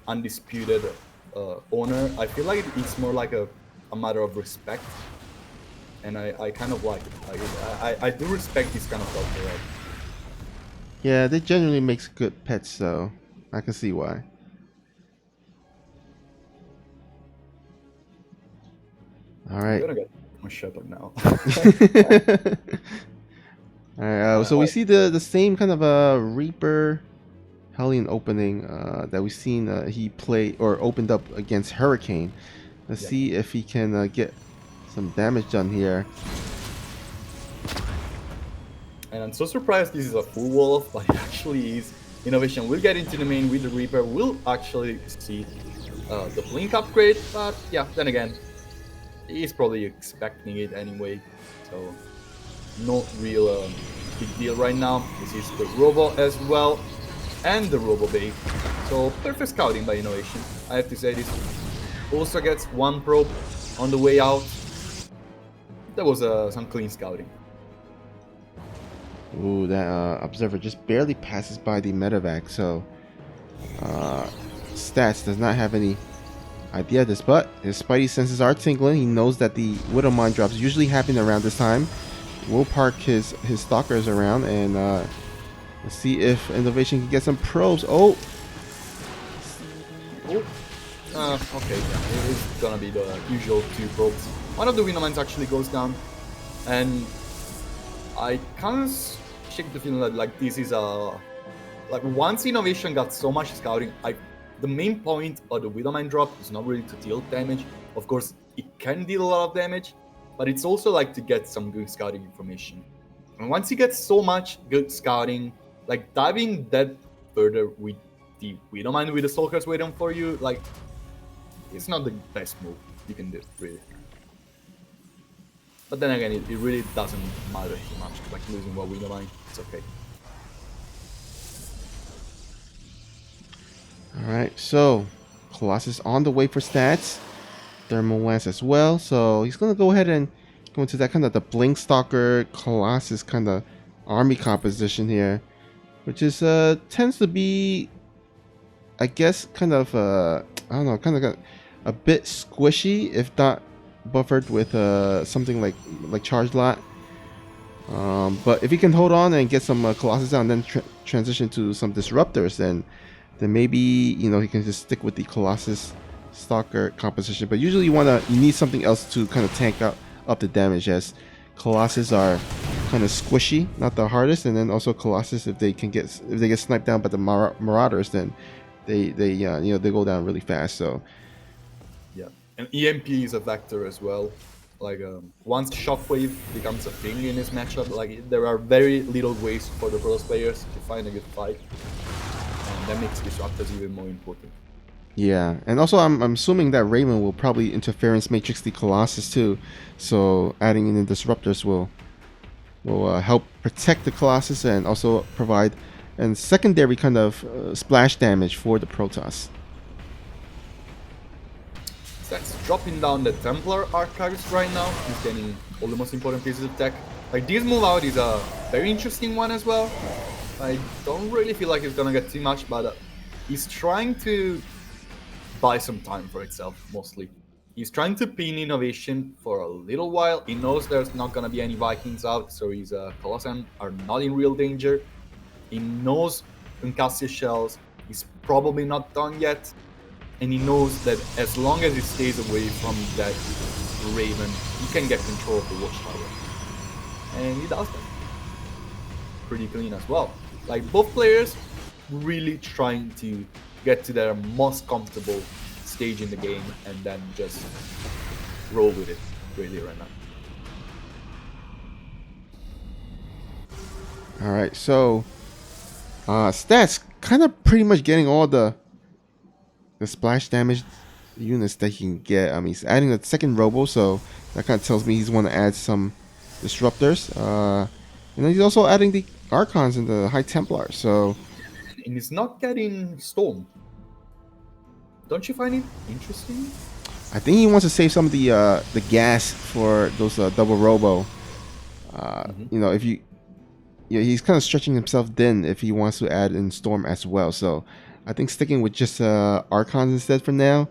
undisputed owner. I feel like it's more like a matter of respect, and I kind of like it. Like, I do respect this kind of dog. Right? Yeah, they generally makes good pets, so I can see why. All I'm right. gonna get my shepherd now. All right. So we see the same kind of Reaper Hellion opening that we've seen he play or opened up against Hurricane. Let's see if he can get some damage done here. And I'm so surprised this is a full wall, but it actually is. Innovation will get into the main with the Reaper. We'll actually see the Blink upgrade, but yeah, then again, he's probably expecting it anyway, so not real big deal right now. This is the Robo as well, and the Robo Bay. So perfect scouting by Innovation. I have to say this. Also gets one probe on the way out. That was some clean scouting. Ooh, that observer just barely passes by the medevac, so Stats does not have any idea of this, but his spidey senses are tingling. He knows that the Widow Mine drops usually happen around this time. We'll park his stalkers around and let's see if Innovation can get some probes. Oh! Okay, yeah, it is gonna be the usual 2 probes. One of the window mines actually goes down, and I kind of shake the feeling that like this is like once Innovation got so much scouting, the main point of the Widow Mine drop is not really to deal damage. Of course, it can deal a lot of damage, but it's also like to get some good scouting information. And once you get so much good scouting, like diving that further with the Widow Mine with the Stalkers waiting for you, like it's not the best move you can do, really. But then again, it really doesn't matter too much. Like losing while winning mine, it's okay. Alright, so Colossus on the way for stats. Thermal Lance as well. So he's gonna go ahead and go into that kind of the Blink Stalker Colossus kind of army composition here. Which is tends to be, I guess, kind of I don't know, kind of a bit squishy if not buffered with something like Charge Lot. But if he can hold on and get some Colossus down, and then transition to some Disruptors, then maybe he can just stick with the Colossus Stalker composition. But usually you need something else to kind of tank up the damage, as Colossus are kind of squishy, not the hardest, and then also Colossus, if they get sniped down by the Marauders, then they go down really fast. So yeah, and EMP is a vector as well. Like once Shockwave becomes a thing in this matchup, like there are very little ways for the Protoss players to find a good fight, and that makes Disruptors even more important. yeah, and also I'm assuming that Raven will probably interference matrix the Colossus too, so adding in the Disruptors will help protect the Colossus and also provide a secondary kind of splash damage for the Protoss. That's dropping down the Templar Archives right now. He's getting all the most important pieces of tech. Like this move out is a very interesting one as well. I don't really feel like he's gonna get too much, but he's trying to buy some time for itself, mostly. He's trying to pin Innovation for a little while. He knows there's not gonna be any Vikings out, so his Colosseum are not in real danger. He knows Uncassia Shells is probably not done yet, and he knows that as long as he stays away from that Raven, he can get control of the Watchtower. And he does that pretty clean as well. Like both players really trying to get to their most comfortable stage in the game and then just roll with it really right now. Alright, so stats kind of pretty much getting all the splash damage units that he can get. I mean, he's adding a second Robo, so that kind of tells me he's want to add some Disruptors. And then he's also adding the Archons and the High Templars. So, and he's not getting Storm. Don't you find it interesting? I think he wants to save some of the gas for those double Robo. If he's kind of stretching himself thin if he wants to add in Storm as well. So I think sticking with just Archons instead for now,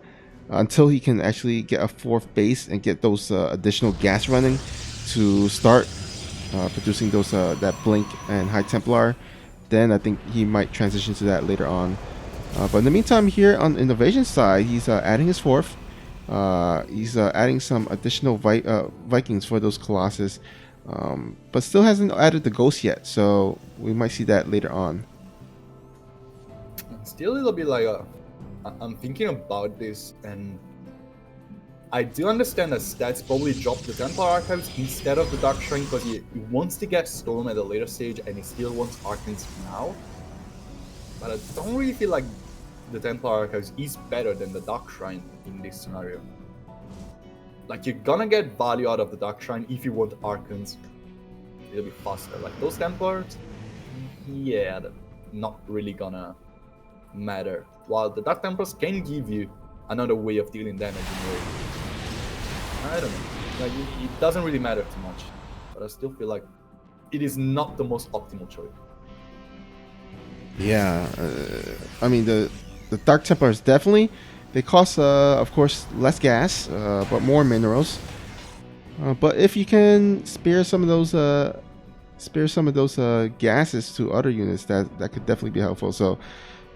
until he can actually get a fourth base and get those additional gas running to start producing those that Blink and High Templar. Then I think he might transition to that later on. But in the meantime, here on the Innovation side, he's adding his fourth. He's adding some additional Vikings for those Colossus. But still hasn't added the Ghost yet, so we might see that later on. Still a little bit like I'm thinking about this, and I do understand that Stats probably dropped the Templar Archives instead of the Dark Shrine because he wants to get Storm at a later stage and he still wants Archons now. But I don't really feel like the Templar Archives is better than the Dark Shrine in this scenario. Like, you're gonna get value out of the Dark Shrine if you want Archons a little bit faster. Like, those Templars, yeah, they're not really gonna matter. While the Dark Templars can give you another way of dealing damage in a way. I don't know. Like, it doesn't really matter too much. But I still feel like it is not the most optimal choice. Yeah, I mean the Dark Templars definitely, they cost of course less gas, but more minerals. But if you can spare some of those gases to other units, that could definitely be helpful. So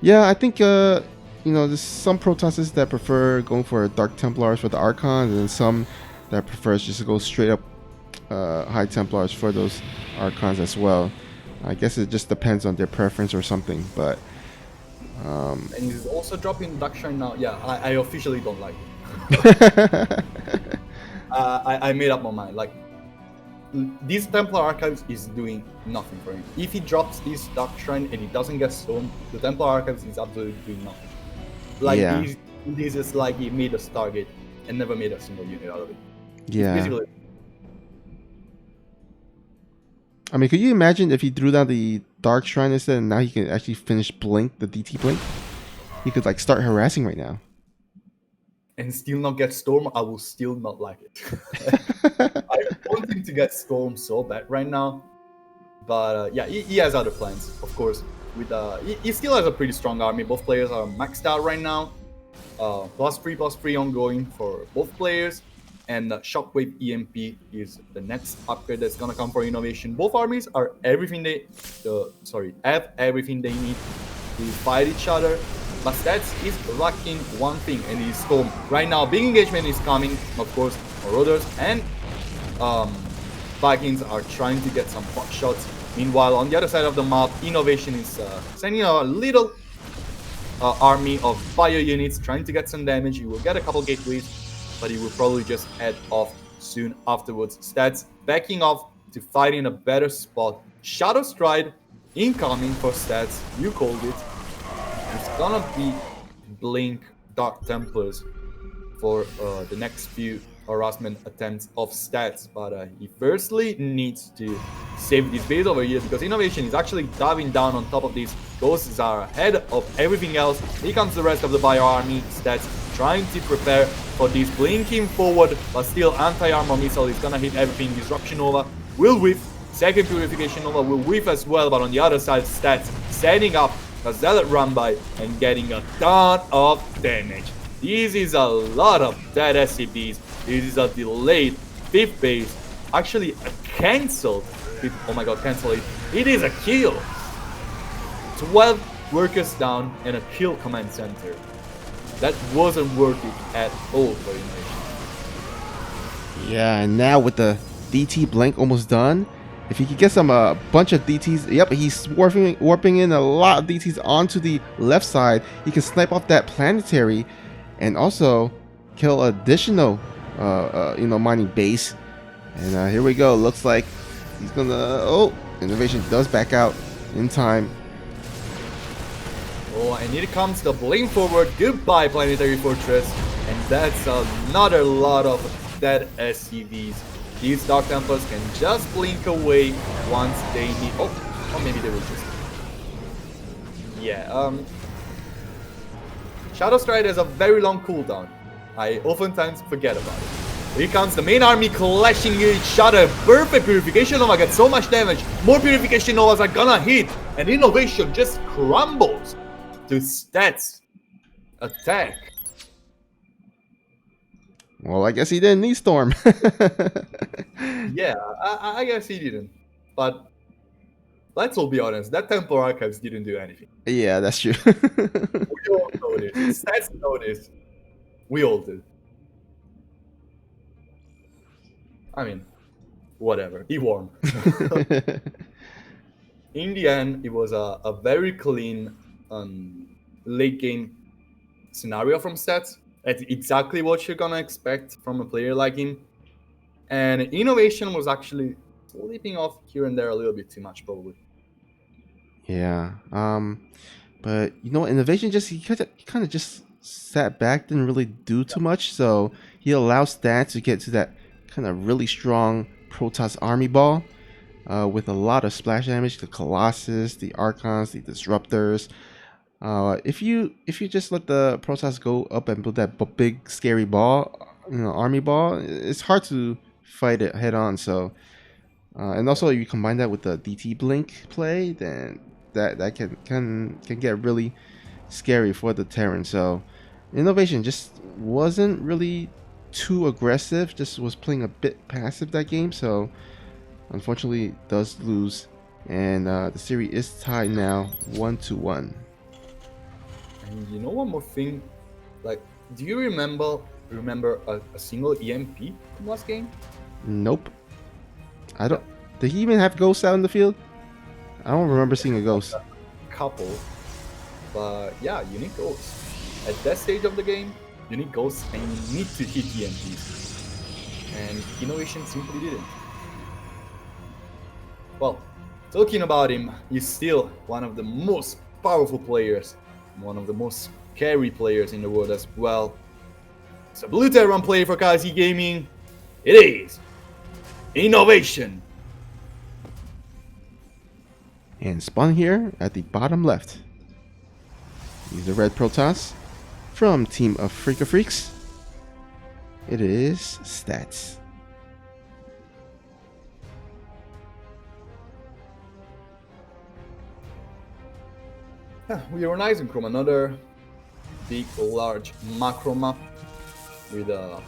yeah, I think there's some Protosses that prefer going for Dark Templars for the Archons, and then some that prefers just to go straight up High Templars for those Archons as well. I guess it just depends on their preference or something, but and he's also dropping Dark Shrine now. Yeah, I officially don't like it. I made up my mind. Like, this Templar Archives is doing nothing for him. If he drops this Dark Shrine and he doesn't get Storm, the Templar Archives is absolutely doing nothing. Like, yeah. This is like he made a Stargate and never made a single unit out of it. Yeah. Basically, I mean, could you imagine if he threw down the Dark Shrine instead, and now he can actually finish Blink, the DT Blink? He could like start harassing right now. And still not get Storm, I will still not like it. I want him to get Storm so bad right now. But yeah, he has other plans, of course. With he still has a pretty strong army. Both players are maxed out right now. +3/+3 ongoing for both players. And Shockwave EMP is the next upgrade that's gonna come for Innovation. Both armies are have everything they need to fight each other. But Stats is lacking one thing, and it is Storm. Right now, big engagement is coming, of course. Marauders and Vikings are trying to get some pot shots. Meanwhile, on the other side of the map, Innovation is sending a little army of fire units trying to get some damage. He will get a couple gateways, but he will probably just head off soon afterwards. Stats backing off to fight in a better spot. Shadow Stride incoming for Stats. You called it. It's gonna be Blink Dark Templars for the next few harassment attempts of Stats, but he firstly needs to save this base over here because Innovation is actually diving down on top of these. Ghosts are ahead of everything else. Here comes the rest of the Bio army. Stats trying to prepare for this blinking forward, but still anti-armor missile is gonna hit everything. Disruption Nova will whiff. Second Purification Nova will whiff as well, but on the other side, Stats setting up a Zealot run by and getting a ton of damage. This is a lot of dead SCBs. This is a delayed 5th base. Actually, a cancelled. Oh my god, cancel it. It is a kill. 12 workers down and a kill command center. That wasn't worth it at all for Innovation. Yeah, and now with the DT Blink almost done, if he could get some bunch of DTs, yep, he's warping in a lot of DTs onto the left side. He can snipe off that planetary and also kill additional mining base. And here we go. Looks like he's gonna Innovation does back out in time. Oh, and here comes the blink forward. Goodbye, Planetary Fortress. And that's another lot of dead SCVs. These Dark Templars can just blink away once they need. Oh, or maybe they will just. Yeah. Shadow Stride has a very long cooldown. I oftentimes forget about it. Here comes the main army clashing each other. Perfect Purification Nova gets so much damage. More Purification Novas are gonna hit. And Innovation just crumbles to Stats attack. Well, I guess he didn't need Storm. Yeah, I guess he didn't. But let's all be honest, that Temple Archives didn't do anything. Yeah, that's true. We all know this. Stats know this. We all did. I mean, whatever. He won. In the end, it was a very clean late game scenario from Stats. That's exactly what you're gonna expect from a player like him. And Innovation was actually slipping off here and there a little bit too much, probably. Yeah. But Innovation he kind of just sat back, didn't really do too much. So he allowed Stats to get to that kind of really strong Protoss army ball with a lot of splash damage. The Colossus, the Archons, the Disruptors. If you just let the Protoss go up and build that big scary ball, army ball, it's hard to fight it head on. So, and also you combine that with the DT Blink play, then that can get really scary for the Terran. So, Innovation just wasn't really too aggressive. Just was playing a bit passive that game. So, unfortunately, does lose, and the series is tied now 1-1. And you know one more thing? Like, do you remember a single EMP from last game? Nope. I don't. Did he even have ghosts out in the field? I don't remember seeing a ghost. A couple. But yeah, you need ghosts. At that stage of the game, you need ghosts and you need to hit EMPs. And Innovation simply didn't. Well, talking about him, he's still one of the most powerful players. One of the most scary players in the world as well. It's a Blue Terran player for KZ Gaming. It is Innovation. And spawn here at the bottom left. He's the red Protoss from Team of Freaka Freaks. It is Stats. Yeah, we are on Eisenchrome, another big, large macro map with a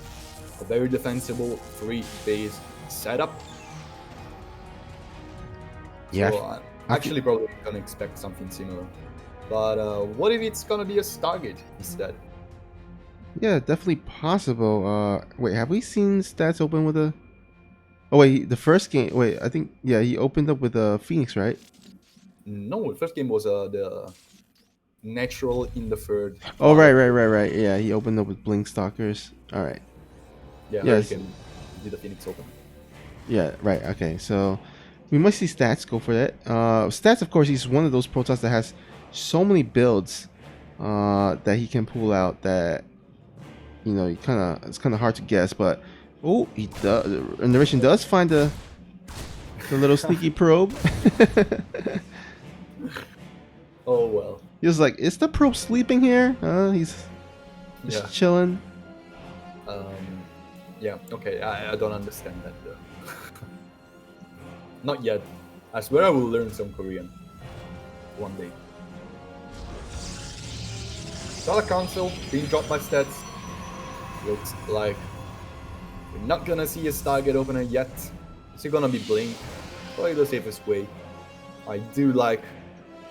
very defensible 3-base setup. Yeah. So I'm actually probably gonna expect something similar. But what if it's gonna be a Stargate instead? Yeah, definitely possible. Wait, have we seen Stats open with a... Oh wait, the first game... Wait, I think... Yeah, he opened up with a Phoenix, right? No, the first game was the natural in the third. Oh, right. Yeah, he opened up with Blink Stalkers. Alright. Yeah, Yes. Hurricane did the Phoenix open. Yeah, right. Okay, so we must see Stats go for that. Stats, of course, he's one of those Protoss that has so many builds that he can pull out that, you know, it's kind of hard to guess. But oh, he does. Innovation does find the little sneaky probe. Oh well. He was like, "Is the probe sleeping here?" He's just Yeah. chilling. Yeah. Okay. I don't understand that though. Not yet. I swear I will learn some Korean one day. Dollar Council being dropped by Stats. Looks like we're not gonna see a Stargate opener yet. It's gonna be Blink. Probably the safest way. I do like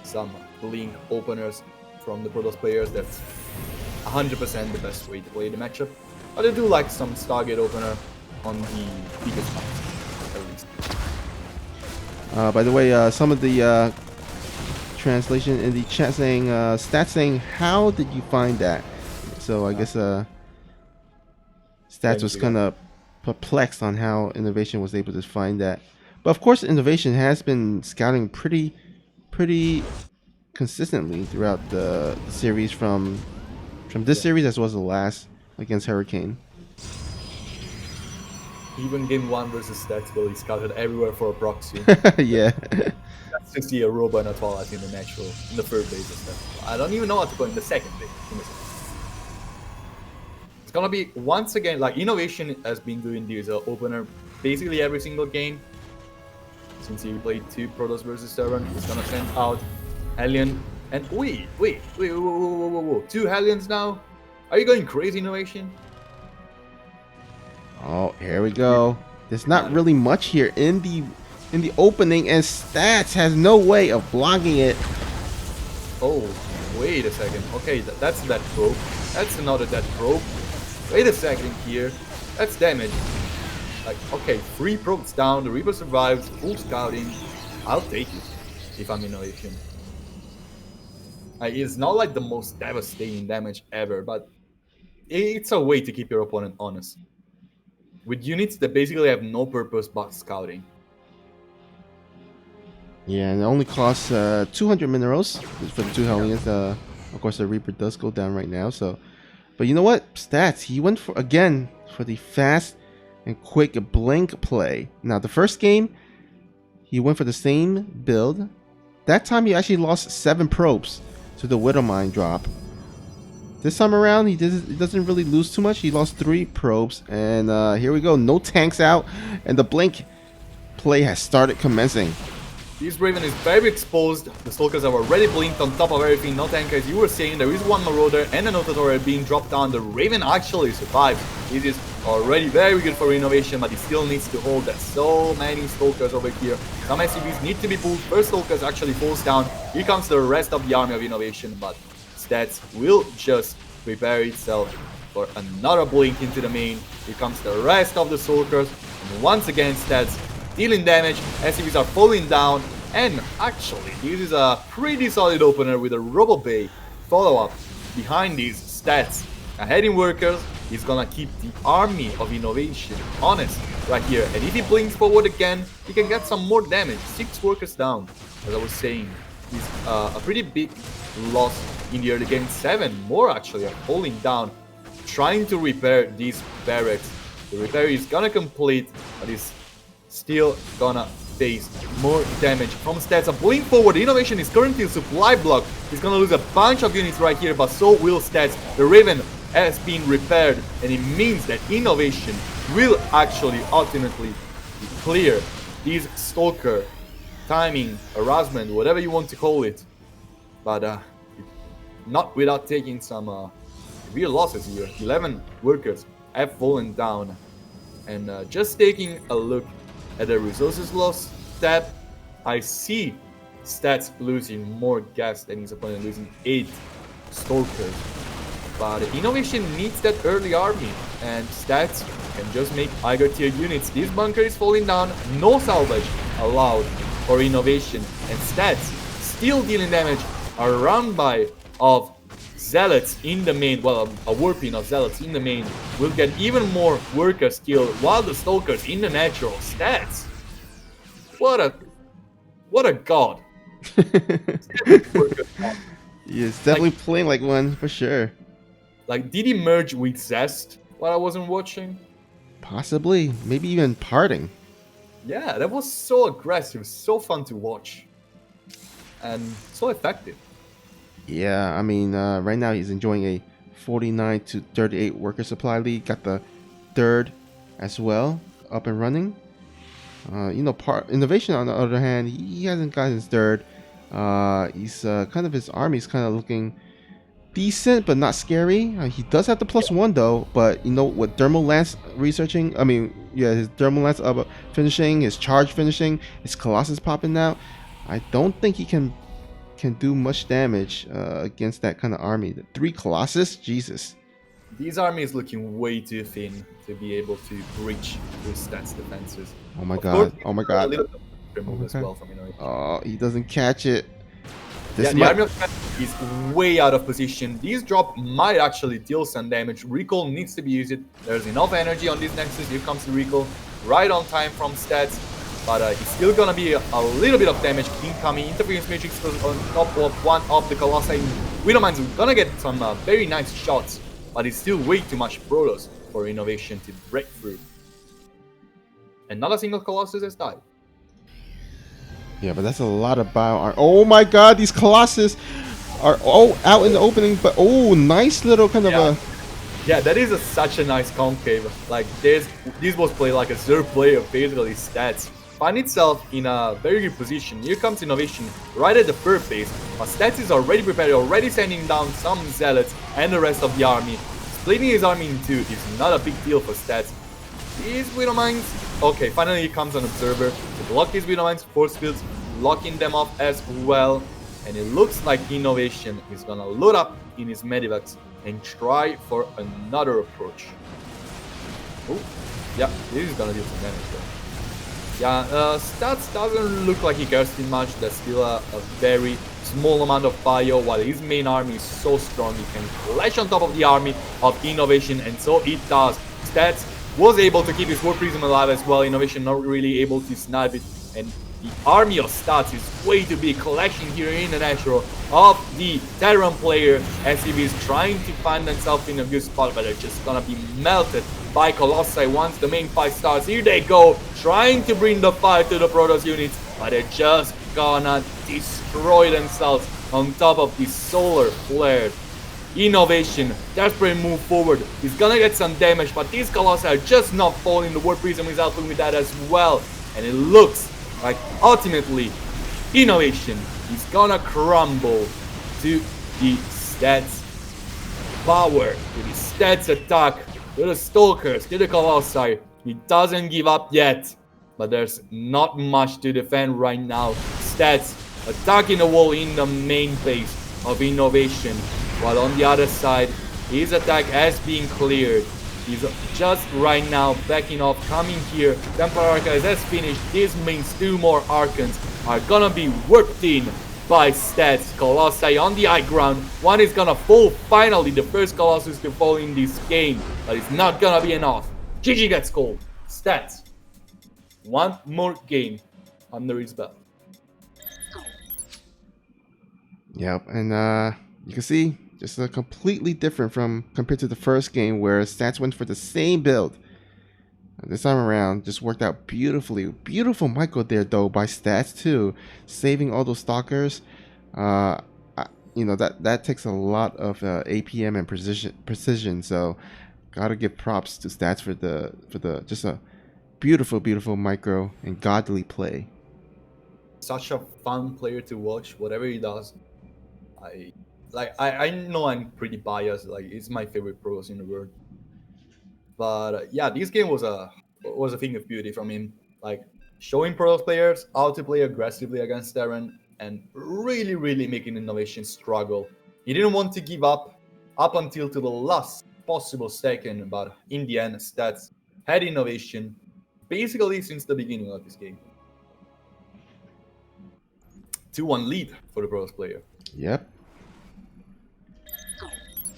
some Blink openers from the Protoss players. That's 100% the best way to play the matchup. But I do like some Stargate opener on the biggest maps, at least. By the way, some of the translation in the chat saying, Stats saying, "How did you find that?" So I guess Stats was kind of perplexed on how Innovation was able to find that. But of course, Innovation has been scouting pretty consistently throughout the series from this series as well as the last against Hurricane. Even game 1 versus Stats, well, he scouted everywhere for a proxy. Yeah. That's to see a Robo and a Twilight in the natural, in the third base and stuff. I don't even know how to go in the second base. It's gonna be, once again, like, Innovation has been doing this opener basically every single game. Since he played 2 Protoss versus Terran, he's gonna send out Hellion. And wait, 2 Hellions now? Are you going crazy, Innovation? Oh, here we go. There's not really much here in the opening, and Stats has no way of blocking it. Oh, wait a second. Okay, that's that probe. That's another dead probe. Wait a second here. That's damage. Like, okay, 3 probes down. The Reaper survives. Full scouting. I'll take it if I'm Innovation. It's not like the most devastating damage ever, but it's a way to keep your opponent honest. With units that basically have no purpose but scouting. Yeah, and it only costs 200 minerals for the 2 Hellions. Of course, the Reaper does go down right now. So, but you know what? Stats. He went for the fast and quick blink play. Now, the first game, he went for the same build. That time, he actually lost 7 probes to the Widowmine drop. This time around, he doesn't really lose too much. He lost 3 probes, and here we go. No tanks out, and the blink play has started commencing. This Raven is very exposed. The Stalkers have already blinked on top of everything. No tank, as you were saying, there is one Marauder and another turret being dropped down. The Raven actually survived. This is already very good for Innovation, but he still needs to hold that. So many Stalkers over here. Some SCVs need to be pulled. First Stalkers actually falls down. Here comes the rest of the army of Innovation, but Stats will just prepare itself for another blink into the main. Here comes the rest of the Stalkers. And once again, Stats dealing damage. SCVs are falling down. And actually, this is a pretty solid opener with a Robo Bay follow-up behind these Stats. Heading workers, he's gonna keep the army of Innovation honest right here. And if he blinks forward again, he can get some more damage. 6 workers down, as I was saying. He's a pretty big loss in the early game. 7 more actually are falling down, trying to repair these barracks. The repair is gonna complete, but he's still gonna face more damage from stats. A blink forward. Innovation is currently a supply block. He's gonna lose a bunch of units right here, but so will stats. The Raven has been repaired, and it means that Innovation will actually ultimately clear these Stalker, timing, harassment, whatever you want to call it. But not without taking some real losses here. 11 workers have fallen down. And just taking a look at the resources loss tab, I see stats losing more gas than his opponent, losing 8 Stalkers. But Innovation needs that early army, and stats can just make higher tier units. This bunker is falling down, no salvage allowed for Innovation, and stats still dealing damage around by of Zealots in the main. Well, a warping of Zealots in the main will get even more workers killed, while the Stalkers in the natural stats. What a god. He's definitely playing like one for sure. Like, did he merge with Zest while I wasn't watching? Possibly, maybe even parting. Yeah, that was so aggressive, so fun to watch, and so effective. Yeah, I mean, right now he's enjoying a 49 to 38 worker supply lead. Got the third as well up and running. Innovation on the other hand, he hasn't got his third. He's kind of his army's kind of looking decent, but not scary. He does have the +1 though, but with Thermal Lance researching, his Thermal Lance finishing, his charge finishing, his Colossus popping out, I don't think he can do much damage against that kind of army. The 3 Colossus, Jesus. These armies looking way too thin to be able to breach those stats defenses. Oh my Of god! course, Oh my a god! little bit of remove as well from Innovation. Oh, he doesn't catch it. Yeah, the army of Threat is way out of position. These drop might actually deal some damage. Recall needs to be used. There's enough energy on this Nexus. Here comes the recall. Right on time from stats. But it's still gonna be a little bit of damage incoming. Interference Matrix on top of one of the Colossi. Widowmine's gonna get some very nice shots. But it's still way too much Protoss for Innovation to break through. And not a single Colossus has died. Yeah, but that's a lot of bio. Oh my god, these Colossus are out in the opening, but nice little kind of a... Yeah, that is such a nice concave. Like, this was played like a third player, basically stats. Find itself in a very good position. Here comes Innovation right at the third base. But stats is already prepared, already sending down some Zealots and the rest of the army. Splitting his army in 2 is not a big deal for stats. These Widowmines... Okay, finally here comes an Observer to block these Widowmines, force fields, locking them off as well. And it looks like Innovation is gonna load up in his Medivacs and try for another approach. Oh, yeah, this is gonna deal some damage though. Yeah, Stats doesn't look like he cares too much. There's still a very small amount of bio, while his main army is so strong he can clash on top of the army of Innovation, and so it does. Stats was able to keep his War Prism alive as well. Innovation not really able to snipe it, and the army of Stats is way too big, clashing here in the natural of the Terran player as he is trying to find himself in a good spot, but they're just gonna be melted by Colossi once the main fight starts. Here they go, trying to bring the fire to the Protoss units, but they're just gonna destroy themselves on top of this solar flare. Innovation, desperate move forward. He's gonna get some damage, but these Colossi are just not falling. The War Prism is helping with that as well. And it looks like ultimately Innovation is gonna crumble to the stats power, to the stats attack, to the Stalkers, to the Colossi. He doesn't give up yet, but there's not much to defend right now. Stats attacking the wall in the main base of Innovation, while on the other side, his attack has been cleared. He's just right now backing off, coming here. Templar Archives has finished. This means 2 more Archons are gonna be worked in by stats. Colossi on the high ground. One is gonna fall, finally the first Colossus to fall in this game, but it's not gonna be enough. GG gets called. Stats. One more game under his belt. Yep, and you can see just completely different compared to the first game where Stats went for the same build. This time around, just worked out beautifully. Beautiful micro there, though, by Stats, too. Saving all those stalkers. That takes a lot of APM and precision. So, gotta give props to Stats for the just a beautiful micro and godly play. Such a fun player to watch. Whatever he does, I know I'm pretty biased. Like, it's my favorite pros in the world. But yeah, this game was a thing of beauty from him. Like, showing pro players how to play aggressively against Darren and really making Innovation struggle. He didn't want to give up until to the last possible second, but in the end, Stats had Innovation basically since the beginning of this game. 2-1 lead for the pros player. Yep.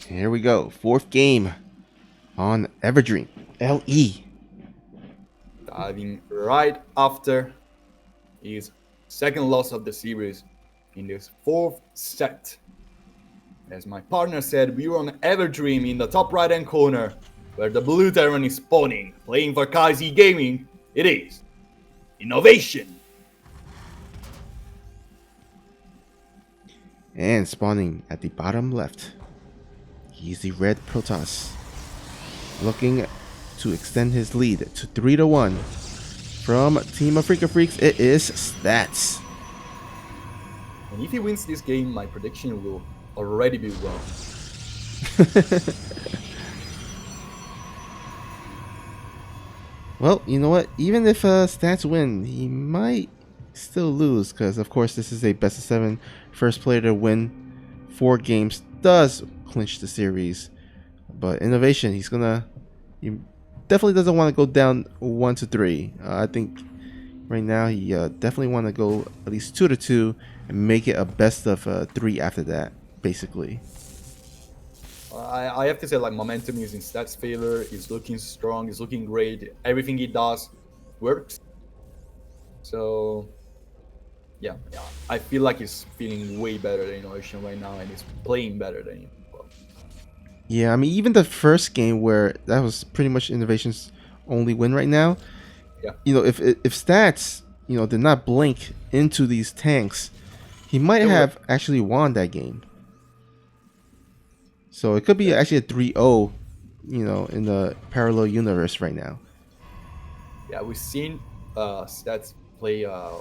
Here we go. Fourth game on Everdream. LE. Diving right after his second loss of the series in this fourth set. As my partner said, we were on Everdream in the top right hand corner, where the blue Terran is spawning, playing for Kazi Gaming. It is Innovation. And spawning at the bottom left, he's the red Protoss, looking to extend his lead to 3-1. From Team of Freaka Freaks, it is Stats. And if he wins this game, my prediction will already be wrong. Well, you know what? Even if Stats win, he might still lose, because of course this is a best of 7. First player to win 4 games does clinch the series. But Innovation, he definitely doesn't want to go down 1-3. I think right now he definitely want to go at least 2-2 and make it a best of 3 after that, basically. I have to say, like, momentum is in Stats' favor. He's looking strong. He's looking great. Everything he does works. So, yeah, I feel like he's feeling way better than Innovation right now, and he's playing better than him. Yeah, I mean, even the first game where that was pretty much Innovation's only win right now. Yeah. If Stats, did not blink into these tanks, he might have actually won that game. So it could be actually a 3-0, in the parallel universe right now. Yeah, we've seen Stats play a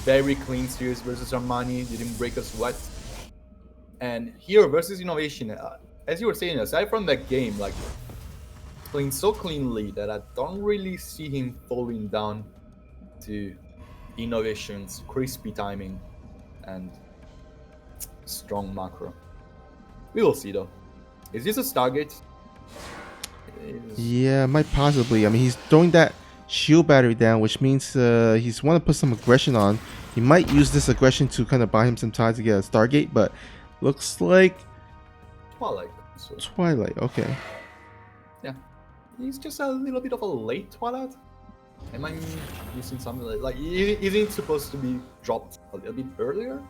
very clean series versus Armani. Didn't break a sweat. And here versus Innovation, as you were saying, aside from that game, like, playing so cleanly that I don't really see him falling down to Innovation's crispy timing and strong macro. We will see, though. Is this a Stargate? Yeah, might possibly. I mean, he's throwing that shield battery down, which means he's want to put some aggression on. He might use this aggression to kind of buy him some time to get a Stargate, but looks like Twilight. So, Twilight. Okay. yeah, he's just a little bit of a late Twilight. Am I missing something like isn't it supposed to be dropped a little bit earlier?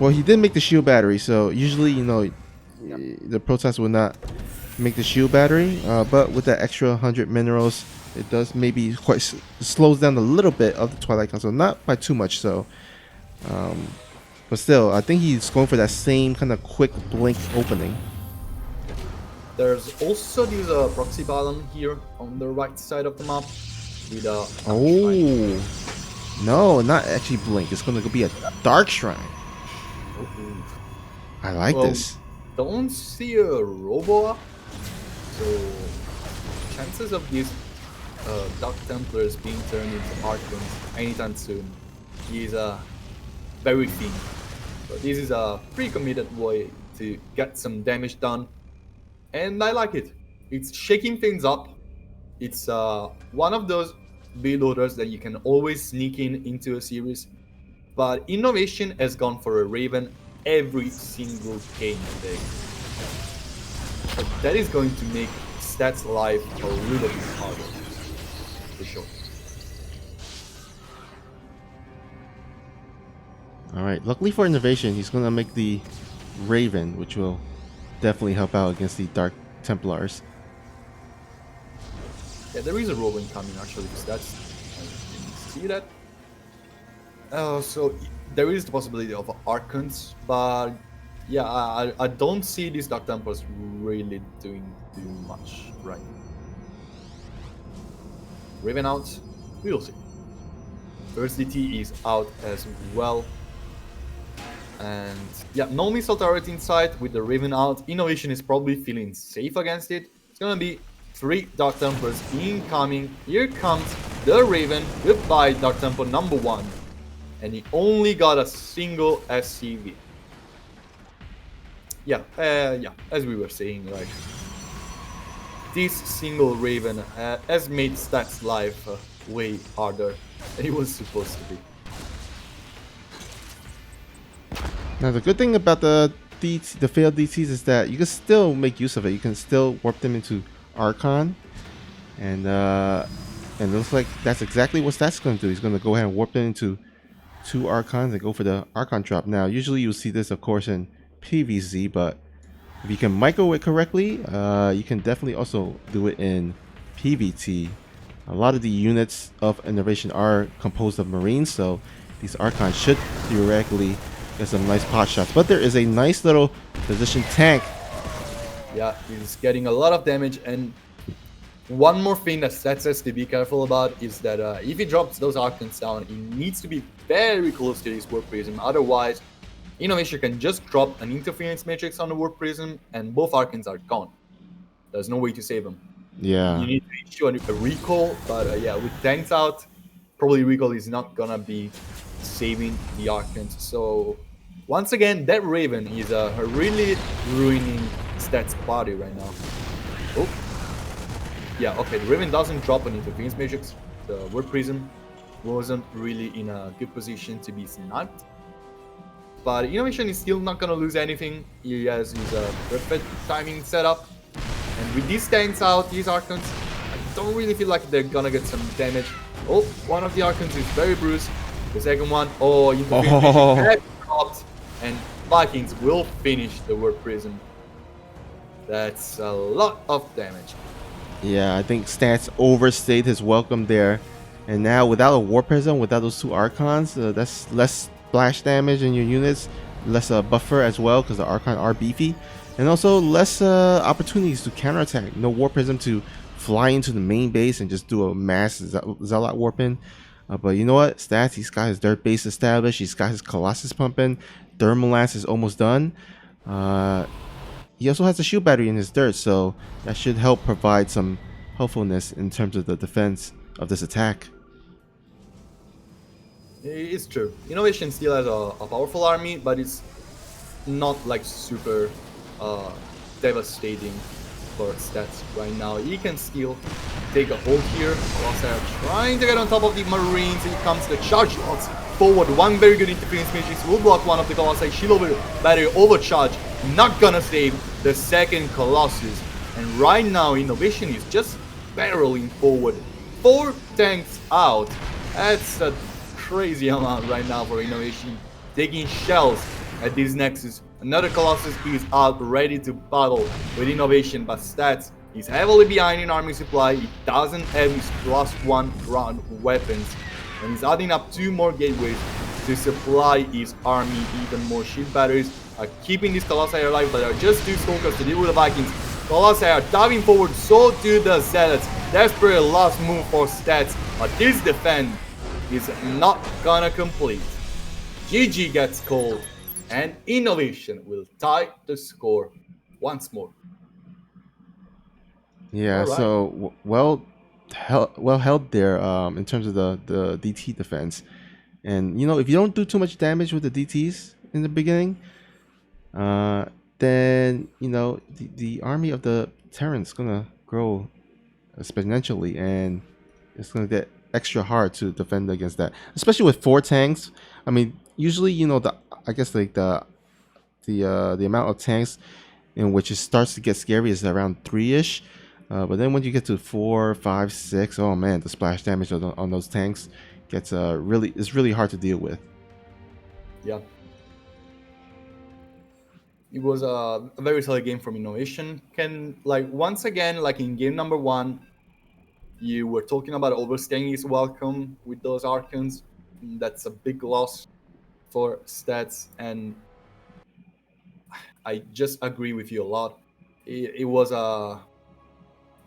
Well, he did make the shield battery, so usually, the Protoss will not make the shield battery, but with that extra 100 minerals, it does maybe slows down a little bit of the Twilight console, not by too much. So, but still, I think he's going for that same kind of quick blink opening. There's also this proxy balloon here on the right side of the map with a no, not actually blink. It's going to be a dark shrine. I like this. Don't see a Robo, so chances of these Dark Templars being turned into Archons anytime soon is very thin. But this is a pre-committed way to get some damage done, and I like it. It's shaking things up. It's one of those build orders that you can always sneak into a series, but Innovation has gone for a Raven every single game today. But that is going to make Stats' life a little bit harder, for sure. Alright, luckily for Innovation, he's going to make the Raven, which will definitely help out against the Dark Templars. Yeah, there is a Robin coming actually, because that's I didn't see that. There is the possibility of Archons, but yeah, I don't see these Dark Templars really doing too much right now. Raven out, we will see. First DT is out as well. And yeah, no missile turret inside with the Raven out. Innovation is probably feeling safe against it. It's gonna be 3 Dark Templars incoming. Here comes the Raven. Goodbye, Dark Templar number 1. And he only got a single SCV. Yeah, as we were saying, like, this single Raven has made Stats' life way harder than it was supposed to be. Now the good thing about the failed DTs is that you can still make use of it. You can still warp them into Archon, and it looks like that's exactly what that's going to do. He's going to go ahead and warp them into 2 Archons and go for the Archon drop. Now usually you'll see this, of course, in PvZ, but if you can micro it correctly, you can definitely also do it in PvT. A lot of the units of Innovation are composed of Marines, so these Archons should theoretically get some nice pot shots. But there is a nice little position tank. Yeah, he's getting a lot of damage, and one more thing that Stats has to be careful about is that if he drops those Archons down, he needs to be very close to this Warp Prism. Otherwise, Innovation can just drop an Interference Matrix on the Warp Prism, and both Archons are gone. There's no way to save them. Yeah. You need to issue a recall, but yeah, with tanks out, probably recall is not gonna be saving the Archons. So once again, that Raven is really ruining Stats' party right now. Oh, yeah, okay, the Raven doesn't drop an Interference Matrix. The Warp Prism wasn't really in a good position to be sniped. But Innovation is still not gonna lose anything. He has his perfect timing setup. And with these tanks out, these Archons, I don't really feel like they're gonna get some damage. Oh, one of the Archons is very bruised. The second one, Interference Matrix dropped. And Vikings will finish the Warp Prism. That's a lot of damage. Yeah, I think Stats overstayed his welcome there. And now without a War Prism, without those 2 Archons, that's less splash damage in your units, less buffer as well because the Archon are beefy. And also less opportunities to counterattack. No War Prism to fly into the main base and just do a mass Zealot warping. But you know what? Stats, he's got his dirt base established. He's got his Colossus pumping. Thermalance is almost done. He also has a shield battery in his dirt, so that should help provide some helpfulness in terms of the defense of this attack. It's true. Innovation still has a powerful army, but it's not like super devastating for Stats right now. He can still take a hold here. Colossi trying to get on top of the Marines. Here comes the charge shots forward. One very good Interference Matrix will block one of the Colossi. Shield battery overcharge. Not gonna save the second Colossus. And right now, Innovation is just barreling forward. 4 tanks out. That's a crazy amount right now for Innovation. Taking shells at this Nexus. Another Colossus is out, ready to battle with Innovation, but Stats is heavily behind in army supply. He doesn't have his +1 round weapons, and he's adding up 2 more gateways to supply his army even more. Shield batteries are keeping these Colossi alive, but there are just 2 Stalkers to deal with the Vikings. Colossi are diving forward, so do the Zealots. Desperate last move for Stats, but this defense is not gonna complete. GG gets called, and Innovation will tie the score once more. Yeah, All right. so well held there in terms of the DT defense. And you know, if you don't do too much damage with the DTs in the beginning, then you know the army of the Terrans gonna grow exponentially, and it's gonna get extra hard to defend against that, especially with 4 tanks. I mean, usually you know I guess like the amount of tanks in which it starts to get scary is around 3-ish. But then when you get to 4, 5, 6, oh man, the splash damage on those tanks gets it's really hard to deal with. Yeah. It was a very solid game from Innovation. Can, like, once again, like in game number 1, You were talking about overscaling is welcome with those Archons. That's a big loss for stats, and I just agree with you a lot. It was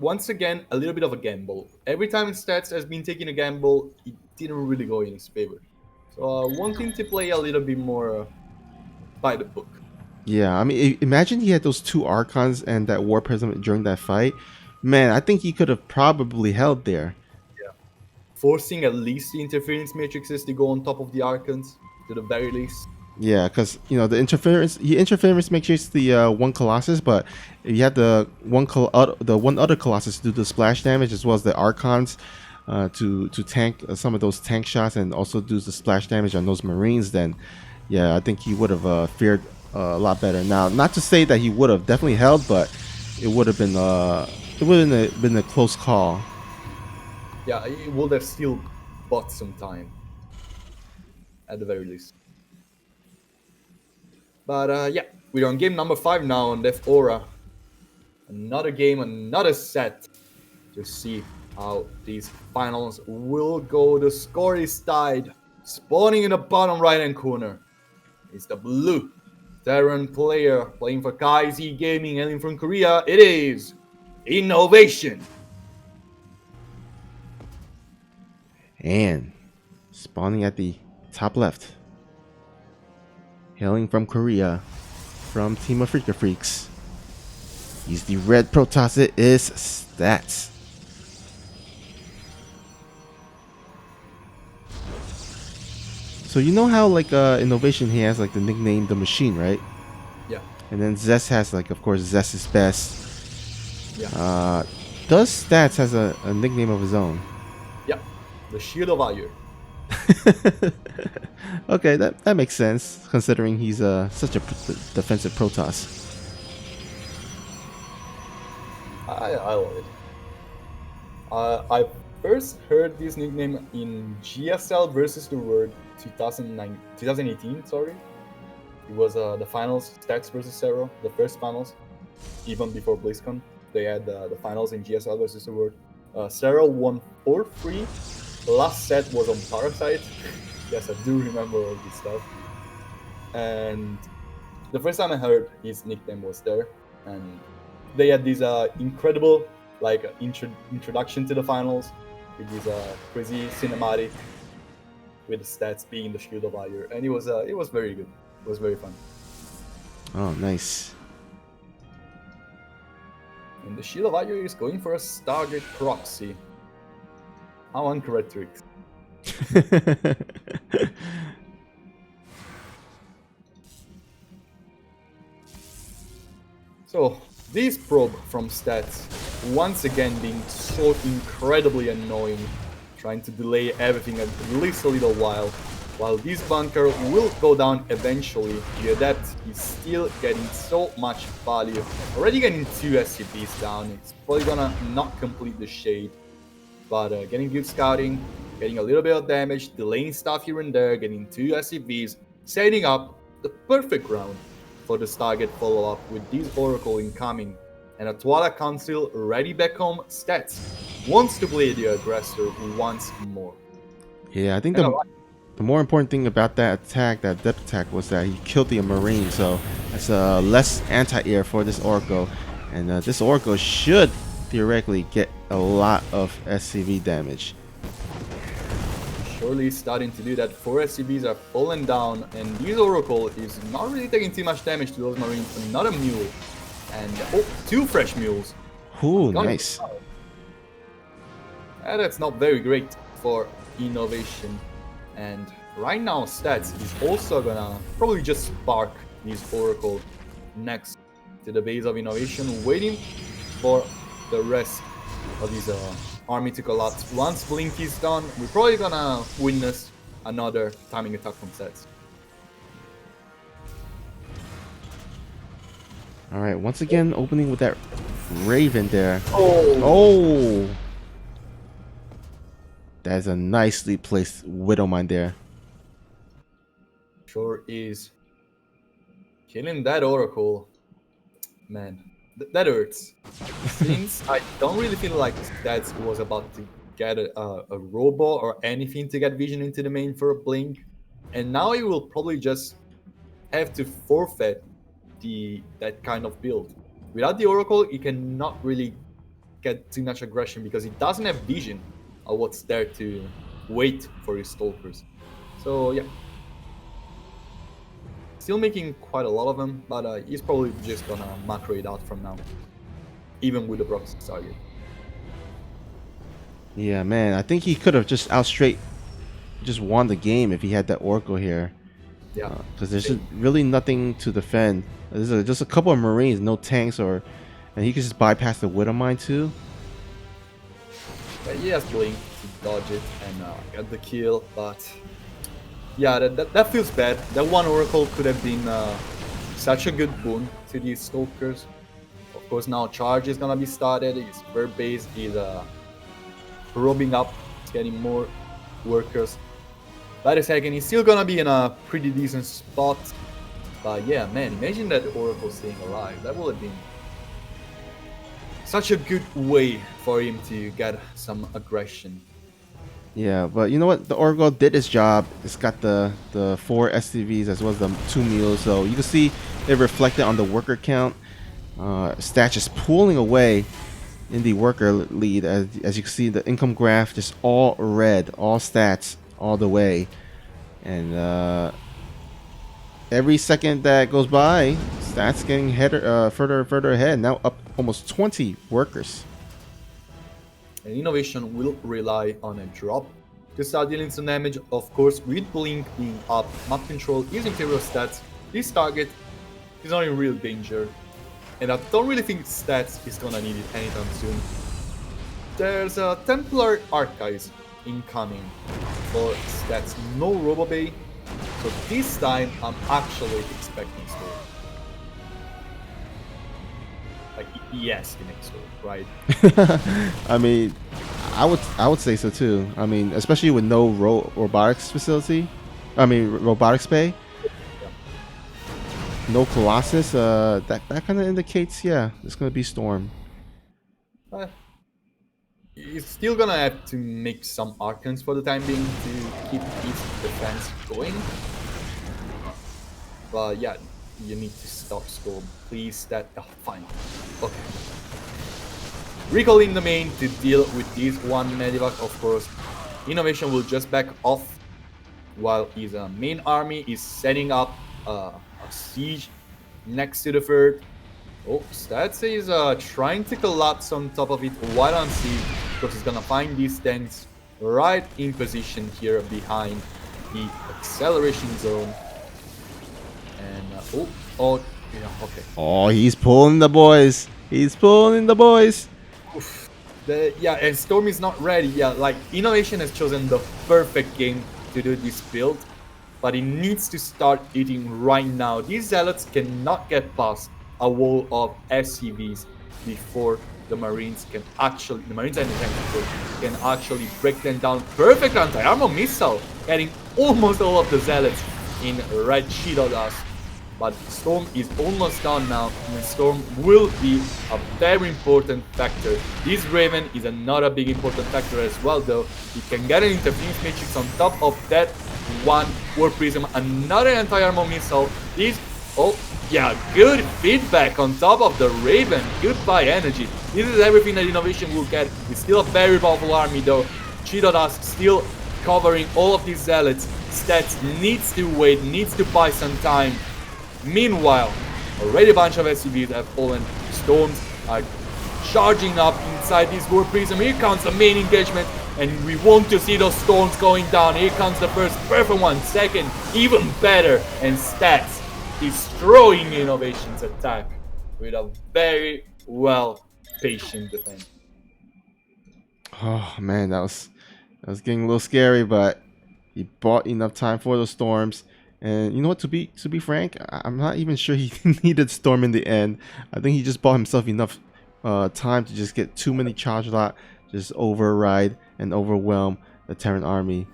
once again a little bit of a gamble. Every time stats has been taking a gamble, it didn't really go in his favor. So wanting to play a little bit more by the book. Yeah, I mean, imagine he had those two Archons and that War Prism during that fight. Man, I think he could have probably held there. Yeah. Forcing at least the interference matrices to go on top of the Archons, to the very least. Yeah, because the interference makes the one Colossus, but you had the one other Colossus to do the splash damage as well as the Archons to tank some of those tank shots and also do the splash damage on those Marines. Then, yeah, I think he would have fared a lot better. Now, not to say that he would have definitely held, but it would have been been a close call. Yeah, it would have still bought some time, at the very least. But yeah, we're on game number 5 now on Death Aura. Another game, another set to see how these finals will go. The score is tied. Spawning in the bottom right hand corner is the blue Terran player playing for KZ Gaming, hailing from Korea. It is Innovation. And spawning at the top left, hailing from Korea, from Team of Freaker Freaks, he's the red Protoss. It is Stats. So you know how Innovation, he has like the nickname the Machine, right? Yeah. And then Zest has of course Zest is best. Yeah. Does Stats has a nickname of his own? Yeah. The Shield of Fire. Okay, that makes sense considering he's such a defensive Protoss. I love it. I first heard this nickname in GSL versus the World 2018. Sorry, it was the finals, Stats versus Zero, the first finals, even before BlizzCon. They had the finals in GSL versus the World. Zero won 4-3. The last set was on Parasite. Yes, I do remember all this stuff. And the first time I heard his nickname was there, and they had this incredible introduction to the finals with this crazy cinematic with the Stats being the Shield of Fire, and it was very good. It was very fun. Oh, nice. And the Shield of Fire is going for a Stargate proxy. How uncharacteristic. So this probe from Stats once again being so incredibly annoying, trying to delay everything at least a little while this bunker will go down eventually. The Adept is still getting so much value, already getting 2 SCPs down. It's probably gonna not complete the shade, but getting good scouting, getting a little bit of damage, delaying stuff here and there, getting 2 SCPs, setting up the perfect round for the Stargate follow-up with this Oracle incoming. And a Twilight Council ready back home. Stats wants to play the aggressor once more. Yeah, I think the more important thing about that attack, that depth attack, was that he killed the Marine. So that's less anti-air for this Oracle. And this Oracle should theoretically get a lot of SCV damage. Surely starting to do that. 4 SCVs are falling down, and this Oracle is not really taking too much damage to those Marines. Another mule. And 2 fresh mules. Ooh, nice. That's not very great for Innovation. And right now, Stats is also gonna probably just spark this Oracle next to the base of Innovation, waiting for the rest of his army to collapse. Once Blink is done, we're probably gonna witness another timing attack from Stats. Alright, once again, opening with that Raven there. Oh! That is a nicely placed Widowmine there. Sure is. Killing that Oracle. Man, that hurts. Since I don't really feel like Stats was about to get a robo or anything to get vision into the main for a blink, and now he will probably just have to forfeit that kind of build. Without the Oracle, he cannot really get too much aggression because he doesn't have vision of what's there to wait for his Stalkers. So yeah, still making quite a lot of them, but he's probably just gonna macro it out from now, even with the Brox target. Yeah, man. I think he could have just just won the game if he had that Oracle here. Yeah, Because there's just really nothing to defend. Just a couple of Marines, no tanks, and he could just bypass the Widow Mine too. he has Blink to dodge it and get the kill, but yeah, that feels bad. That one Oracle could have been such a good boon to these Stalkers. Of course, now Charge is gonna be started. His bird base is probing up, it's getting more workers. By the second, he's still gonna be in a pretty decent spot. But yeah, man, imagine that Oracle staying alive. That would have been such a good way for him to get some aggression. Yeah, but you know what? The Oracle did its job. It's got the 4 SCVs as well as the 2 mules, so you can see it reflected on the worker count. Stats just pulling away in the worker lead, as you can see the income graph just all red, all stats all the way, and every second that goes by, stats getting further and further ahead. Now up almost 20 workers. And Innovation will rely on a drop to start dealing some damage. Of course, with Blink being up, map control is Imperial stats. This target is not in real danger, and I don't really think Stats is gonna need it anytime soon. There's a Templar Archives incoming for Stats, no Robobay, so this time I'm actually expecting Storm. Like, yes, the next Storm, right? I mean, I would say so too. I mean, especially with no robotics facility. I mean, robotics bay. No Colossus. That kind of indicates, yeah, it's gonna be Storm. He's still gonna have to make some Archons for the time being to keep his defense going. But yeah, you need to stop Storm. Please, fine. Okay. Recalling the main to deal with this one Medivac, of course. Innovation will just back off while his main army is setting up a siege next to the third. Oh, Stats is trying to collapse on top of it while on siege, because he's gonna find these tanks right in position here behind the acceleration zone. And yeah, okay. Oh, he's pulling the boys. He's pulling the boys. Oof. Yeah, and Storm is not ready. Yeah, like Innovation has chosen the perfect game to do this build, but it needs to start eating right now. These Zealots cannot get past a wall of SCVs before the Marines and the tanks can actually break them down. Perfect anti-armor missile, getting almost all of the Zealots in red Cheeto dust. But Storm is almost done now, and Storm will be a very important factor. This Raven is another big important factor as well, though. He can get an interference matrix on top of that one War Prism, another anti-armor missile. Yeah, good feedback on top of the Raven. Goodbye energy. This is everything that Innovation will get. It's still a very powerful army, though. Cheeto Dust still covering all of these Zealots. Stats needs to wait, needs to buy some time. Meanwhile, already a bunch of SCVs have fallen. Storms are charging up inside this War Prism. Here comes the main engagement, and we want to see those storms going down. Here comes the first perfect one, second, even better, and Stats destroying Innovation's attack with a very well patient defense. Oh man, that was getting a little scary, but he bought enough time for the storms. And you know what? To be frank, I'm not even sure he needed Storm in the end. I think he just bought himself enough time to just get too many charge lot, just override and overwhelm the Terran army.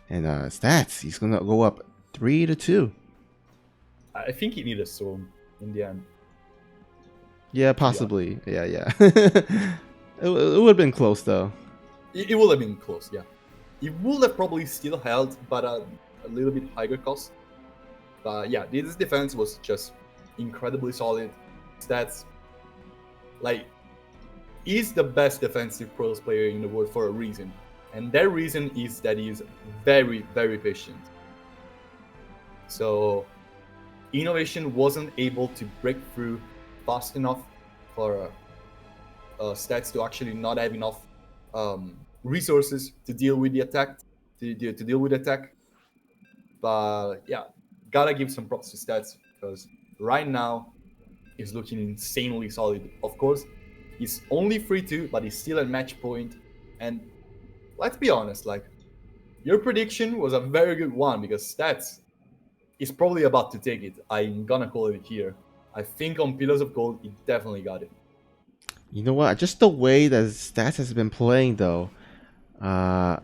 And Stats, he's gonna go up 3-2. I think he needed Storm in the end. Yeah, possibly. Yeah, yeah. It would have been close though. It would have been close, yeah. It would have probably still held, but a little bit higher cost. But yeah, this defense was just incredibly solid. Stats, like, he's the best defensive pros player in the world for a reason. And that reason is that he's very, very patient. So, Innovation wasn't able to break through fast enough for Stats to actually not have enough resources to deal with the attack, to deal with the attack. But yeah, gotta give some props to Stats because right now he's looking insanely solid. Of course, he's only 3-2, but he's still at match point. And let's be honest, like, your prediction was a very good one because Stats is probably about to take it. I'm gonna call it here. I think on Pillars of Gold, he definitely got it. You know what? Just the way that Stats has been playing though, uh,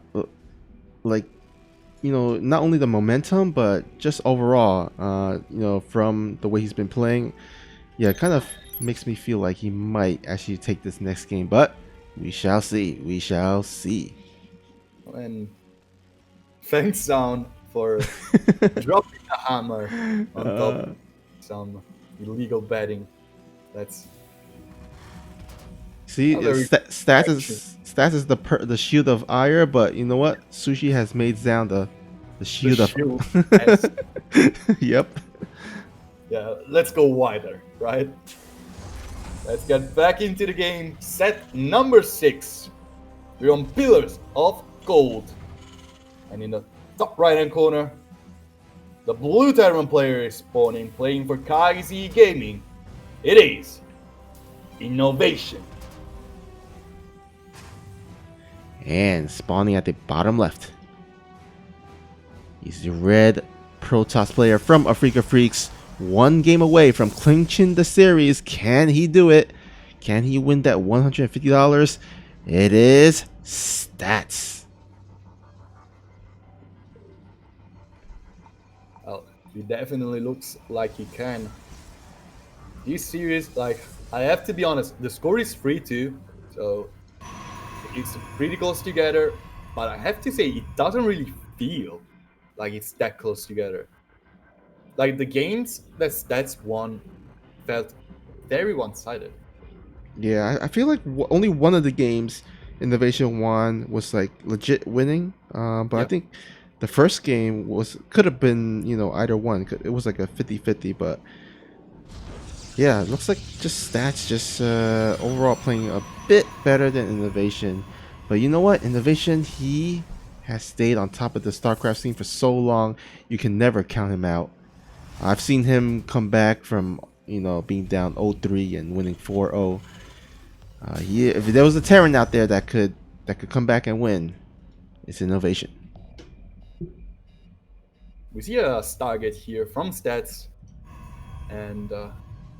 like, you know, not only the momentum but just overall, you know, from the way he's been playing, yeah, it kind of makes me feel like he might actually take this next game. But we shall see. We shall see. And thanks, Sound, for dropping the hammer on top of some illegal betting. That's See, a very Stats is the shield of ire, but you know what? Sushi has made Zhang the shield of. shield. Yes. Yep. Yeah, let's go wider, right? Let's get back into the game. Set number 6. We're on Pillars of Gold. And in the top right hand corner, the blue Tyrant player is spawning, playing for KZ Gaming. It is Innovation. And spawning at the bottom left, he's the red Protoss player from Afrika Freaks. One game away from clinching the series. Can he do it? Can he win that $150? It is Stats. Well, he definitely looks like he can. This series, like, I have to be honest, the score is 3-2, so it's pretty close together, but I have to say it doesn't really feel like it's that close together. Like, the games that Stats won felt very one-sided. Yeah, I feel like only one of the games Innovation won was like legit winning. But I Yep. think the first game could have been, you know, either one. It was like a 50-50, but yeah, it looks like just Stats just overall playing a bit better than Innovation. But you know what? Innovation, he has stayed on top of the StarCraft scene for so long, you can never count him out. I've seen him come back from, you know, being down 0-3 and winning 4-0. If there was a Terran out there that could come back and win, it's Innovation. We see a Stargate here from Stats, and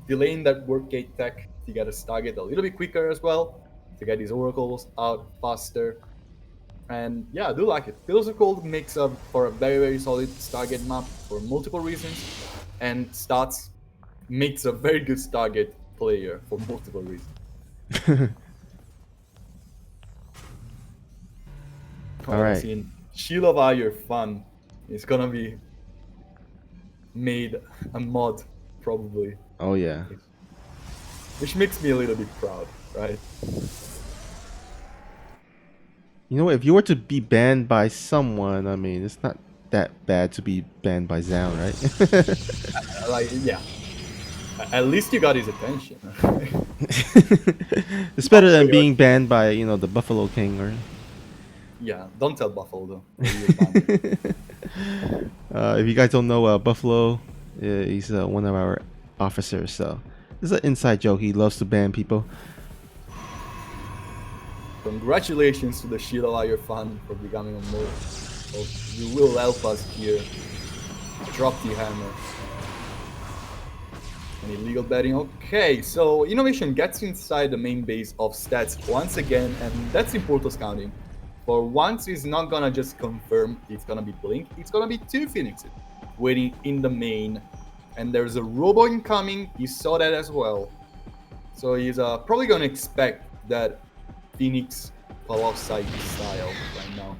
delaying that work gate tech to get a Stargate a little bit quicker as well, to get his oracles out faster. And yeah, I do like it. Pillars of Gold makes up for a very, very solid Stargate map for multiple reasons, and Stats makes a very good Stargate player for multiple reasons. All right. Seeing Shield of Ire fun. It's gonna be made a mod, probably, Oh yeah. which makes me a little bit proud, right? You know what? If you were to be banned by someone, I mean, it's not that bad to be banned by Zhang, right? Like, yeah. At least you got his attention. It's better than being banned by, you know, the Buffalo King or. Yeah, don't tell Buffalo though. or you'll ban him. If you guys don't know, Buffalo, he's one of our officers. So this is an inside joke. He loves to ban people. Congratulations to the Shield of Ire fan for becoming a mod. So you will help us here. Drop the hammer. An illegal betting. Okay, so Innovation gets inside the main base of Stats once again, and that's important scouting. For once, it's not gonna just confirm it's gonna be Blink, it's gonna be 2 Phoenixes waiting in the main. And there's a Robo incoming, you saw that as well. So he's probably going to expect that Phoenix Colossi style right now.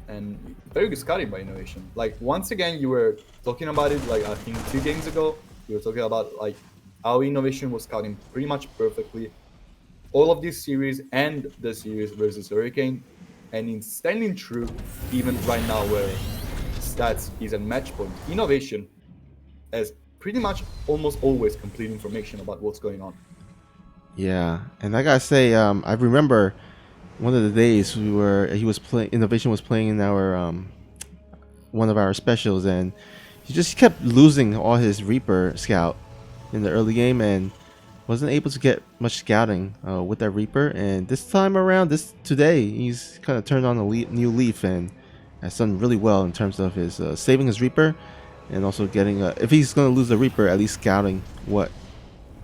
And very good scouting by Innovation. Like, once again, you were talking about it, like, I think 2 games ago. You were talking about, like, how Innovation was scouting pretty much perfectly all of this series and the series versus Hurricane. And in standing true, even right now where stats is a match point, Innovation has pretty much almost always complete information about what's going on. Yeah, and I gotta say, I remember one of the days he was playing, Innovation was playing in our one of our specials, and he just kept losing all his Reaper scout in the early game, and wasn't able to get much scouting with that Reaper. And this time around, today, he's kind of turned on a new leaf and has done really well in terms of his saving his Reaper, and also getting if he's going to lose the Reaper, at least scouting what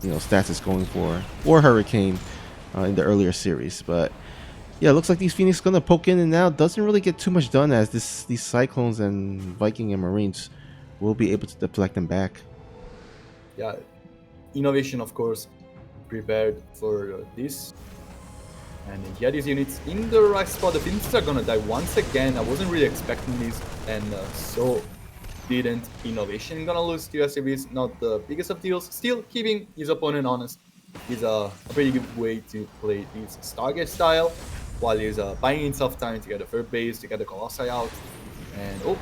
stats is going for, or Hurricane in the earlier series. But yeah, it looks like these Phoenix gonna poke in and out. Doesn't really get too much done, as these Cyclones and Viking and Marines will be able to deflect them back. Yeah, Innovation, of course, prepared for this. And he had his units in the right spot. The Phoenixes are gonna die once again. I wasn't really expecting this, and so didn't Innovation. Gonna lose to SCVs, not the biggest of deals. Still keeping his opponent honest is a pretty good way to play this Stargate style, while he's buying himself time to get a third base, to get the Colossi out. And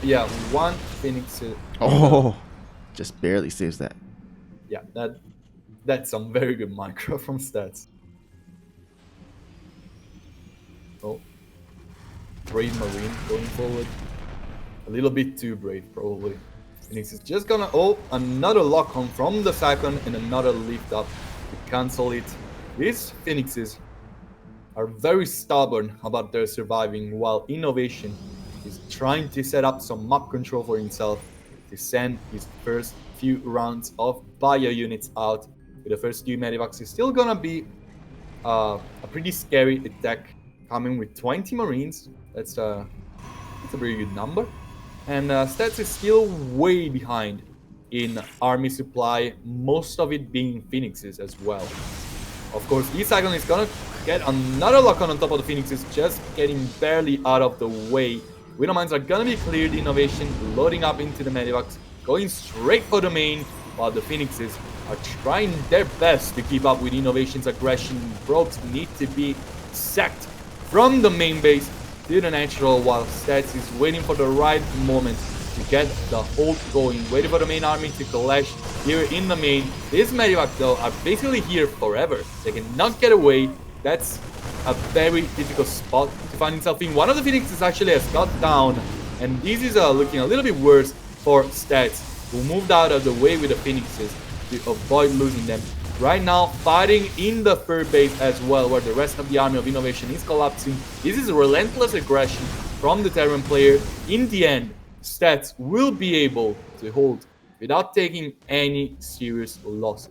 yeah, one Phoenix. Oh, just barely saves that. Yeah, that's some very good micro from stats. Oh, brave Marine going forward. A little bit too brave, probably. Phoenix is just gonna... Oh, another lock on from the second and another lift up to cancel it. These Phoenixes are very stubborn about their surviving, while Innovation is trying to set up some map control for himself to send his first few rounds of bio units out. With the first few medivacs, is still gonna be a pretty scary attack coming with 20 Marines. That's a pretty good number. And stats is still way behind in army supply, most of it being Phoenixes as well. Of course, E-Cyclone is gonna get another lock on top of the Phoenixes, just getting barely out of the way. Widow Mines are gonna be cleared, Innovation loading up into the medivacs, going straight for the main, while the Phoenixes are trying their best to keep up with Innovation's aggression. Probes need to be sacked from the main base to the natural, while Stats is waiting for the right moment to get the hold going, waiting for the main army to clash here in the main. These medivac though are basically here forever. They cannot get away. That's a very difficult spot to find himself in. One of the Phoenixes actually has got down, and this is looking a little bit worse for Stats, who moved out of the way with the Phoenixes to avoid losing them. Right now, fighting in the third base as well, where the rest of the army of Innovation is collapsing. This is relentless aggression from the Terran player. In the end, Stats will be able to hold without taking any serious loss.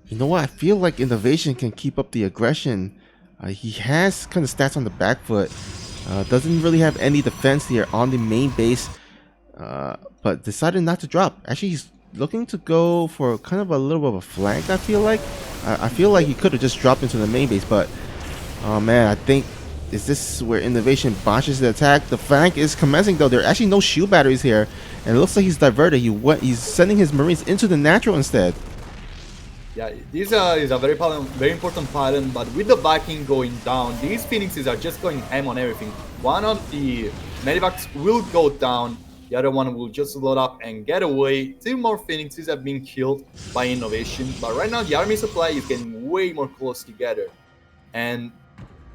You know what? I feel like Innovation can keep up the aggression. He has kind of stats on the back foot. Doesn't really have any defense here on the main base, but decided not to drop. Actually, he's looking to go for kind of a little bit of a flank, I feel like. I feel like he could have just dropped into the main base, but oh man, I think, is this where Innovation botches the attack? The flank is commencing though. There are actually no shield batteries here, and it looks like he's diverted. He's sending his Marines into the natural instead. Yeah, this is a very important pattern, but with the Viking going down, these Phoenixes are just going ham on everything. One of the medivacs will go down, the other one will just load up and get away. 2 more Phoenixes have been killed by Innovation, but right now the army supply is getting way more close together. And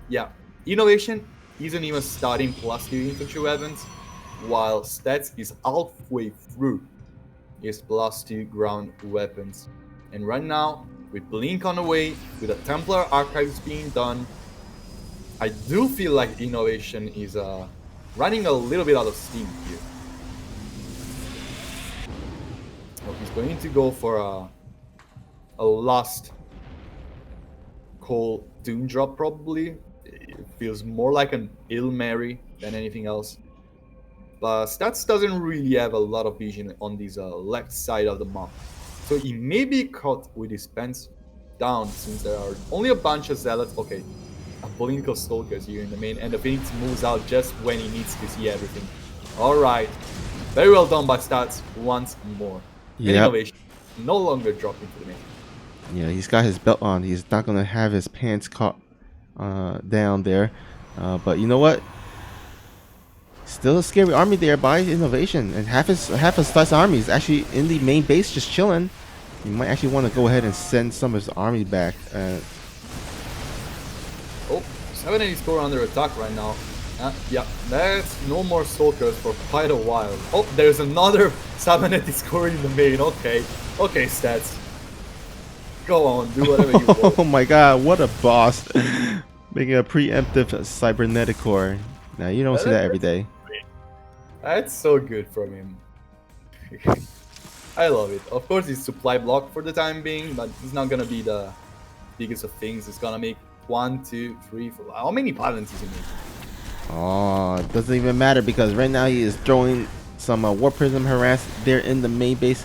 yeah, Innovation isn't even starting +2 infantry weapons, while Stats is halfway through his +2 ground weapons. And right now, with Blink on the way, with the Templar Archives being done, I do feel like Innovation is running a little bit out of steam here. So he's going to go for a last call Doom Drop, probably. It feels more like an Ill Mary than anything else. but Stats doesn't really have a lot of vision on this left side of the map. So he may be caught with his pants down since there are only a bunch of zealots. Okay, a political stalkers here in the main, and the Phoenix moves out just when he needs to see everything. Alright, very well done by Stats once more. And Yep. Innovation no longer dropped into the main. Yeah, he's got his belt on. He's not gonna have his pants caught down there. But you know what? Still a scary army there by Innovation, and half his Stats army is actually in the main base just chilling. You might actually want to go ahead and send some of his army back. Oh, 780 score under attack right now. Yeah, that's no more stalkers for quite a while. Oh, there's another 780 score in the main. Okay, Stats. Go on, do whatever you want. Oh my god, what a boss. Making a preemptive cybernetic core. Now, you don't see that every day. That's so good from him. I love it. Of course, it's supply block for the time being, but it's not gonna be the biggest of things. It's gonna make 1, 2, 3, 4. How many pilots is he making? Oh, it doesn't even matter because right now he is throwing some Warp Prism harass there in the main base.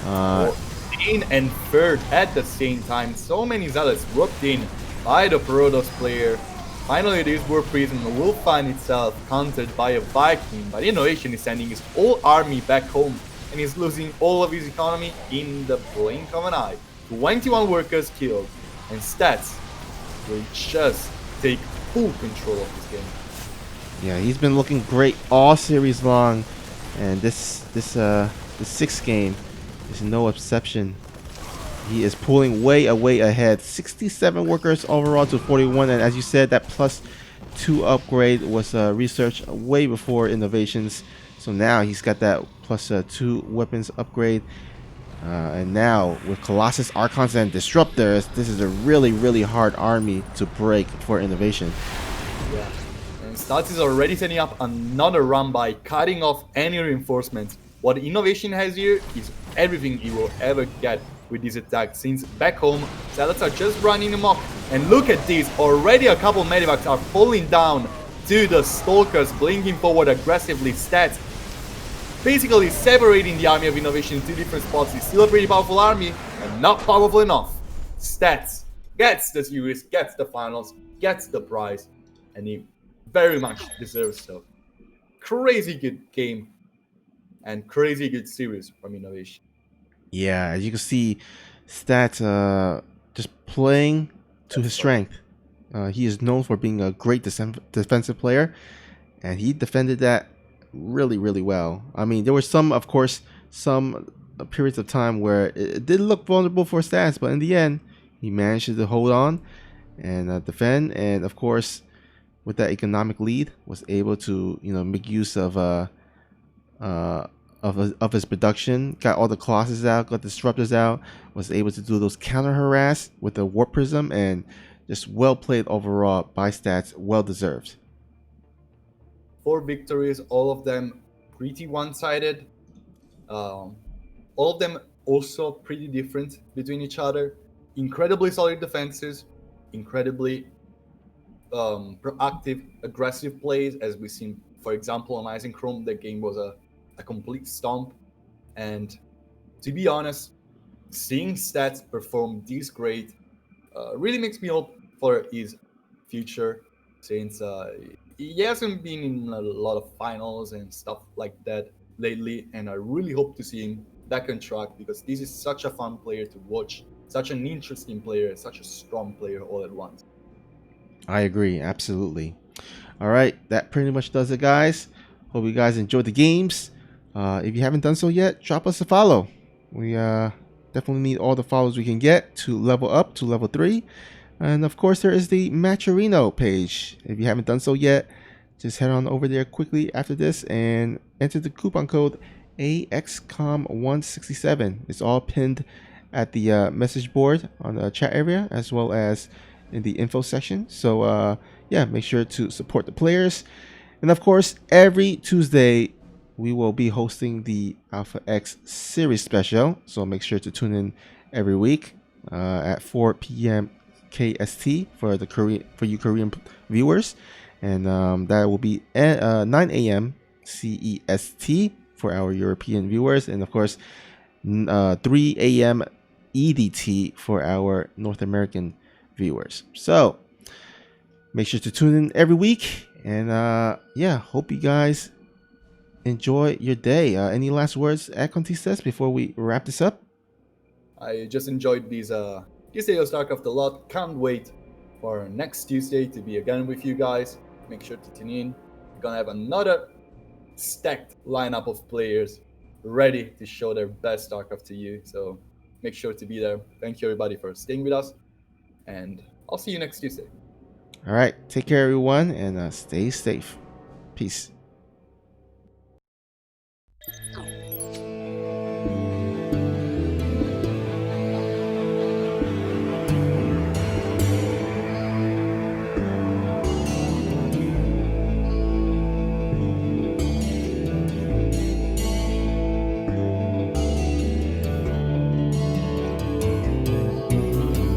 14 and 3rd at the same time. So many zealots roped in by the Protoss player. Finally, this Warp Prism will find itself countered by a Viking, but Innovation is sending his whole army back home and is losing all of his economy in the blink of an eye. 21 workers killed, and Stats will just take full control of this game. Yeah, he's been looking great all series long, and this sixth game is no exception. He is pulling way ahead. 67 workers overall to 41, and as you said, that +2 upgrade was researched way before Innovations. So now he's got that +2 weapons upgrade. And now with Colossus, Archons, and Disruptors, this is a really hard army to break for Innovation. Yeah, and Stats is already setting up another run by cutting off any reinforcements. What Innovation has here is everything he will ever get with this attack, since back home, Zealots are just running him up. And look at this, already a couple medivacs are falling down to the Stalkers, blinking forward aggressively. Stats basically separating the army of Innovation in 2 different spots. It's still a pretty powerful army, and not powerful enough. Stats gets the series, gets the finals, gets the prize, and he very much deserves so. Crazy good game, and crazy good series from Innovation. Yeah, as you can see, Stats just playing to his strength. He is known for being a great defensive player, and he defended that really well. I mean, there were some periods of time where it did look vulnerable for Stats, but in the end, he managed to hold on and defend. And of course, with that economic lead, was able to make use of his production, got all the Colossus out, got the Disruptors out, was able to do those counter harass with the Warp Prism, and just well played overall by Stats, well deserved. 4 victories, all of them pretty one-sided. All of them also pretty different between each other. Incredibly solid defenses, incredibly proactive, aggressive plays, as we've seen, for example, on Ice and Chrome. The game was a complete stomp, and to be honest, seeing Stats perform this great really makes me hope for his future, since he hasn't been in a lot of finals and stuff like that lately, and I really hope to see him back on track, because this is such a fun player to watch, such an interesting player, such a strong player all at once. I agree, absolutely. All right, that pretty much does it, guys. Hope you guys enjoyed the games. If you haven't done so yet, drop us a follow. We definitely need all the follows we can get to level up to level 3. And of course, there is the Matcherino page. If you haven't done so yet, just head on over there quickly after this and enter the coupon code AXCOM167. It's all pinned at the message board on the chat area, as well as in the info section. So yeah, make sure to support the players. And of course, every Tuesday, we will be hosting the Alpha X series special. So make sure to tune in every week at 4 p.m. KST for you Korean viewers, and that will be at 9 a.m. CEST for our European viewers, and of course 3 a.m. EDT for our North American viewers. So make sure to tune in every week, and yeah, hope you guys enjoy your day. Any last words, Akontistas, before we wrap this up? I just enjoyed these Tuesday of StarCraft a lot. Can't wait for next Tuesday to be again with you guys. Make sure to tune in. We're gonna have another stacked lineup of players ready to show their best StarCraft to you. So make sure to be there. Thank you everybody for staying with us, and I'll see you next Tuesday. All right, take care everyone, and stay safe. Peace.